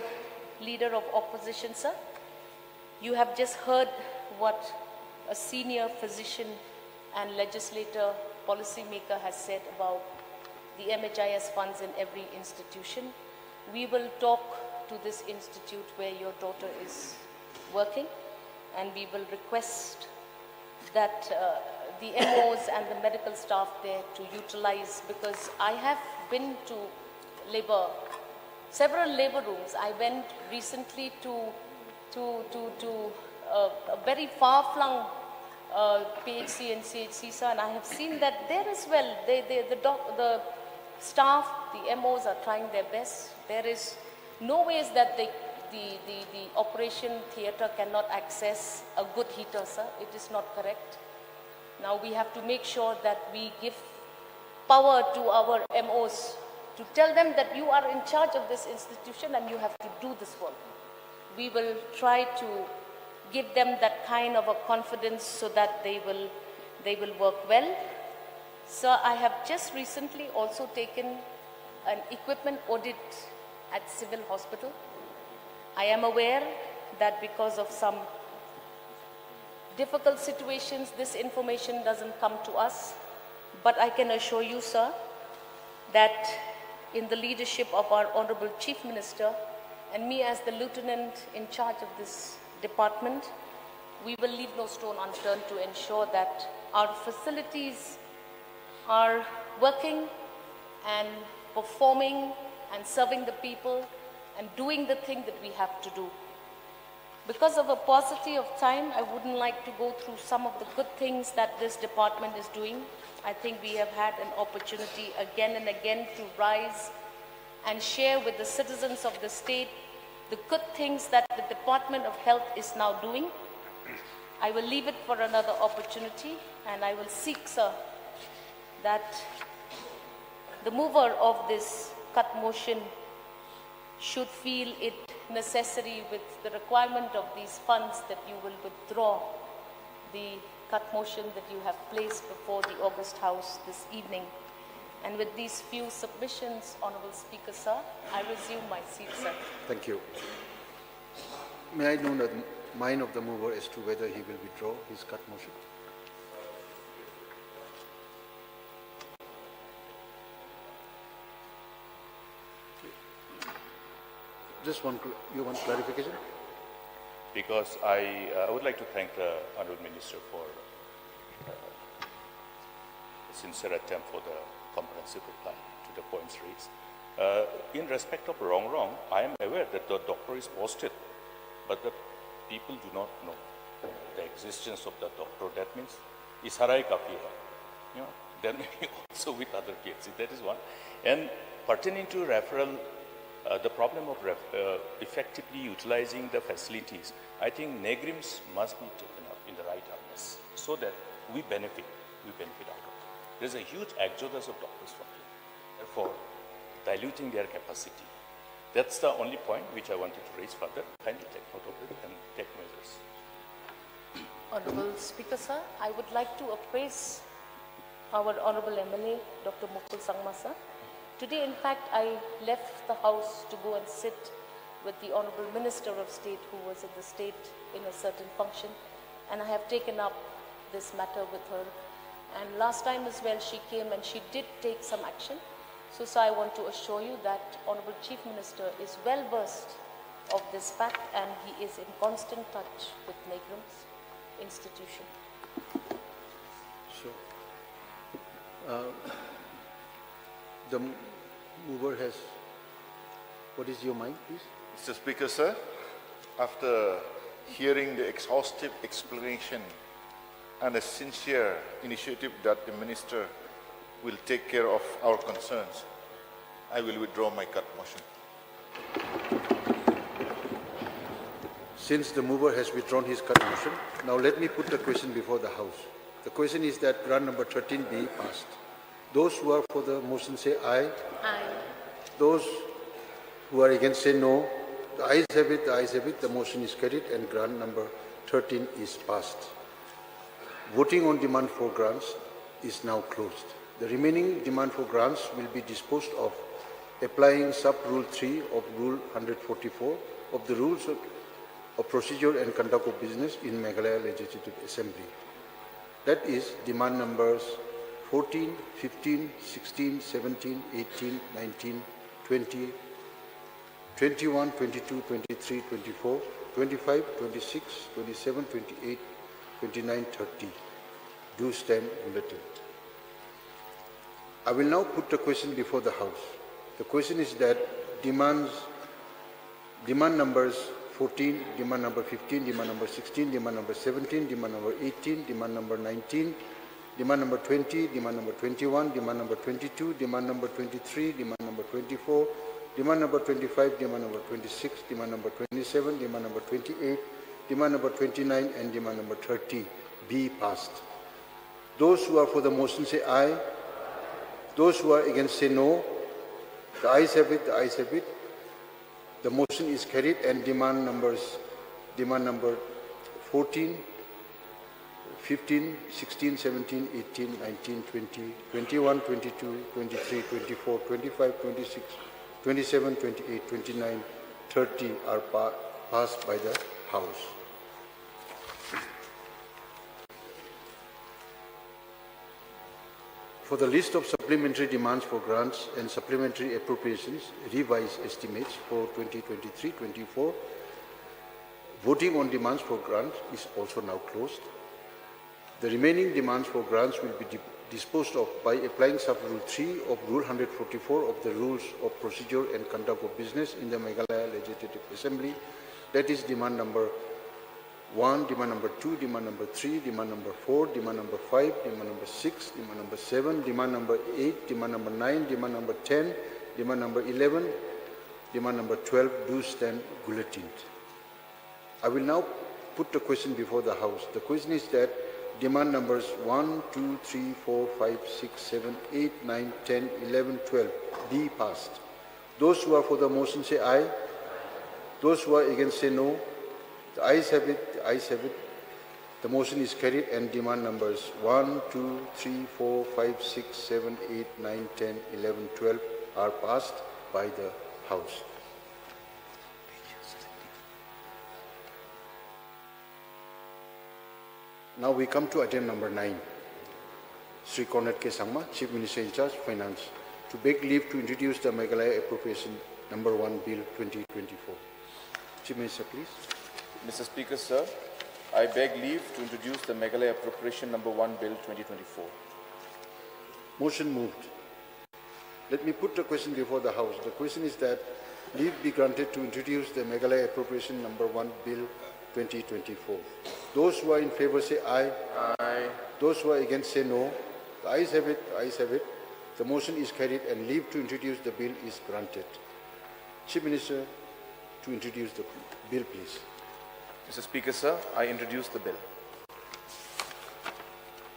[SPEAKER 3] Leader of Opposition, sir, you have just heard what a senior physician and legislator, policymaker has said about the MHIS funds in every institution. We will talk to this institute where your daughter is working, and we will request that the MOs and the medical staff there to utilize, because I have been to several labor rooms. I went recently to a very far-flung PHC and CHC, sir, and I have seen that there as well, the staff, the MOs are trying their best. There is no ways that the operation theatre cannot access a good heater, sir. It is not correct. Now we have to make sure that we give power to our MOs to tell them that you are in charge of this institution and you have to do this work. We will try to give them that kind of a confidence so that they will work well. So I have just recently also taken an equipment audit at Civil Hospital. I am aware that because of some difficult situations, this information doesn't come to us. But I can assure you, sir, that in the leadership of our Honorable Chief Minister, and me as the lieutenant in charge of this department, we will leave no stone unturned to ensure that our facilities are working and performing and serving the people and doing the thing that we have to do. Because of a paucity of time, I wouldn't like to go through some of the good things that this department is doing. I think we have had an opportunity again and again to rise and share with the citizens of the state the good things that the Department of Health is now doing. I will leave it for another opportunity, and I will seek, sir, that the mover of this cut motion should feel it necessary with the requirement of these funds that you will withdraw the cut motion that you have placed before the August House this evening. And with these few submissions, Honorable Speaker, sir, I resume my seat, sir.
[SPEAKER 2] Thank you. May I know the mind of the mover as to whether he will withdraw his cut motion? Just you want clarification?
[SPEAKER 13] Because I would like to thank the Honourable Minister for a sincere attempt for the comprehensive reply to the points raised. In respect of wrong, I am aware that the doctor is posted, but the people do not know the existence of the doctor. That means Isharai Kafi hai. You know, then also with other cases. That is one. And pertaining to referral, the problem of effectively utilizing the facilities, I think negrims must be taken up in the right earnest so that we benefit out of it. There's a huge exodus of doctors from here. Therefore, diluting their capacity. That's the only point which I wanted to raise further. Kindly take note of it and take measures.
[SPEAKER 3] Honorable Speaker, sir, I would like to appraise our Honorable MLA, Dr. Mukul Sangma, sir. Today, in fact, I left the House to go and sit with the Honorable Minister of State who was in the state in a certain function, and I have taken up this matter with her. And last time as well, she came and she did take some action. So, sir, I want to assure you that Honorable Chief Minister is well versed of this fact and he is in constant touch with Negram's institution.
[SPEAKER 2] Sure. The mover has, what is your mind, please?
[SPEAKER 4] Mr. Speaker, sir, after hearing the exhaustive explanation and a sincere initiative that the Minister will take care of our concerns, I will withdraw my cut motion.
[SPEAKER 2] Since the mover has withdrawn his cut motion, now let me put the question before the House. The question is that grant number 13 be passed. Those who are for the motion say aye.
[SPEAKER 3] Aye.
[SPEAKER 2] Those who are against say no. The ayes have it, the ayes have it. The motion is carried and grant number 13 is passed. Voting on demand for grants is now closed. The remaining demand for grants will be disposed of applying sub-rule 3 of Rule 144 of the Rules of Procedure and Conduct of Business in Meghalaya Legislative Assembly. That is demand numbers 14, 15, 16, 17, 18, 19, 20, 21, 22, 23, 24, 25, 26, 27, 28, 29, 30. Do stand bulletin. I will now put the question before the House. The question is that demand numbers 14, demand number 15, demand number 16, demand number 17, demand number 18, demand number 19, demand number 20, demand number 21, demand number 22, demand number 23, demand number 24, demand number 25, demand number 26, demand number 27, demand number 28, demand number 29, and demand number 30 be passed. Those who are for the motion say aye. Those who are against say no. The ayes have it, the ayes have it. The motion is carried and demand number 14, 15, 16, 17, 18, 19, 20, 21, 22, 23, 24, 25, 26, 27, 28, 29, 30 are passed by the House. For the list of supplementary demands for grants and supplementary appropriations, revised estimates for 2023-24, voting on demands for grants is also now closed. The remaining demands for grants will be disposed of by applying sub-rule 3 of Rule 144 of the Rules of Procedure and Conduct of Business in the Meghalaya Legislative Assembly. That is demand number 1, demand number 2, demand number 3, demand number 4, demand number 5, demand number 6, demand number 7, demand number 8, demand number 9, demand number 10, demand number 11, demand number 12 do stand guillotined. I will now put the question before the House. The question is that demand numbers 1, 2, 3, 4, 5, 6, 7, 8, 9, 10, 11, 12 be passed. Those who are for the motion say aye. Those who are against say no. The ayes have it, the ayes have it. The motion is carried and demand numbers 1, 2, 3, 4, 5, 6, 7, 8, 9, 10, 11, 12 are passed by the House. Now we come to item number 9. Sri Conrad K. Sangma, Chief Minister in charge, Finance, to beg leave to introduce the Meghalaya Appropriation number 1 Bill 2024. Chief Minister, please.
[SPEAKER 7] Mr. Speaker, sir, I beg leave to introduce the Meghalaya Appropriation number 1 Bill 2024.
[SPEAKER 2] Motion moved. Let me put the question before the House. The question is that leave be granted to introduce the Meghalaya Appropriation number 1 Bill 2024. Those who are in favor say aye. Aye. Those who are against say no. The ayes have it, the ayes have it. The motion is carried and leave to introduce the bill is granted. Chief Minister, to introduce the bill, please.
[SPEAKER 7] Mr. Speaker, sir, I introduce the bill.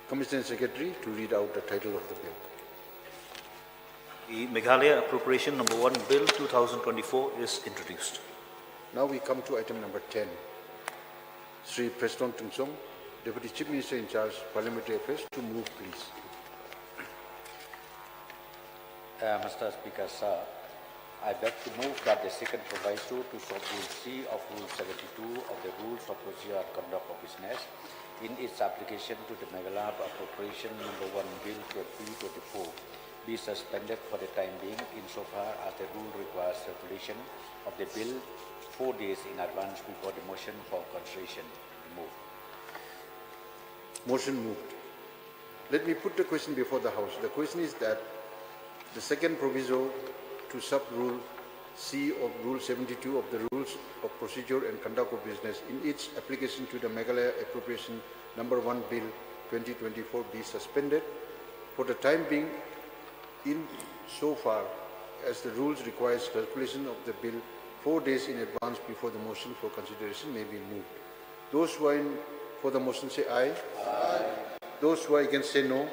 [SPEAKER 2] Commissioner Secretary to read out the title of the bill.
[SPEAKER 15] The Meghalaya Appropriation number 1 Bill 2024 is introduced.
[SPEAKER 2] Now we come to item number 10. Sri Preston Tungsong, Deputy Chief Minister in charge, Parliamentary Affairs, to move, please.
[SPEAKER 10] Mr. Speaker, sir, I beg to move that the second proviso to sub-rule C of Rule 72 of the Rules of Procedure and Conduct of Business in its application to the Meghalaya Appropriation number 1 Bill 2024 be suspended for the time being insofar as the rule requires circulation of the bill 4 days in advance before the motion for consideration moved.
[SPEAKER 2] Motion moved. Let me put the question before the House. The question is that the second proviso to sub-rule C of Rule 72 of the Rules of Procedure and Conduct of Business in its application to the Meghalaya Appropriation number 1 Bill 2024 be suspended for the time being in so far as the rules require circulation of the bill 4 days in advance before the motion for consideration may be moved. Those who are in for the motion say aye. Aye. Those who are against say no.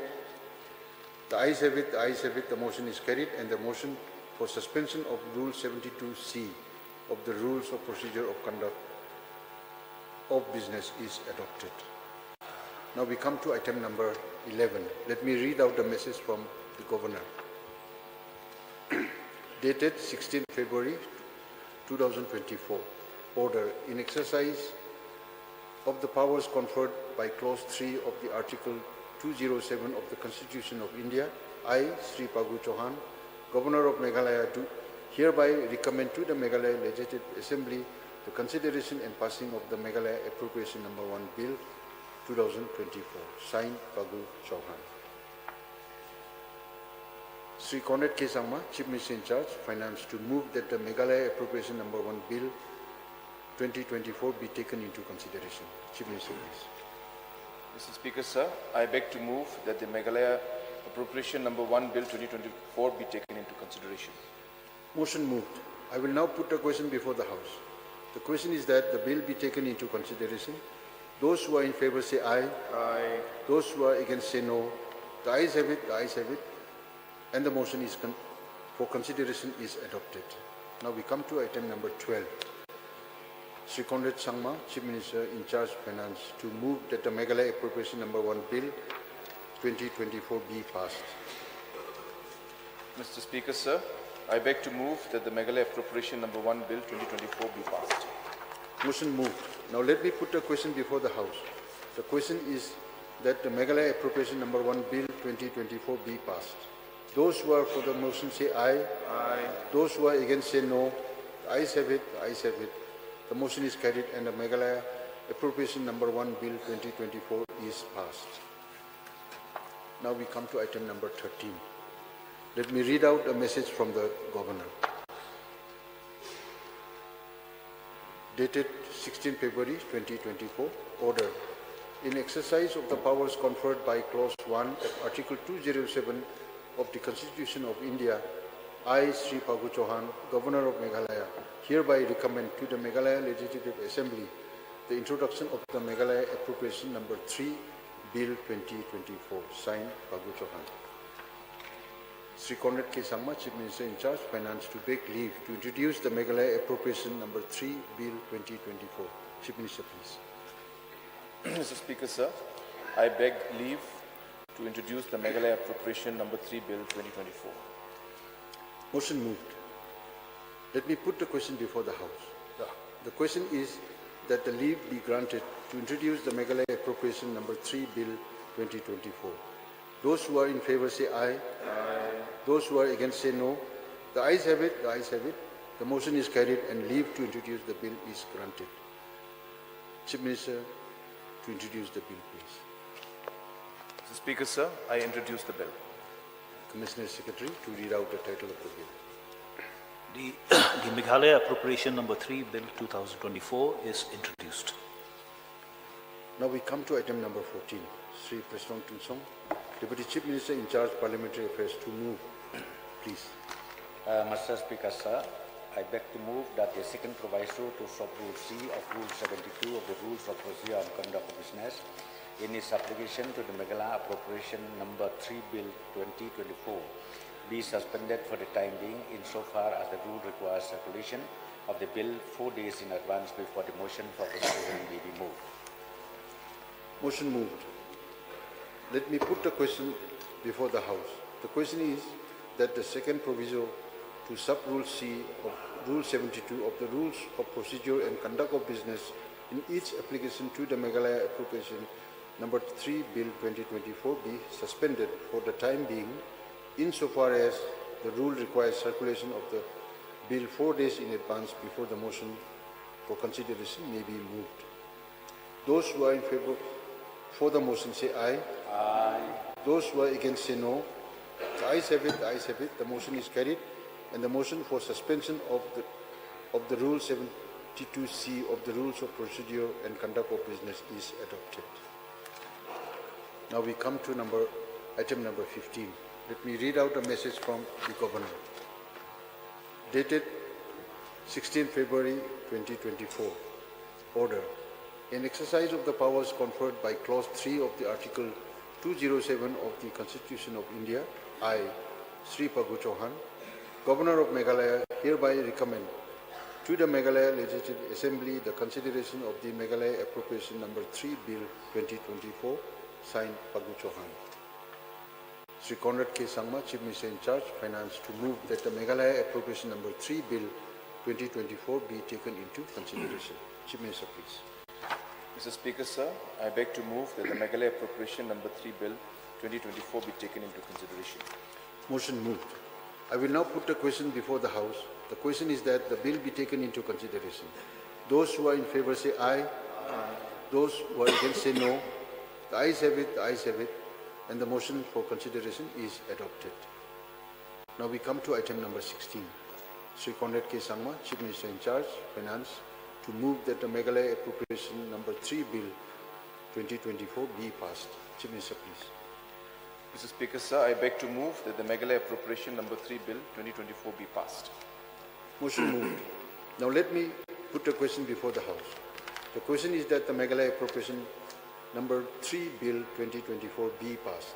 [SPEAKER 2] The ayes have it, the ayes have it. The motion is carried and the motion for suspension of Rule 72C of the Rules of Procedure of Conduct of Business is adopted. Now we come to item number 11. Let me read out the message from the Governor. Dated 16 February 2024. Order in exercise of the powers conferred by Clause 3 of the Article 207 of the Constitution of India, I, Sri Pagu Chauhan, Governor of Meghalaya, do hereby recommend to the Meghalaya Legislative Assembly the consideration and passing of the Meghalaya Appropriation number 1 Bill 2024. Signed, Pagu Chauhan. Sri Conrad K. Sangma, Chief Minister in charge, Finance, to move that the Meghalaya Appropriation number 1 Bill 2024 be taken into consideration. Chief Minister, please.
[SPEAKER 7] Mr. Speaker, sir, I beg to move that the Meghalaya Appropriation number 1 Bill 2024 be taken into consideration.
[SPEAKER 2] Motion moved. I will now put a question before the House. The question is that the bill be taken into consideration. Those who are in favor say aye. Aye. Those who are against say no. The ayes have it, the ayes have it. And the motion is for consideration is adopted. Now we come to item number 12. Sri Conrad Sangma, Chief Minister in charge Finance, to move that the Meghalaya Appropriation number 1 Bill 2024 be passed.
[SPEAKER 7] Mr. Speaker, sir, I beg to move that the Meghalaya Appropriation number 1 Bill 2024 be passed.
[SPEAKER 2] Motion moved. Now let me put a question before the House. The question is that the Meghalaya Appropriation Number 1 Bill 2024 be passed. Those who are for the motion say aye. Aye. Those who are against say no. The ayes have it. The ayes have it. The motion is carried and the Meghalaya Appropriation Number 1 Bill 2024 is passed. Now we come to item number 13. Let me read out a message from the Governor. Dated 16 February 2024, order. In exercise of the powers conferred by Clause 1 of Article 207 of the Constitution of India, I, Sri Phagu Chauhan, Governor of Meghalaya, hereby recommend to the Meghalaya Legislative Assembly the introduction of the Meghalaya Appropriation Number 3, Bill 2024, signed Phagu Chauhan. Sri Conrad K. Sangma, Chief Minister in charge, Finance, to beg leave to introduce the Meghalaya Appropriation Number 3, Bill 2024. Chief Minister, please.
[SPEAKER 7] Mr. Speaker, sir, I beg leave to introduce the Meghalaya Appropriation Number 3 Bill 2024.
[SPEAKER 2] Motion moved. Let me put the question before the House. The question is that the leave be granted to introduce the Meghalaya Appropriation Number 3 Bill 2024. Those who are in favor say aye. Aye. Those who are against say no. The ayes have it. The ayes have it. The motion is carried and leave to introduce the bill is granted. Chief Minister, to introduce the bill, please.
[SPEAKER 7] Mr. Speaker, sir, I introduce the bill.
[SPEAKER 2] Commissioner Secretary to read out the title of the bill.
[SPEAKER 15] The Meghalaya Appropriation Number 3 Bill 2024 is introduced.
[SPEAKER 2] Now we come to item number 14. Sri Preston Tinsong, Deputy Chief Minister in charge Parliamentary Affairs, to move. Please.
[SPEAKER 10] Mr. Speaker, sir, I beg to move that the second proviso to sub-rule C of Rule 72 of the Rules of Procedure and Conduct of Business in its application to the Meghalaya Appropriation Number 3 Bill 2024 be suspended for the time being insofar as the rule requires circulation of the bill 4 days in advance before the motion for consideration may be moved.
[SPEAKER 2] Motion moved. Let me put the question before the House. The question is that the second proviso to sub-rule C of Rule 72 of the Rules of Procedure and Conduct of Business in its application to the Meghalaya Appropriation Number 3 Bill 2024 be suspended for the time being insofar as the rule requires circulation of the bill 4 days in advance before the motion for consideration may be moved. Those who are in favor for the motion say aye. Aye. Those who are against say no. The ayes have it. The ayes have it. The motion is carried, and the motion for suspension of the Rule 72C of the Rules of Procedure and Conduct of Business is adopted. Now we come to item number 15. Let me read out a message from the Governor. Dated 16 February 2024. Order. In exercise of the powers conferred by Clause 3 of the Article 207 of the Constitution of India, I, Sri Phagu Chauhan, Governor of Meghalaya, hereby recommend to the Meghalaya Legislative Assembly the consideration of the Meghalaya Appropriation Number 3 Bill 2024, signed Phagu Chauhan. Sri Conrad K. Sangma, Chief Minister in charge, Finance, to move that the Meghalaya Appropriation Number 3 Bill 2024 be taken into consideration. Chief Minister, please.
[SPEAKER 7] Mr. Speaker, sir, I beg to move that the Meghalaya Appropriation Number 3 Bill 2024 be taken into consideration.
[SPEAKER 2] Motion moved. I will now put the question before the House. The question is that the bill be taken into consideration. Those who are in favor say aye. Aye. Those who are against say no. The ayes have it. The ayes have it. And the motion for consideration is adopted. Now we come to item number 16. Sri Conrad K. Sangma, Chief Minister in charge, Finance, to move that the Meghalaya Appropriation Number 3 Bill 2024 be passed. Chief Minister, please.
[SPEAKER 7] Mr. Speaker, sir, I beg to move that the Meghalaya Appropriation Number 3 Bill 2024 be passed.
[SPEAKER 2] Motion moved. Now let me put the question before the House. The question is that the Meghalaya Appropriation Number 3 Bill 2024 be passed.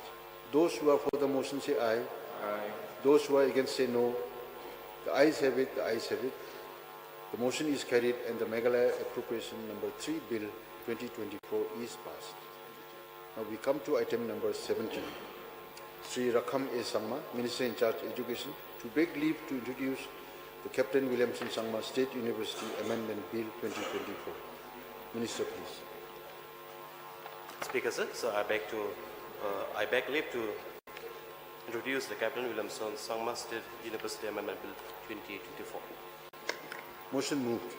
[SPEAKER 2] Those who are for the motion say aye. Aye. Those who are against say no. The ayes have it. The ayes have it. The motion is carried and the Meghalaya Appropriation Number 3 Bill 2024 is passed. Now we come to item number 17. Sri Rakham A. Sangma, Minister in charge Education, to beg leave to introduce the Captain Williamson Sangma State University Amendment Bill 2024. Minister, please.
[SPEAKER 12] Speaker, sir, so I beg leave to introduce the Captain Williamson Sangma State University Amendment Bill 2024.
[SPEAKER 2] Motion moved.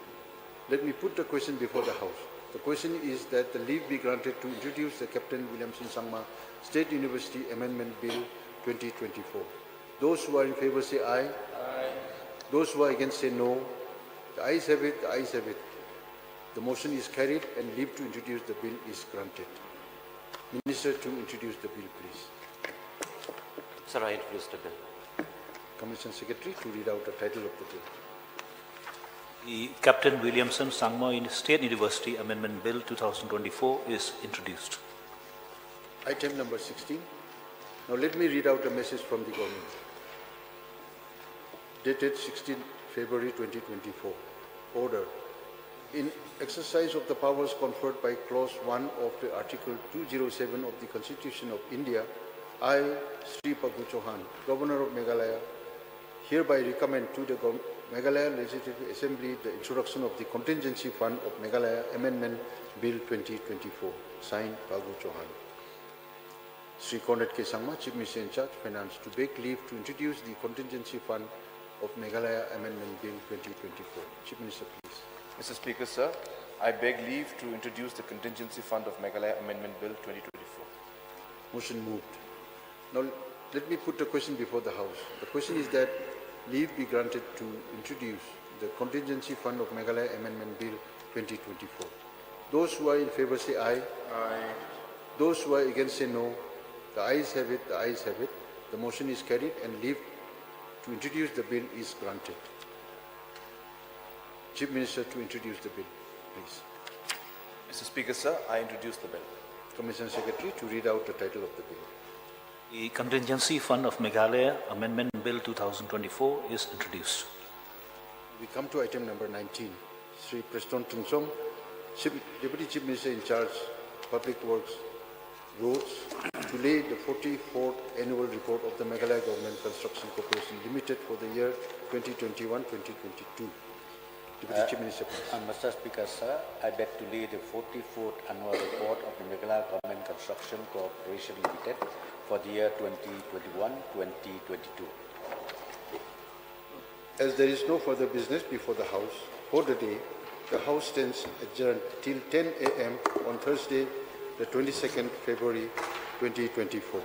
[SPEAKER 2] Let me put the question before the House. The question is that the leave be granted to introduce the Captain Williamson Sangma State University Amendment Bill 2024. Those who are in favor say aye. Aye. Those who are against say no. The ayes have it, the ayes have it. The motion is carried and leave to introduce the bill is granted. Minister to introduce the bill, please.
[SPEAKER 12] Sir, I introduce the bill.
[SPEAKER 2] Commission Secretary to read out the title of the bill.
[SPEAKER 15] The Captain Williamson Sangma State University Amendment Bill 2024 is introduced.
[SPEAKER 2] Item number 16. Now let me read out a message from the government. Dated 16 February 2024. Order. In exercise of the powers conferred by Clause 1 of the Article 207 of the Constitution of India, I, Sri Pagu Chauhan, Governor of Meghalaya, hereby recommend to the Meghalaya Legislative Assembly the introduction of the Contingency Fund of Meghalaya Amendment Bill 2024, signed Pagu Chauhan. Sri Conrad K. Sangma, Chief Minister in charge, Finance, to beg leave to introduce the Contingency Fund of Meghalaya Amendment Bill 2024. Chief Minister, please.
[SPEAKER 7] Mr. Speaker, sir, I beg leave to introduce the Contingency Fund of Meghalaya Amendment Bill 2024.
[SPEAKER 2] Motion moved. Now, let me put the question before the House. The question is that leave be granted to introduce the Contingency Fund of Meghalaya Amendment Bill 2024. Those who are in favor say aye. Aye. Those who are against say no. The ayes have it, the ayes have it. The motion is carried and leave to introduce the bill is granted. Chief Minister to introduce the bill, please.
[SPEAKER 7] Mr. Speaker, sir, I introduce the bill.
[SPEAKER 2] Commission Secretary to read out the title of the bill.
[SPEAKER 15] The Contingency Fund of Meghalaya Amendment Bill 2024 is introduced.
[SPEAKER 2] We come to item number 19. Sri Preston Tungsom, Deputy Chief Minister in charge, Public Works, Roads, to lay the 44th Annual Report of the Meghalaya Government Construction Corporation Limited for the year 2021-2022. Deputy Chief Minister, please.
[SPEAKER 10] Mr. Speaker, sir, I beg to lay the 44th Annual Report of the Meghalaya Government Construction Corporation Limited for the year 2021-2022.
[SPEAKER 2] As there is no further business before the House for the day, the House stands adjourned till 10 a.m. on Thursday, the 22nd February 2024.